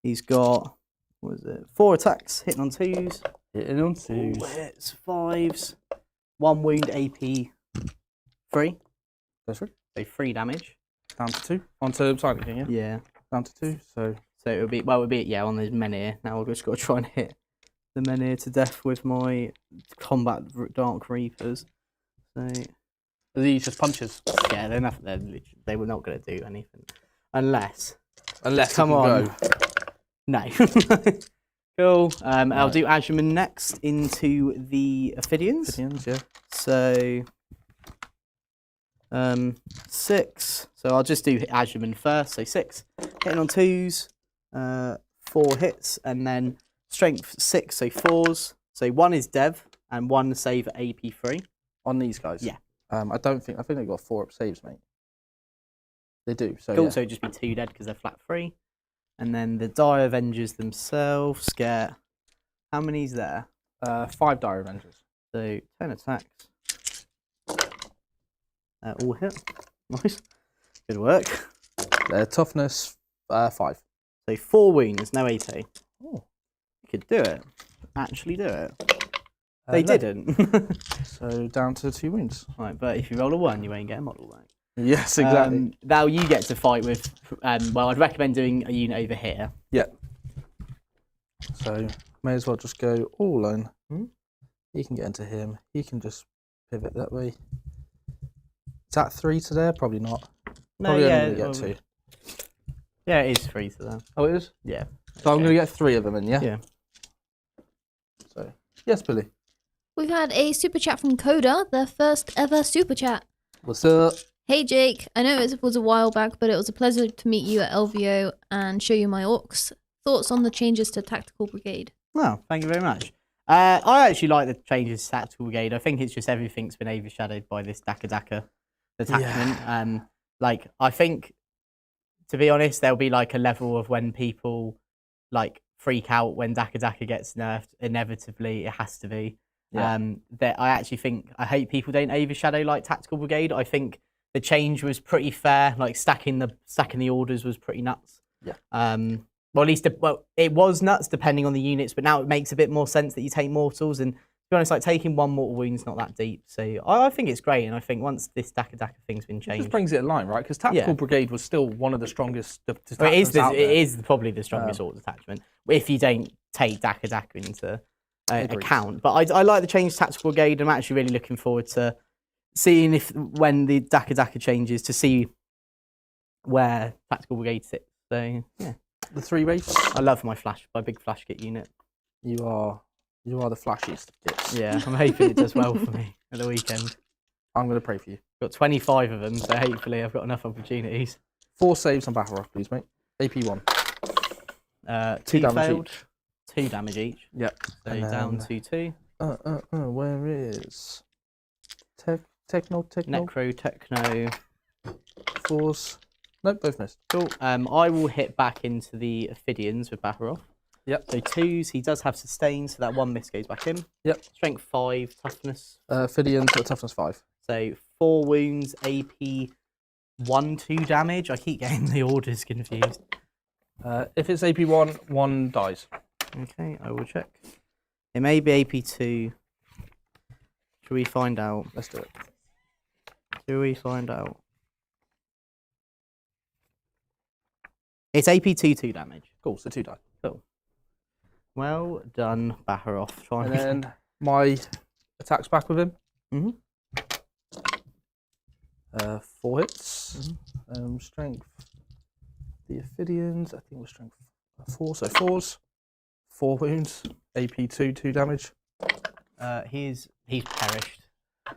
He's got, what is it? 4 attacks, hitting on 2s. Hitting on 4 2s. hits, 5s. 1 wound, AP 3. Goes through. So 3 damage. Down to 2. Onto Silent King, yeah? Yeah. Down to 2. So So it would be yeah on those Menhir. Now I've just got to try and hit the Menhir to death with my combat Dark Reapers. So are these just punches? yeah, they were not going to do anything unless Unless come you can on. go. No. Cool. I'll do Azurman next into the Ophidians. Ophidians, yeah. So 6. So I'll just do Azurman first. So 6 hitting on 2s, 4 hits, and then strength 6. So 4s. So 1 is Dev and 1 save at AP 3. On these guys? Yeah. I think they've got 4 up saves, mate. They do. So Could yeah. also just be 2 dead because they're flat 3. And then the Dire Avengers themselves get, how many's there? 5 Dire Avengers. So 10 attacks. All hit. Nice. Good work. Their toughness 5. So 4 wounds, no AP. Oh. You could do it. Actually do it. They No. didn't. So down to 2 wounds. Right, but if you roll a 1, you won't get a model back. Yes, exactly. Now you get to fight with, well, I'd recommend doing a unit over here. Yeah. So may as well just go all in. Hmm? He can get into him. He can just pivot that way. Is that 3 to there? Probably not. No, Probably yeah. only gonna get 2. Yeah, it is 3 to them. Oh, it is? Yeah. So I'm Okay. going to get 3 of them in, yeah? Yeah. So, yes, Billy. We've had a super chat from Coda, their first ever super chat. What's up? Hey Jake, I know it was a while back, but it was a pleasure to meet you at LVO and show you my orcs. Thoughts on the changes to Tactical Brigade? Oh, thank you very much. I actually like the changes to Tactical Brigade. I think it's just everything's been overshadowed by this Daka detachment. Like, I think, to be honest, there'll be like a level of when people like freak out when Daka gets nerfed. Inevitably, it has to be. Yeah. That I actually think, I hope people don't overshadow like Tactical Brigade. I think the change was pretty fair. Like stacking the orders was pretty nuts. Yeah. Well, at least it was nuts depending on the units, but now it makes a bit more sense that you take mortals. And to be honest, like taking 1 mortal wound's not that deep. So I think it's great. And I think once this Daka thing's been It changed, just brings it in line, right? Because Tactical Brigade was still one of the strongest well, it detachments is probably the strongest orc detachment if you don't take Daka into Agreed. account. But I like the change to Tactical Brigade. I'm actually really looking forward to seeing when the Daka changes to see where Tactical Brigade sits. So yeah, The 3 race. I love my big flash kit unit. You are the flashiest of kits. Yeah, I'm hoping it does well for me at the weekend. I'm going to pray for you. Got 25 of them, so hopefully I've got enough opportunities. 4 saves on battle rock, please, mate. AP 1. 2 damage failed, each. 2 damage each. Yep. So And down then- to 2. Where is techno? Necro, Techno. 4s. Nope, both missed. Cool. I will hit back into the Ophidians with Baharov. Yep. So 2s, he does have sustain, so that 1 miss goes back in. Yep. Strength 5, toughness. Fidian to toughness 5. So 4 wounds, AP 1, 2 damage. I keep getting the orders confused. If it's AP 1, 1 dies. Okay, I will check. It may be AP 2. Should we find out? Let's do it. Should we find out? It's AP 2 damage. Cool, so 2 die. Cool. Well done, Baharov. And then my attacks back with him. Mhm. 4 hits. Strength. The Ophidians, I think it was strength 4, so 4s. 4 wounds. AP 2 damage. He's perished.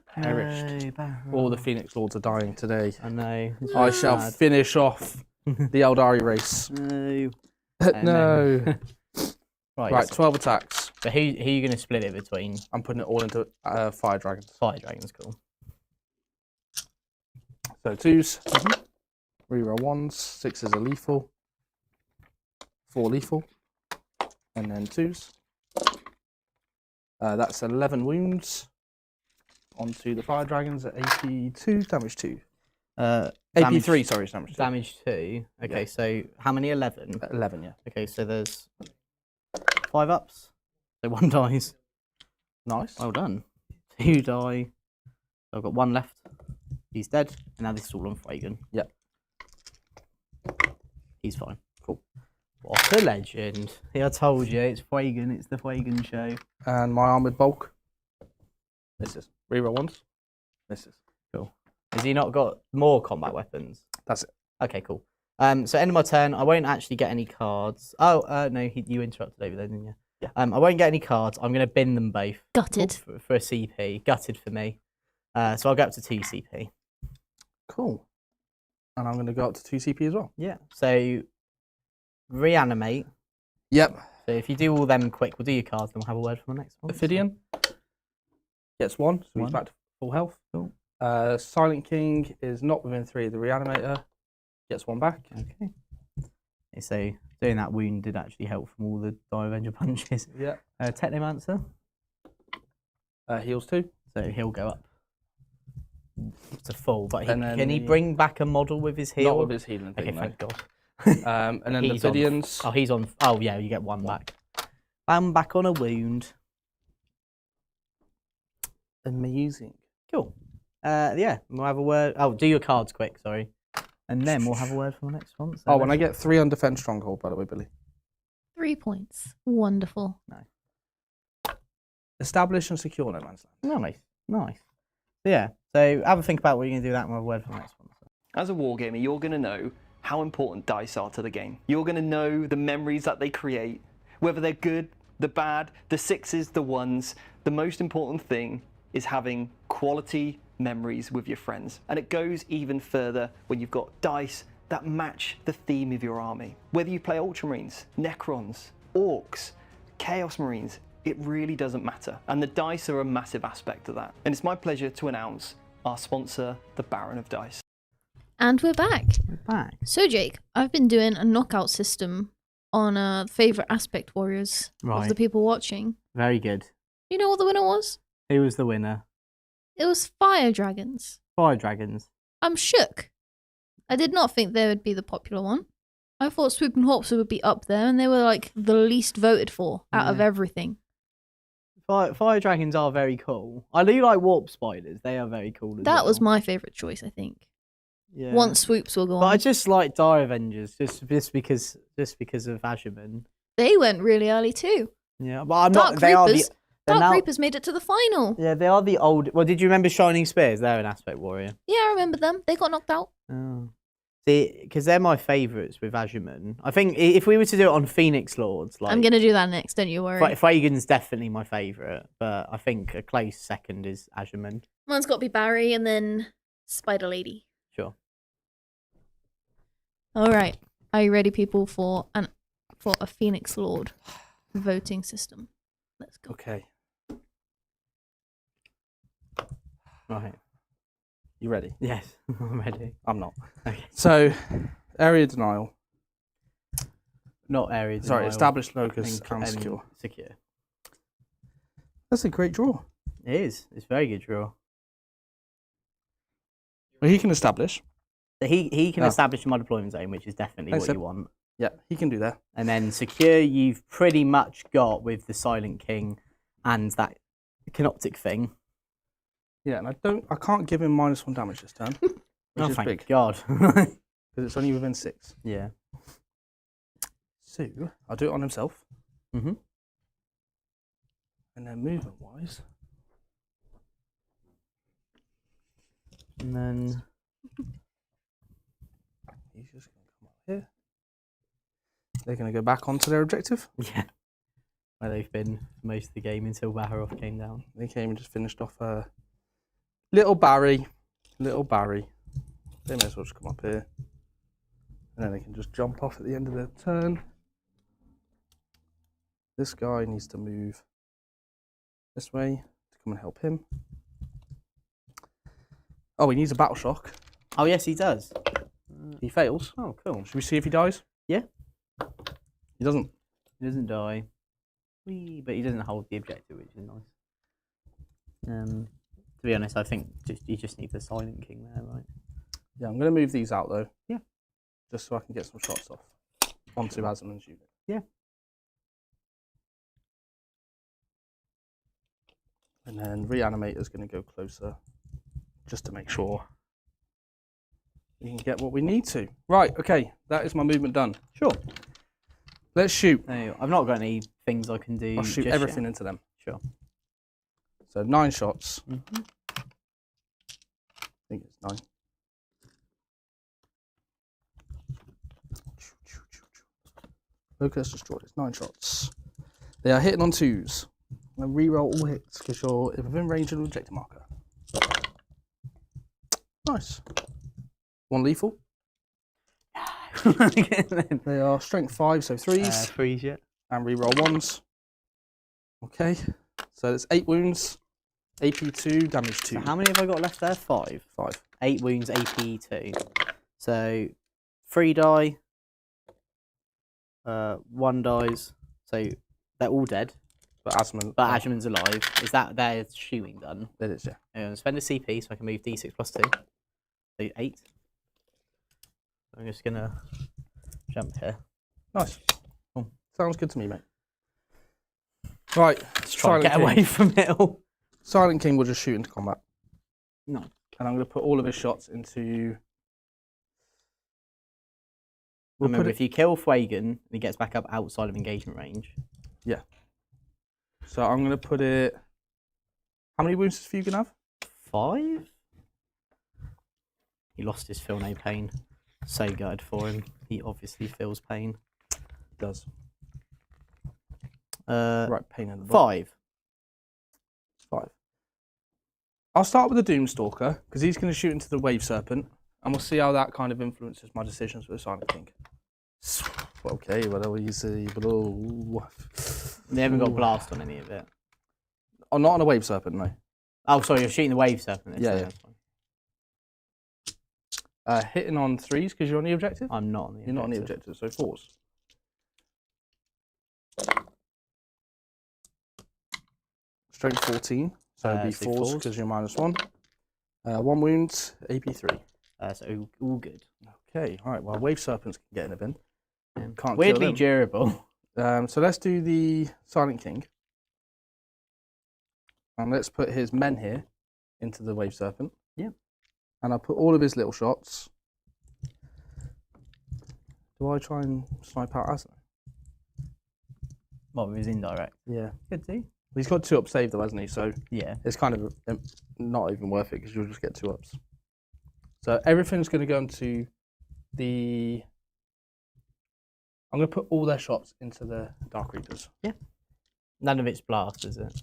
Perished. No, Baharov. All the Phoenix Lords are dying today. I know. It's I really shall sad. finish off the Eldari race. No. No. Right, So, 12 attacks. so who are you going to split it between? I'm putting it all into Fire Dragons. Fire Dragons, cool. So 2s. Reroll 1s. 6s are lethal. 4 lethal. And then 2s. That's 11 wounds. Onto the Fire Dragons at AP 2, damage 2. AP Damage- 3, sorry, it's damage 2. Damage 2. Okay, Yeah. so how many? 11. 11, yeah. Okay, so there's 5 ups. So 1 dies. Nice. Well done. 2 die. I've got 1 left. He's dead. And now this is all on Fragan. Yep. He's fine. Cool. What a legend. Yeah, I told you, it's Fragan. It's the Fragan show. And my Armoured Bulk. Misses. Reroll 1s. Misses. Has he not got more combat weapons? That's it. Okay, cool. So end of my turn, I won't actually get any cards. Oh, no, you interrupted over there, didn't you? Yeah. I won't get any cards. I'm going to bin them both. Gutted. For a CP. Gutted for me. So I'll go up to 2 CP. Cool. And I'm going to go up to 2 CP as well. Yeah. So reanimate. Yep. So if you do all them quick, we'll do your cards, then we'll have a word for the next one. Ophidian gets 1, so One. he's back to full health. Cool. Silent King is not within 3 of the Reanimator. Gets 1 back. Okay. So doing that wound did actually help from all the Die Avenger punches. Yeah. Technomancer. Heals 2. So he'll go up to full, but And then can he the- bring back a model with his heal? Not with his healing Okay, thing, no. thank God. And then the He's on- Ophidians. Oh, he's on. Oh, yeah, you get 1 back. I'm back on a wound. Amazing. Cool. Yeah, we'll have a word. Oh, do your cards quick, sorry. And then we'll have a word for the next one. So Oh, and I get 3 on Defense Stronghold, by the way, Billy. 3 points. Wonderful. Establish and secure no man's land. Nice, nice. So, yeah, so have a think about what you're going to do that and we'll have a word for the next one. As a wargamer, you're going to know how important dice are to the game. You're going to know the memories that they create, whether they're good, the bad, the 6s, the 1s. The most important thing is having quality memories with your friends. And it goes even further when you've got dice that match the theme of your army. Whether you play Ultramarines, Necrons, Orcs, Chaos Marines, it really doesn't matter. And the dice are a massive aspect of that. And it's my pleasure to announce our sponsor, the Baron of Dice. And we're back. We're back. So, Jake, I've been doing a knockout system on Favourite Aspect Warriors of Right. the people watching. Very good. You know what the winner was? Who was the winner? It was Fire Dragons. Fire Dragons. I'm shook. I did not think they would be the popular one. I thought Swooping Hawks would be up there, and they were like the least voted for out of Yeah. everything. Fire Dragons are very cool. I do like Warp Spiders. They are very cool as That was well. my favourite choice, I think. Yeah. Once Swoops will go But I on. just like Die Avengers just because of Azurman. They went really early too. Yeah, but I'm Dark not. They are Reapers. the. They're Dark now, Reapers made it to the final. yeah, they are the old. Well, did you remember Shining Spears? They're an Aspect Warrior. Yeah, I remember them. They got knocked out. Oh. Because they're my favourites with Azurman. I think if we were to do it on Phoenix Lords, like I'm gonna do that next. Don't you worry. Fragan's definitely my favourite, but I think a close second is Azurman. Mine's got to be Barry and then Spider Lady. Sure. All right. Are you ready, people, for a Phoenix Lord voting system? Let's go. Okay. Right. You ready? Yes, I'm ready. I'm not. Okay. So, area denial. Not area Sorry, denial. established locus and secure. Secure. That's a great draw. It is. It's a very good draw. Well, he can establish. So he can Oh. establish a mod deployment zone, which is definitely Thanks, what Seb. you want. Yeah, he can do that. And then secure, you've pretty much got with the Silent King and that Canoptic thing. Yeah, and I can't give him -1 damage this turn, which Oh, is thank big God. because it's only within 6. Yeah. So I'll do it on himself, Mm-hmm. and then movement wise, And then he's just going to come up here. They're going to go back onto their objective. yeah, where they've been for most of the game until Baharov came down. They came and just finished off little Barry. They may as well just come up here, and then they can just jump off at the end of their turn. This guy needs to move this way to come and help him. Oh, he needs a battle shock. Oh yes, he does. He fails. Oh, cool. Should we see if he dies? Yeah. He doesn't. He doesn't die. Whee, but he doesn't hold the objective, which is nice. To be honest, I think you just need the Silent King there, right? Yeah, I'm going to move these out though. Yeah. Just so I can get some shots off onto Azurman's unit. Yeah. And then Reanimator's going to go closer just to make sure we can get what we need to. Right, okay, that is my movement done. Sure. Let's shoot. No, I've not got any things I can do. I'll shoot just everything yet. into them. Sure. So 9 shots. Mm-hmm. I think it's 9. Locus destroyed. It's 9 shots. They are hitting on 2s. And reroll all hits because you're within range of the objective marker. Nice. 1 lethal. They are strength 5, so 3s. 3s, yeah. And reroll 1s. Okay. So it's 8 wounds. AP 2, damage 2. So how many have I got left there? 5. 5. 8 wounds, AP 2. So 3 die. 1 dies. So they're all dead. But Azurman. But Azurman's alive. Is that their shooting done? It is, yeah. Spend a CP so I can move D6 plus 2. So 8. I'm just going to jump here. Nice. Cool. Sounds good to me, mate. Right. Let's try and get away from it all. Silent King will just shoot into combat. No. And I'm going to put all of his shots into... Remember, if you kill Fwagan, he gets back up outside of engagement range. Yeah. So I'm going to put it... How many wounds does Fugan have? 5? He lost his Feel No Pain. So gutted for him. He obviously feels pain. Does. Right, pain in the butt. 5. 5. I'll start with the Doomstalker, because he's going to shoot into the Wave Serpent, and we'll see how that kind of influences my decisions with the Silent King. Okay, whatever you say, but They haven't got blast on any of it. Oh, not on a Wave Serpent, no. Oh, sorry, you're shooting the Wave Serpent. Yeah, yeah. Hitting on 3s, because you're on the objective? I'm not on the objective. You're not on the objective, so 4s. Strength 14, so it'd be so 4s, because you're -1. 1 wound, AP 3. So all good. Okay, alright, well, Wave Serpents can get in a bin. Can't Weirdly kill them. durable. So let's do the Silent King. And let's put his men here into the Wave Serpent. Yeah. And I'll put all of his little shots. Do I try and snipe out Aslan? What, with his indirect? Yeah. Could do. He's got 2 up save though, hasn't he? So Yeah. it's kind of not even worth it because you'll just get 2 ups. So everything's going to go into I'm going to put all their shots into the Dark Reapers. None of it's blast, is it?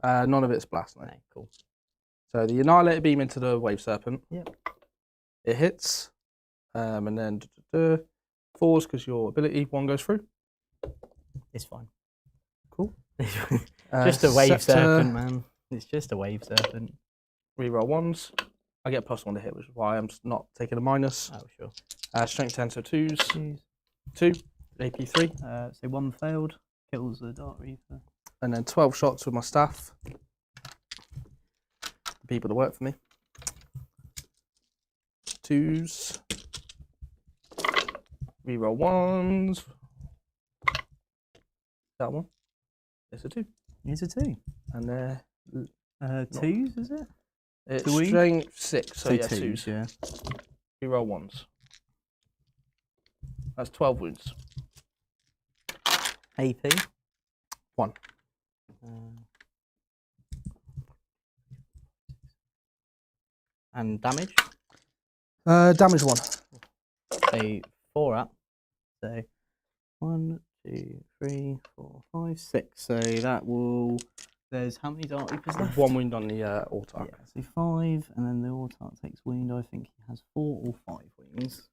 None of it's blast, no. No, cool. So the Annihilator Beam into the Wave Serpent. Yep. It hits, and then falls because your ability 1 goes through. It's fine. Cool. Just a wave Scepter, serpent, man. It's just a wave serpent. Reroll 1s. I get +1 to hit, which is why I'm not taking a minus. Oh, sure. Strength 10, so 2s. Jeez. 2, AP 3. So 1 failed. Kills the Dark Reaper. And then 12 shots with my staff. The people that work for me. 2s. Reroll 1s. That one. It's a 2. It's a 2. And there. 2s, is it? It's Two-y? strength 6, so yeah, 2s, 2s. yeah. Reroll 1s. That's 12 wounds. AP? 1. And damage? Damage 1. So 4 up. So 1, 2, 3, 4, 5, 6. So that will. There's how many Dark Reapers left? 1 wound on the Autark. Yeah, so 5, and then the Autark takes wound. I think he has 4 or 5 wounds.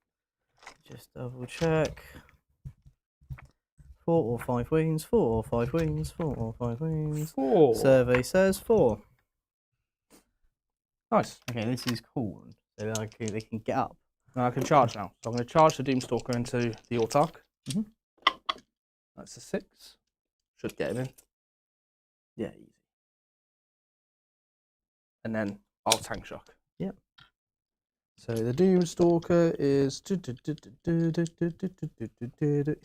Just double check. 4 or 5 wounds, 4 or 5 wounds, 4 or 5 wounds. 4. Survey says 4. Nice. Okay, this is cool. So they can get up. Now I can charge now. So I'm going to charge the Doomstalker into the Autark. Mhm. That's a 6. Should get him in. Yeah, easy. And then I'll tank shock. Yep. So the Doomstalker is.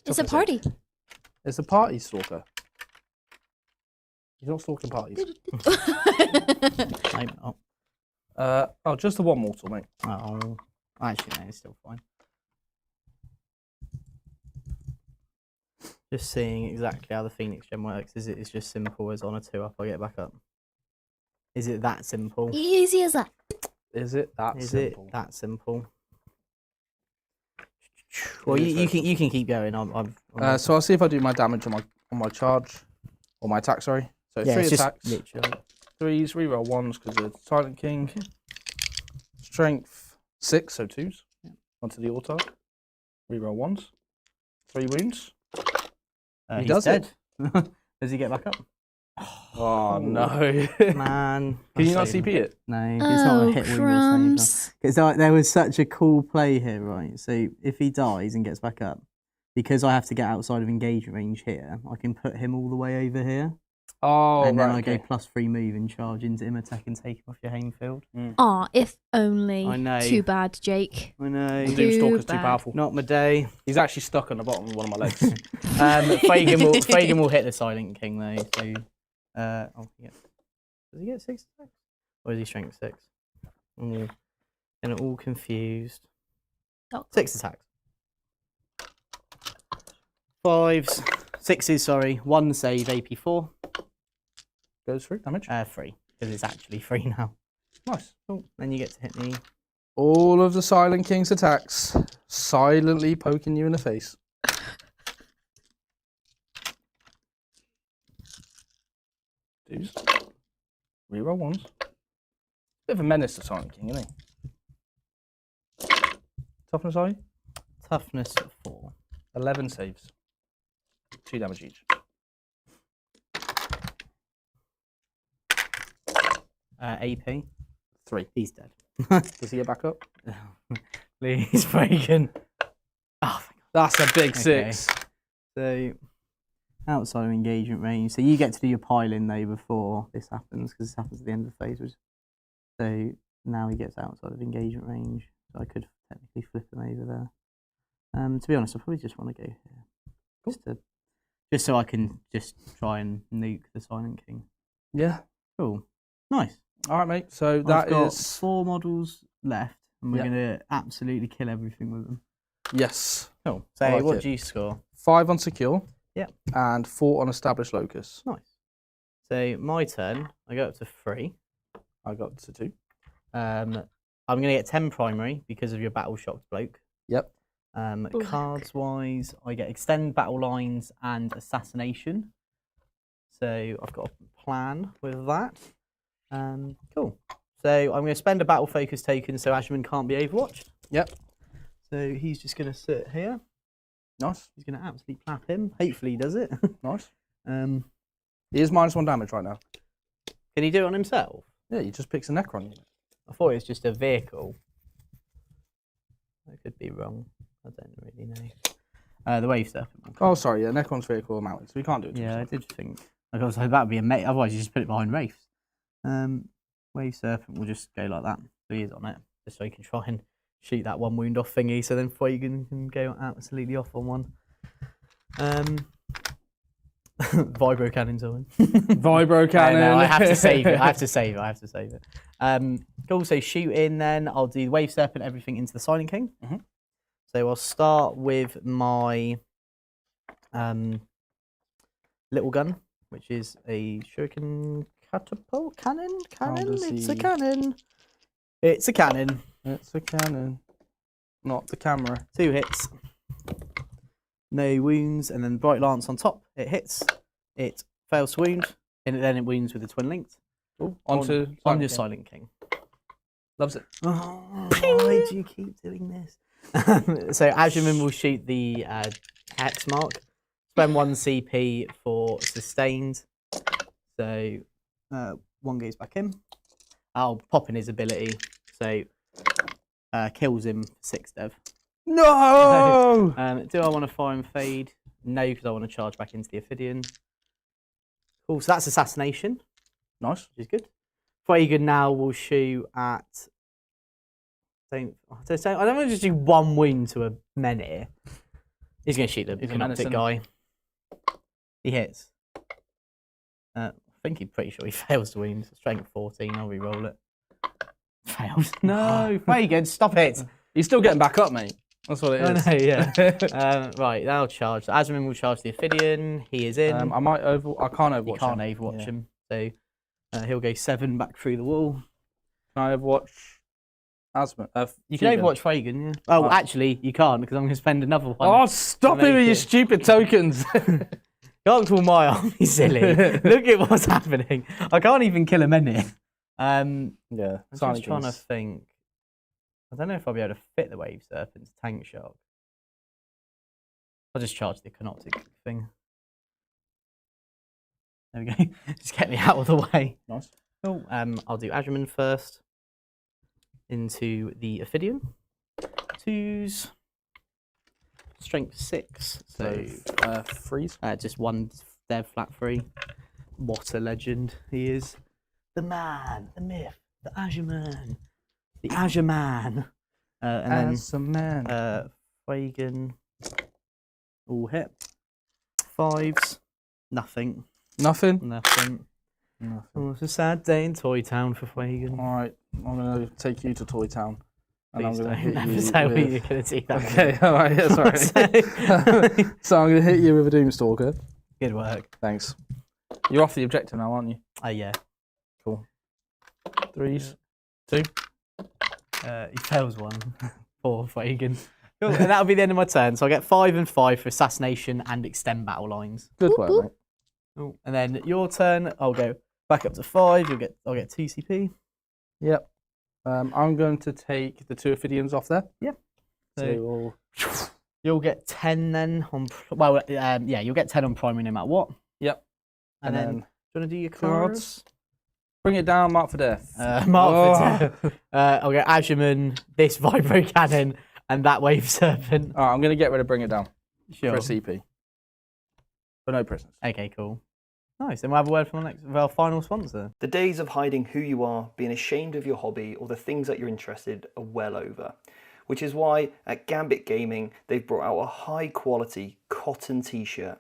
It's a party. It's a party stalker. He's not stalking parties. Maybe not. Oh, just the 1 mortal, mate. Oh, actually, no, it's still fine. Just seeing exactly how the Phoenix gem works. Is it? It's just simple as on a 2 up, I get back up. Is it that simple? Easy as that. Is it that Is simple? it that simple? Well, you can keep going. I'm So I'll see if I do my damage on my charge or my attack. Sorry. So yeah, 3 it's just attacks. literally. 3s, reroll 1s because of Silent King. Strength 6, so 2s. Onto the Autark. Reroll 1s. 3 wounds. He He's does dead. Does he get back up? Oh no! Man, Can you I not saved CP him. it? No, it's not Oh, a hit wound or crumbs. save. Because there was such a cool play here, right? So if he dies and gets back up, because I have to get outside of engagement range here, I can put him all the way over here, Oh, and then right, I okay. go +3 move and charge into him attack and take him off your home field. Aw, if only. I know. Too bad, Jake. I know. The Too Doomstalker's too bad. powerful. Not my day. He's actually stuck on the bottom of one of my legs. Fagin will hit the Silent King though. So, yeah. Does he get 6 attacks? Or is he strength 6? And all confused. Oh. 6 attacks. 5s, 6s. Sorry, 1 save. AP 4. Goes through damage. 3 because it's actually 3 now. Nice. Cool. Then you get to hit me. All of the Silent King's attacks silently poking you in the face. Dudes. Reroll 1s. Bit of a menace to Silent King, isn't he? Toughness, are you? Toughness 4. 11 saves. 2 damage each. AP 3. He's dead. Does he get back up? Please, Fagin. Oh, That's a big Okay. 6. so outside of engagement range. So you get to do your piling though before this happens, because this happens at the end of the phase. So now he gets outside of engagement range. So I could technically flip him over there. To be honest, I probably just want to go here. Just so I can just try and nuke the Silent King. Yeah. Cool. Nice. All right, mate. So I've that got is 4 models left, and we're Yeah. going to absolutely kill everything with them. yes. Cool. I So like what it. do you score? 5 on secure. Yeah. And 4 on established locus. Nice. So my turn, I go up to 3. I got to 2. I'm going to get 10 primary because of your battle shocked bloke. Yep. Cards wise, I get extend battle lines and assassination. So I've got a plan with that. Cool. So I'm going to spend a battle focus token so Ashman can't be overwatched. Yep. So he's just going to sit here. Nice. He's going to absolutely clap him. Hopefully he does it. Nice. He is -1 damage right now. Can he do it on himself? Yeah, he just picks a Necron unit. I thought it was just a vehicle. I could be wrong. I don't really know. The wave serpent. Oh, sorry. Yeah, Necron's vehicle mounted, so we can't do it. To Yeah, himself. I did think. Like I was like, that would be amazing. Otherwise, you just put it behind Wraiths. Wave serpent will just go like that. So he is on it, just so he can try and shoot that one wound off thingy. So then Fuegan can go absolutely off on one. Vibro cannons on. Vibro cannon. No, I have to save it. I have to save it. Cool. So shoot in. Then I'll do the wave serpent, everything into the Silent King. Mhm. So I'll start with my little gun, which is a shuriken catapult cannon. It's a cannon. It's a cannon. It's a cannon. Not the camera. 2 hits. No wounds, and then bright lance on top. It hits. It fails to wound, and then it wounds with a twin linked. Onto On your Silent King. Loves it. Oh, why do you keep doing this? So Ashman will shoot the hex mark. Spend 1 CP for sustained. So 1 goes back in. I'll pop in his ability. So kills him 6 dev. No! Do I want to fire and fade? No, because I want to charge back into the Ophidian. Cool, so that's assassination. Nice. Which is good. Fuegan now will shoot at... I don't want to just do 1 wound to a menhir. He's going to shoot the Canoptic guy. He hits. I think he's pretty sure he fails to wound. Strength 14, I'll re-roll it. Fails. No, Fuegan, stop it. He's still getting back up, mate. That's what it is. Oh, no, yeah. Right, that'll charge. So Ashman will charge the Ophidian. He is in. I can't overwatch You can't him. overwatch him. So he'll go 7 back through the wall. Can I overwatch Asman? You can overwatch Fuegan, yeah. Oh, actually, you can't because I'm going to spend another one. Oh, stop it with your stupid tokens. Go up to all my army, silly. Look at what's happening. I can't even kill a menhir. Yeah. I'm just trying to think. I don't know if I'll be able to fit the wave serpent's tank shark. I'll just charge the canoptic thing. There we go. Just get me out of the way. Nice. Cool. I'll do Ashman first. Into the Ophidian. 2s. Strength 6. So freeze. just 1 dev flat 3. What a legend he is. The man, the myth, the Azure Man. The Azure Man. And then Fuegan. All hit. 5s. Nothing. Nothing? Nothing. Oh, it's a sad day in Toy Town for Fuegan. Alright, I'm going to take you to Toy Town. And Please I'm going to hit don't you say with... you're going to do that. Okay, alright, yeah, sorry. So I'm going to hit you with a Doomstalker. Good work. Thanks. You're off the objective now, aren't you? Yeah. Cool. 3s. 2. He fails 1. Poor Fuegan. Cool. And that'll be the end of my turn. So I get 5 and 5 for assassination and extend battle lines. Good work, mate. Cool. And then your turn, I'll go back up to 5. I'll get 2 CP. Yep. I'm going to take the 2 Ophidians off there. Yep. So you'll get 10 then on. Yeah, you'll get 10 on primary no matter what. Yep. And then do you want to do your cards? Bring it down, mark for death. Mark for death. I'll get Ashman, this Vibro Cannon, and that Wave Serpent. Alright, I'm going to get rid of Bring It Down Sure. for a CP. But no prisoners. Okay, cool. Nice. Then we'll have a word from our final sponsor. The days of hiding who you are, being ashamed of your hobby, or the things that you're interested are well over. Which is why at Gambit Gaming, they've brought out a high quality cotton t-shirt,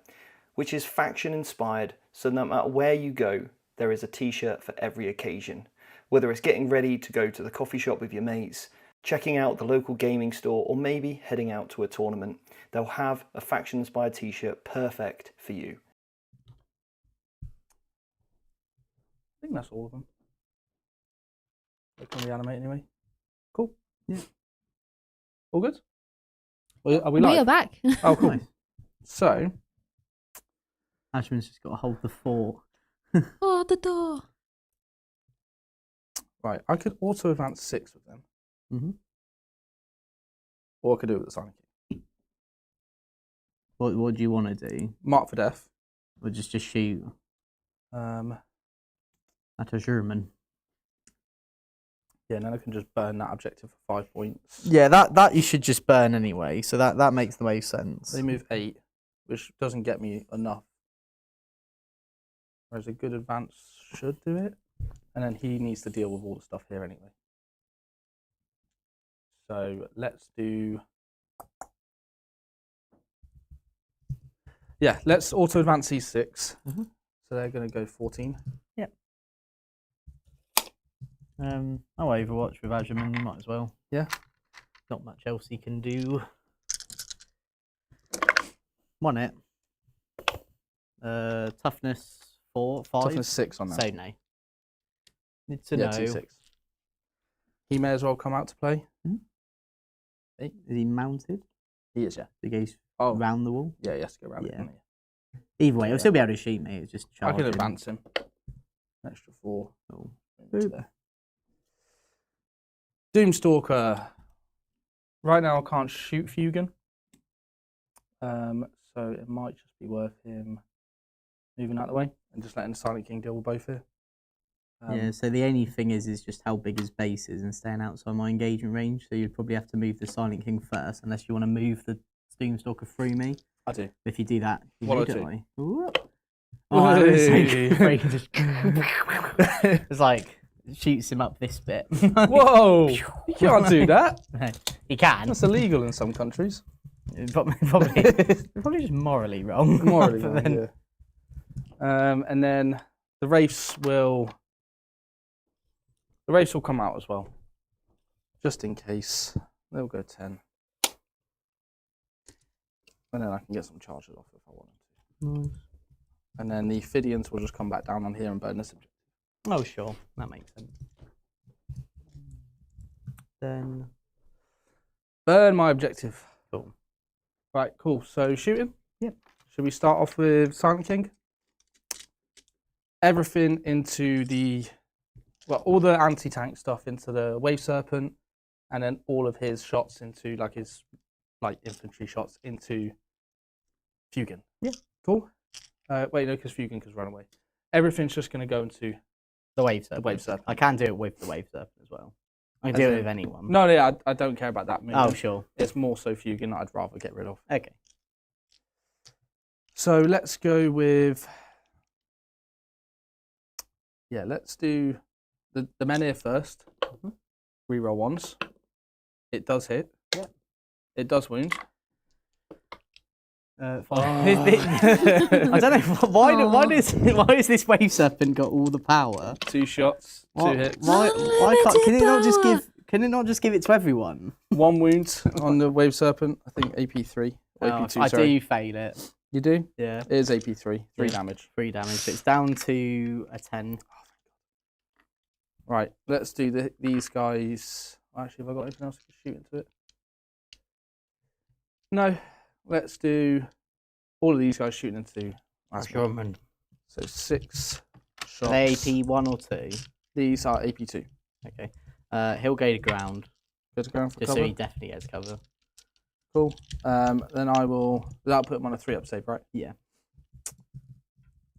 which is faction inspired, so no matter where you go, there is a t-shirt for every occasion. Whether it's getting ready to go to the coffee shop with your mates, checking out the local gaming store, or maybe heading out to a tournament, they'll have a faction inspired t-shirt perfect for you. I think that's all of them. They can reanimate anyway. Cool. Yeah. All good? Are we We live? are back. Oh, cool. Nice. So, Ashman's just got to hold the fort. Oh, the door. right, I could auto advance 6 with them. Mm-hmm. Or I could do it with the Silent King. What do you want to do? Mark for death. Or just shoot Um, at a German? yeah, and then I can just burn that objective for 5 points. Yeah, that you should just burn anyway. So that makes the most sense. They move 8, which doesn't get me enough. Whereas a good advance should do it. And then he needs to deal with all the stuff here anyway. So let's do... Yeah, let's auto advance these 6. Mhm. So they're going to go 14. Oh, Overwatch with Ajuman, you might as well. Yeah. Not much else he can do. Won it. Toughness 4, 5. Toughness 6 on that. So no. Need to Yeah, know. T6. He may as well come out to play. Is he mounted? He is, yeah. He goes Oh, round the wall. yeah, he has to go around it. Yeah. doesn't Either way, he'll Yeah. still be able to shoot me. It's just he? I can charging. advance him. An extra 4. Oh. Into there. Doomstalker. Right now I can't shoot Fugan. So it might just be worth him moving out of the way and just letting the Silent King deal with both here. Yeah, so the only thing is just how big his base is and staying outside my engagement range. So you'd probably have to move the Silent King first, unless you want to move the Doomstalker through me. I do. If you do that, you What may do I do? die. Whoop. Oh, it was so Hey. good. He can just it's like shoots him up this bit. Whoa! You can't do that. He can. That's illegal in some countries. Probably just morally wrong. Morally But wrong, then- yeah. And then the Wraiths will come out as well, just in case. They'll go 10, and then I can get some charges off if I want to. And then the Fidians will just come back down on here and burn this objective. Oh, sure. That makes sense. Then Burn my objective. Cool. Right, cool. So shooting. Yep. Should we start off with Silent King? Everything into all the anti-tank stuff into the Wave Serpent, and then all of his shots into his infantry shots into Fugan. Yeah. Cool. Wait, no, because Fugan can run away. Everything's just going to go into the Wave Serpent. Wave Serpent. I can do it with the Wave Serpent as well. I can As do it in- with anyone. No, yeah, I don't care about that. Oh, sure. It's more so Fugan that I'd rather get rid of. Okay. So let's go with... Yeah, let's do the Menhir first. Reroll ones. It does hit. Yeah. It does wound. I don't know why does this Wave Serpent got all the power? 2 shots, 2 hits. Why can't, can it not just give it to everyone? 1 wound on the Wave Serpent. I think AP3. Or AP2, I sorry. do fail it. You do? Yeah. It is AP3. 3 Yeah. damage. 3 damage, but it's down to a 10. Right, let's do these guys. Actually, have I got anything else I can shoot into it? No. Let's do all of these guys shooting into Asgard. So 6 shots. Are they AP 1 or 2? These are AP2. Okay. He'll go to ground, Go to ground for just cover. so he definitely gets cover. Cool. Then I will. That'll put him on a 3-up save, right? Yeah.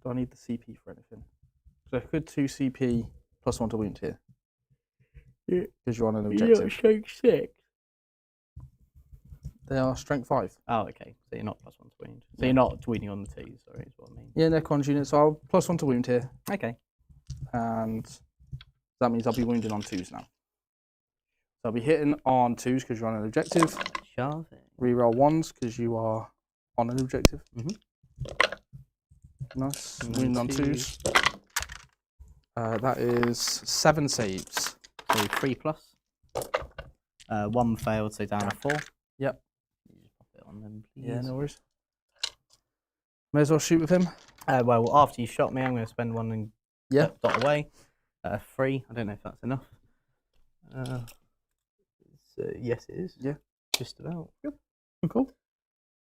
Do I need the CP for anything? So I could 2 CP plus 1 to wound here. Yeah. Because you're on an objective. strength 6. They are strength 5. Oh, okay. So you're not plus 1 to wound. So Yeah. you're not wounding on the 2s, sorry, is what I mean. Yeah, Necrons units. So I'll plus 1 to wound here. Okay. And that means I'll be wounding on 2s now. So I'll be hitting on 2s because you're on an objective. Shove it. Reroll 1s because you are on an objective. Mhm. Nice. And then Wound on 2s. That is 7 saves. So 3 plus. 1 failed, so down to 4. Yep. You just pop it on them, please. Yeah, no worries. May as well shoot with him. Well, after you shot me, I'm going to spend 1 and Yeah. dot away. 3. I don't know if that's enough. Yes, it is. Yeah. Just about. Yep. Cool.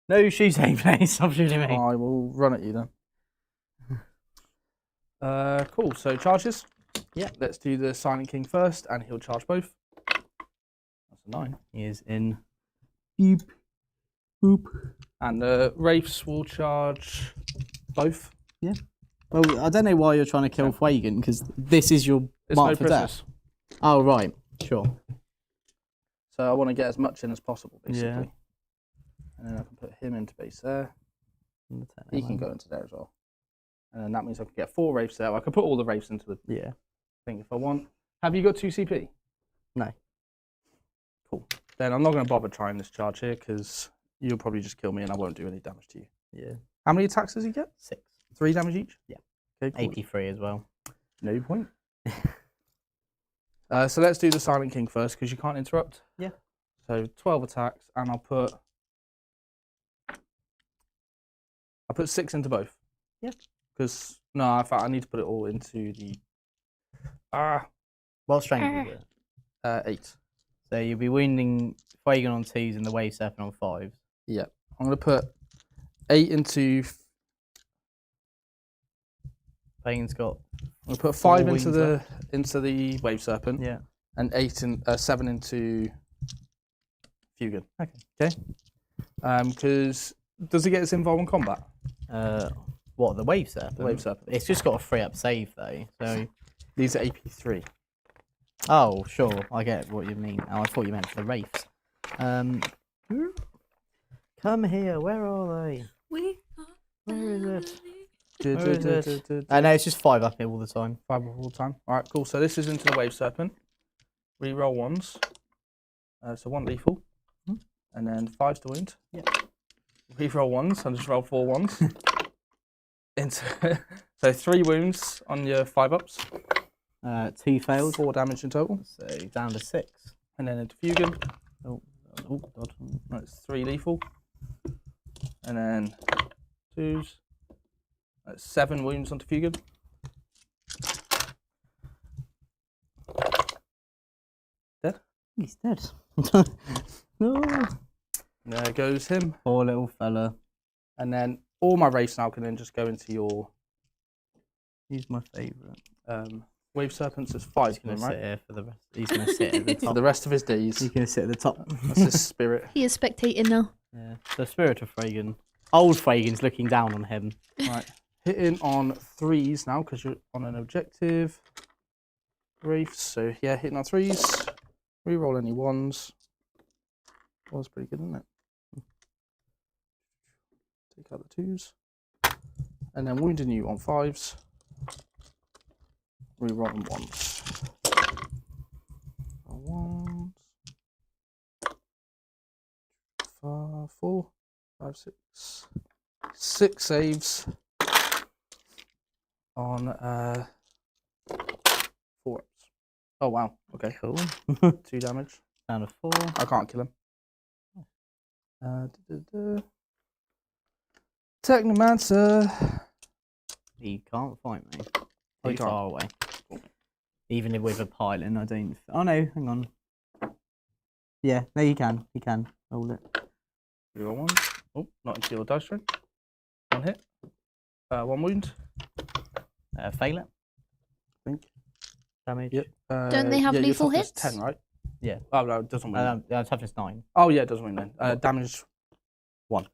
No shooting, please. Stop shooting me. I will run at you then. Cool. So charges. Yeah. Let's do the Silent King first, and he'll charge both. That's a 9. He is in. Beep. Boop. And the Wraiths will charge both. Yeah. Well, I don't know why you're trying to kill Fwagan, because this is your It's mark no for prisoners. death. Oh, right. Sure. So I want to get as much in as possible, basically. Yeah. And then I can put him into base there. He can go into there as well. And then that means I can get 4 Wraiths there. I can put all the Wraiths into the Yeah. thing if I want. Have you got 2 CP? No. Cool. Then I'm not going to bother trying this charge here because you'll probably just kill me and I won't do any damage to you. Yeah. How many attacks does he get? 6. 3 damage each? Yeah. Okay, cool. 83 as well. No point. So let's do the Silent King first because you can't interrupt. Yeah. So 12 attacks and I'll put 6 into both. Yeah. Because, no, in fact, I need to put it all into the... What strength is it? 8. So you'll be wounding Fwagan on 2s and the Wave Serpent on 5s. Yeah. I'm going to put 8 into... Fwagan's got... I'm going to put 5 into wings the Wave Serpent. Yeah. And 7 into Fugan. Okay. Because does it get its involved in combat? What, the Wave Serpent? The Wave Serpent. It's just got a free up save though, so... These are AP3. Oh, sure, I get what you mean. Oh, I thought you meant for the Wraiths. Come here, where are they? Where is it? Where is it? No, it's just 5 up here all the time. 5 all the time. Alright, cool. So this is into the Wave Serpent. Reroll 1s. So 1 lethal. And then 5s to wound. Yeah. Reroll 1s. I'll just roll 4 1s. So 3 wounds on your 5-ups. 2 failed. 4 damage in total. So down to 6. And then into Fugan. Oh, God. That's 3 lethal. And then 2s. That's 7 wounds onto Fugan. Dead? He's dead. No. There goes him. Poor little fella. And then all my race now can then just go into your He's my favourite. Wave Serpents. Is 5 He's going to right? sit here for the rest. He's going to sit at the For top. the rest of his days. He's going to sit at the top. That's his spirit. He is spectating now. Yeah. The spirit of Fwagan. Old Fwagan's looking down on him. Right. Hitting on 3s now because you're on an objective. Wraiths. So yeah, hitting on 3s. Reroll any 1s. Well, that's pretty good, isn't it? Take out the 2s. And then wounding you on 5s. Reroll them 1s. 1s. 4, 5, 6. 6 saves on 4 ups. Oh wow, okay. Cool. 2 damage. Down to 4. I can't kill him. Technomancer. He can't fight me. Oh, he Too can't. far away. Even if with a pylon, I don't... Oh no, hang on. Yeah, no, you can. You can. Hold it. Reroll 1. Oh, not into your dice strength. 1 hit. 1 wound. Fail it. I think. Damage. Yep. Don't they have yeah, your lethal toughness hits? 10, right? Yeah. Oh no, it doesn't win. Toughness 9. Oh yeah, it does win then. Damage 1.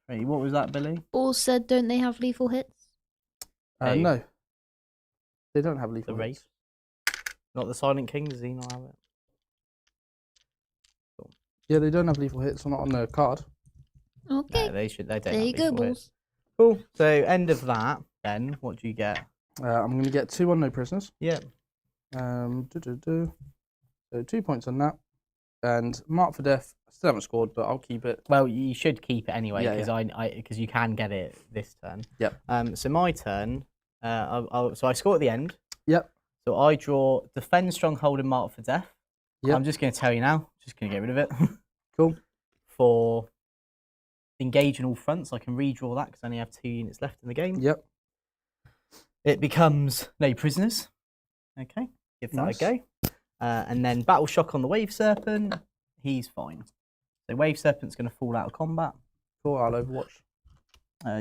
Wait, what was that, Billy? All said, don't they have lethal hits? Hey. No. They don't have lethal The hits. Wraith? Not the Silent King, does he not have it? Yeah, they don't have lethal hits. They're not on the card. Okay. No, they should. They don't There have you go, lethal balls. hits. Cool. So, end of that, then, what do you get? I'm going to get 2 on no prisoners. Yeah. So 2 points on that. And mark for death. I still haven't scored, but I'll keep it. Well, you should keep it anyway, Yeah, because because you can get it this turn. Yep. So my turn. So I score at the end. Yep. So I draw defend stronghold and mark for death. Yep. I'm just going to tell you now. Just going to get rid of it. Cool. For engage in all fronts, I can redraw that because I only have 2 units left in the game. Yep. It becomes no prisoners. Okay. Give that Nice. a go. And then battle shock on the Wave Serpent. He's fine. So Wave Serpent's going to fall out of combat. Cool, I'll Overwatch.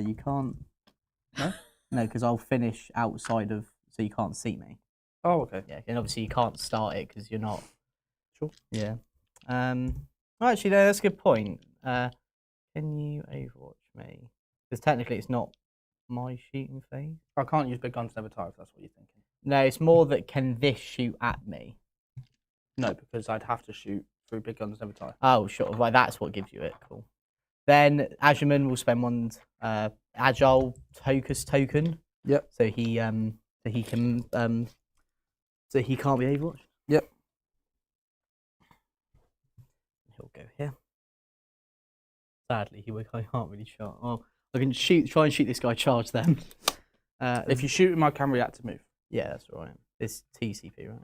You can't. No? No, because I'll finish outside of, so you can't see me. Oh, okay. Yeah, and obviously you can't start it because you're not. Sure. Yeah. Actually, no, that's a good point. Can you Overwatch me? Because technically it's not my shooting phase. I can't use big guns never tie if that's what you're thinking. No, it's more that can this shoot at me? No, because I'd have to shoot through big guns never tie. Oh, sure. Right, that's what gives you it. Cool. Then Azurman will spend one agile Hocus token. Yep. So he can so he can't be Overwatched. Yep. He'll go here. Sadly, I can't really shot. Oh, I can try and shoot this guy. Charge them. If you shoot him, I can react to move. Yeah, that's all right. It's TCP, right?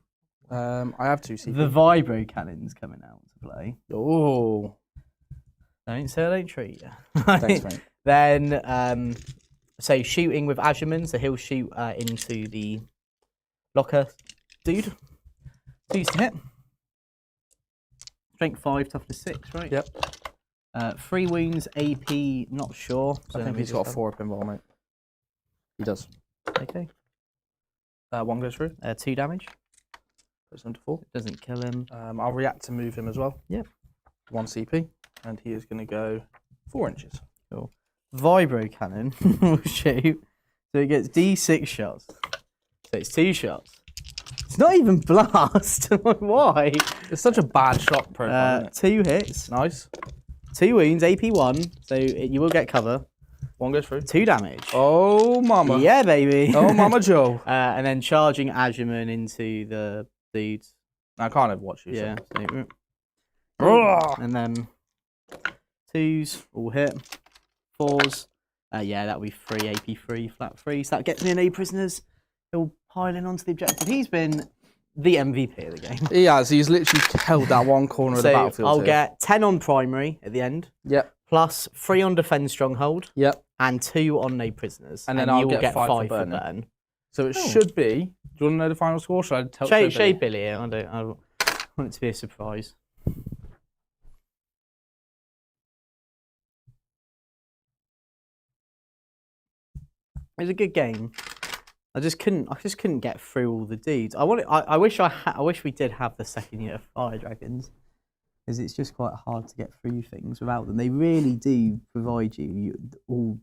I have 2 CP. The vibro cannon's coming out to play. Oh. Don't say I don't treat you. Thanks, mate. Then, so shooting with Azurman, so he'll shoot into the locker dude. 2 to hit. Strength 5, toughness 6, right? Yep. 3 wounds, AP, not sure. So I think he's got a 4 up in roll, mate. He does. Okay. 1 goes through. 2 damage. Puts him to 4. Doesn't kill him. I'll react to move him as well. Yep. 1 CP. And he is going to go 4 inches. Cool. Vibro cannon will shoot. So it gets D6 shots. So it's 2 shots. It's not even blast. Why? It's such a bad shot profile, isn't it? 2 hits. Nice. 2 wounds, AP 1. So you will get cover. 1 goes through. 2 damage. Oh, mama. Yeah, baby. Oh, mama Joe. And then charging Azurman into the dudes. I can't Overwatch you. Yeah. So. So, and then 2s all hit. 4s. Yeah, that'll be 3 AP 3, flat 3. So that gets me an 8 prisoners. He'll pile in onto the objective. He's been the MVP of the game. He has. He's literally held that one corner of the battlefield. I'll get 10 on primary at the end. Yep. Plus 3 on defend stronghold. Yep. And 2 on no prisoners. And then I'll you'll get 5 for burn. burn. So it should be. Do you want to know the final score? Should I tell Show Billy? I want it to be a surprise. It was a good game. I just couldn't get through all the dudes. I wish we did have the second unit of fire dragons, because it's just quite hard to get through things without them. They really do provide you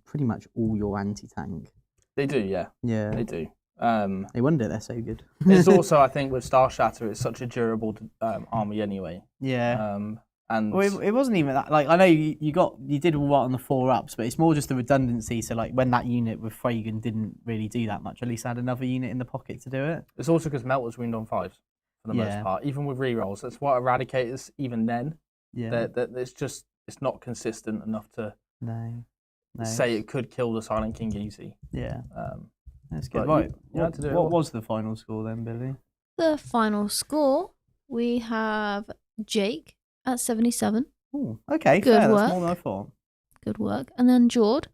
pretty much all your anti-tank. They do, yeah. Yeah. They do. No wonder they're so good. It's also, I think, with Star Shatter, it's such a durable army anyway. Yeah. And well, it wasn't even that. Like, I know you did all right on the 4-ups, but it's more just the redundancy. So like when that unit with Fragan didn't really do that much, at least I had another unit in the pocket to do it. It's also because Melt was wound on 5s for the most part, even with rerolls. That's what Eradicators, even then, it's not consistent enough to say it could kill the Silent King easy. Yeah. That's good. Right. What was the final score then, Billy? The final score, we have Jake at 77. Oh, okay. Good fair. work. That's more than I thought. Good work. And then Jord,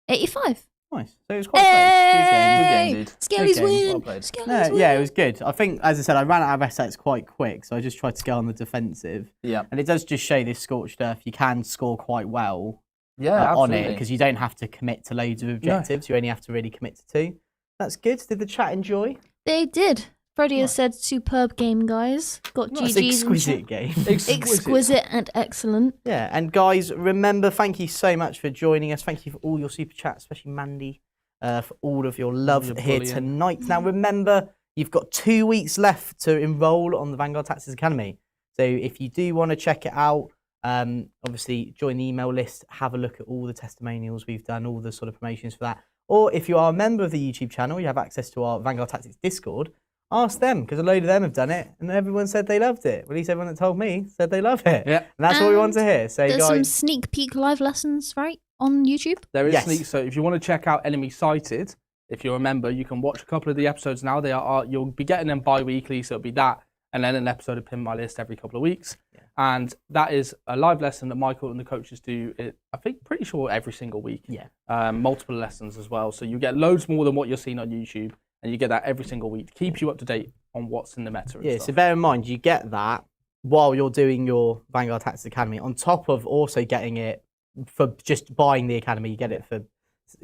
85. Nice. So it was quite close. Good game. Good game, dude. Skellies Good game. win. Well played. Skellies win. Yeah, it was good. I think, as I said, I ran out of assets quite quick, so I just tried to go on the defensive. Yeah. And it does just show this Scorched Earth, you can score quite well Yeah, on it, because you don't have to commit to loads of objectives. You only have to really commit to 2. That's good. Did the chat enjoy? They did. Freddie has said, superb game, guys. Got That's GGs. an exquisite game. Exquisite and excellent. Yeah, and guys, remember, thank you so much for joining us. Thank you for all your super chats, especially Mandy, for all of your love here tonight. Now, remember, you've got 2 weeks left to enroll on the Vanguard Tactics Academy. So if you do want to check it out, obviously join the email list, have a look at all the testimonials we've done, all the sort of promotions for that. Or if you are a member of the YouTube channel, you have access to our Vanguard Tactics Discord. Ask them, because a load of them have done it, and everyone said they loved it. Well, at least everyone that told me said they love it. Yeah. And that's what we want to hear. So, There's guys, some sneak peek live lessons, right, on YouTube? There is Yes. sneak. So if you want to check out Enemy Sighted, if you're a member, you can watch a couple of the episodes now. You'll be getting them bi-weekly, so it'll be that, and then an episode of Pin My List every couple of weeks. Yeah. And that is a live lesson that Michael and the coaches do, I think, pretty sure every single week. Yeah. Multiple lessons as well. So you get loads more than what you're seeing on YouTube, and you get that every single week to keep you up to date on what's in the meta. And yeah. stuff. So bear in mind, you get that while you're doing your Vanguard Tactics Academy, on top of also getting it for just buying the Academy, you get it for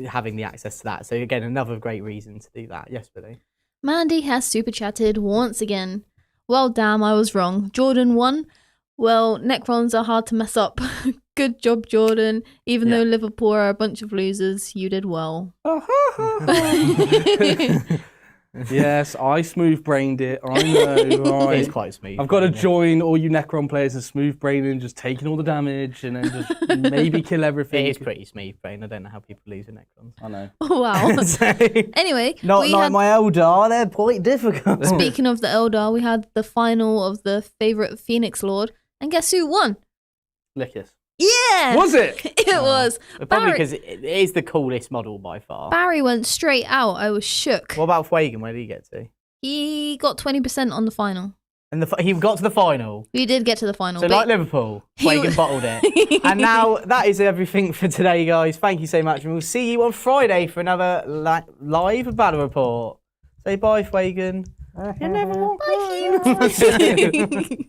having the access to that. So again, another great reason to do that. Yes, Billy? Mandy has super chatted once again. Well, damn, I was wrong. Jordan won. Well, Necrons are hard to mess up. Good job, Jordan. Even though Liverpool are a bunch of losers, you did well. Yes, I smooth-brained it. I know, right? It's quite smooth. I've got to join all you Necron players and smooth-braining, just taking all the damage and then just maybe kill everything. It is pretty smooth brain. I don't know how people lose in Necrons. I know. Wow. So, Anyway, not we like had, my Eldar, they're quite difficult. speaking of the Eldar, we had the final of the favourite Phoenix Lord. And guess who won? Lickus. Yeah! Was it? It was. Probably Barry- because it is the coolest model by far. Barry went straight out. I was shook. What about Fuegan? Where did he get to? He got 20% on the final. And he got to the final. We did get to the final. So but like Liverpool, He Fuegan w- bottled it. And now that is everything for today, guys. Thank you so much. And we'll see you on Friday for another live battle report. Say bye, Fuegan. You never walk Bye, Hugh.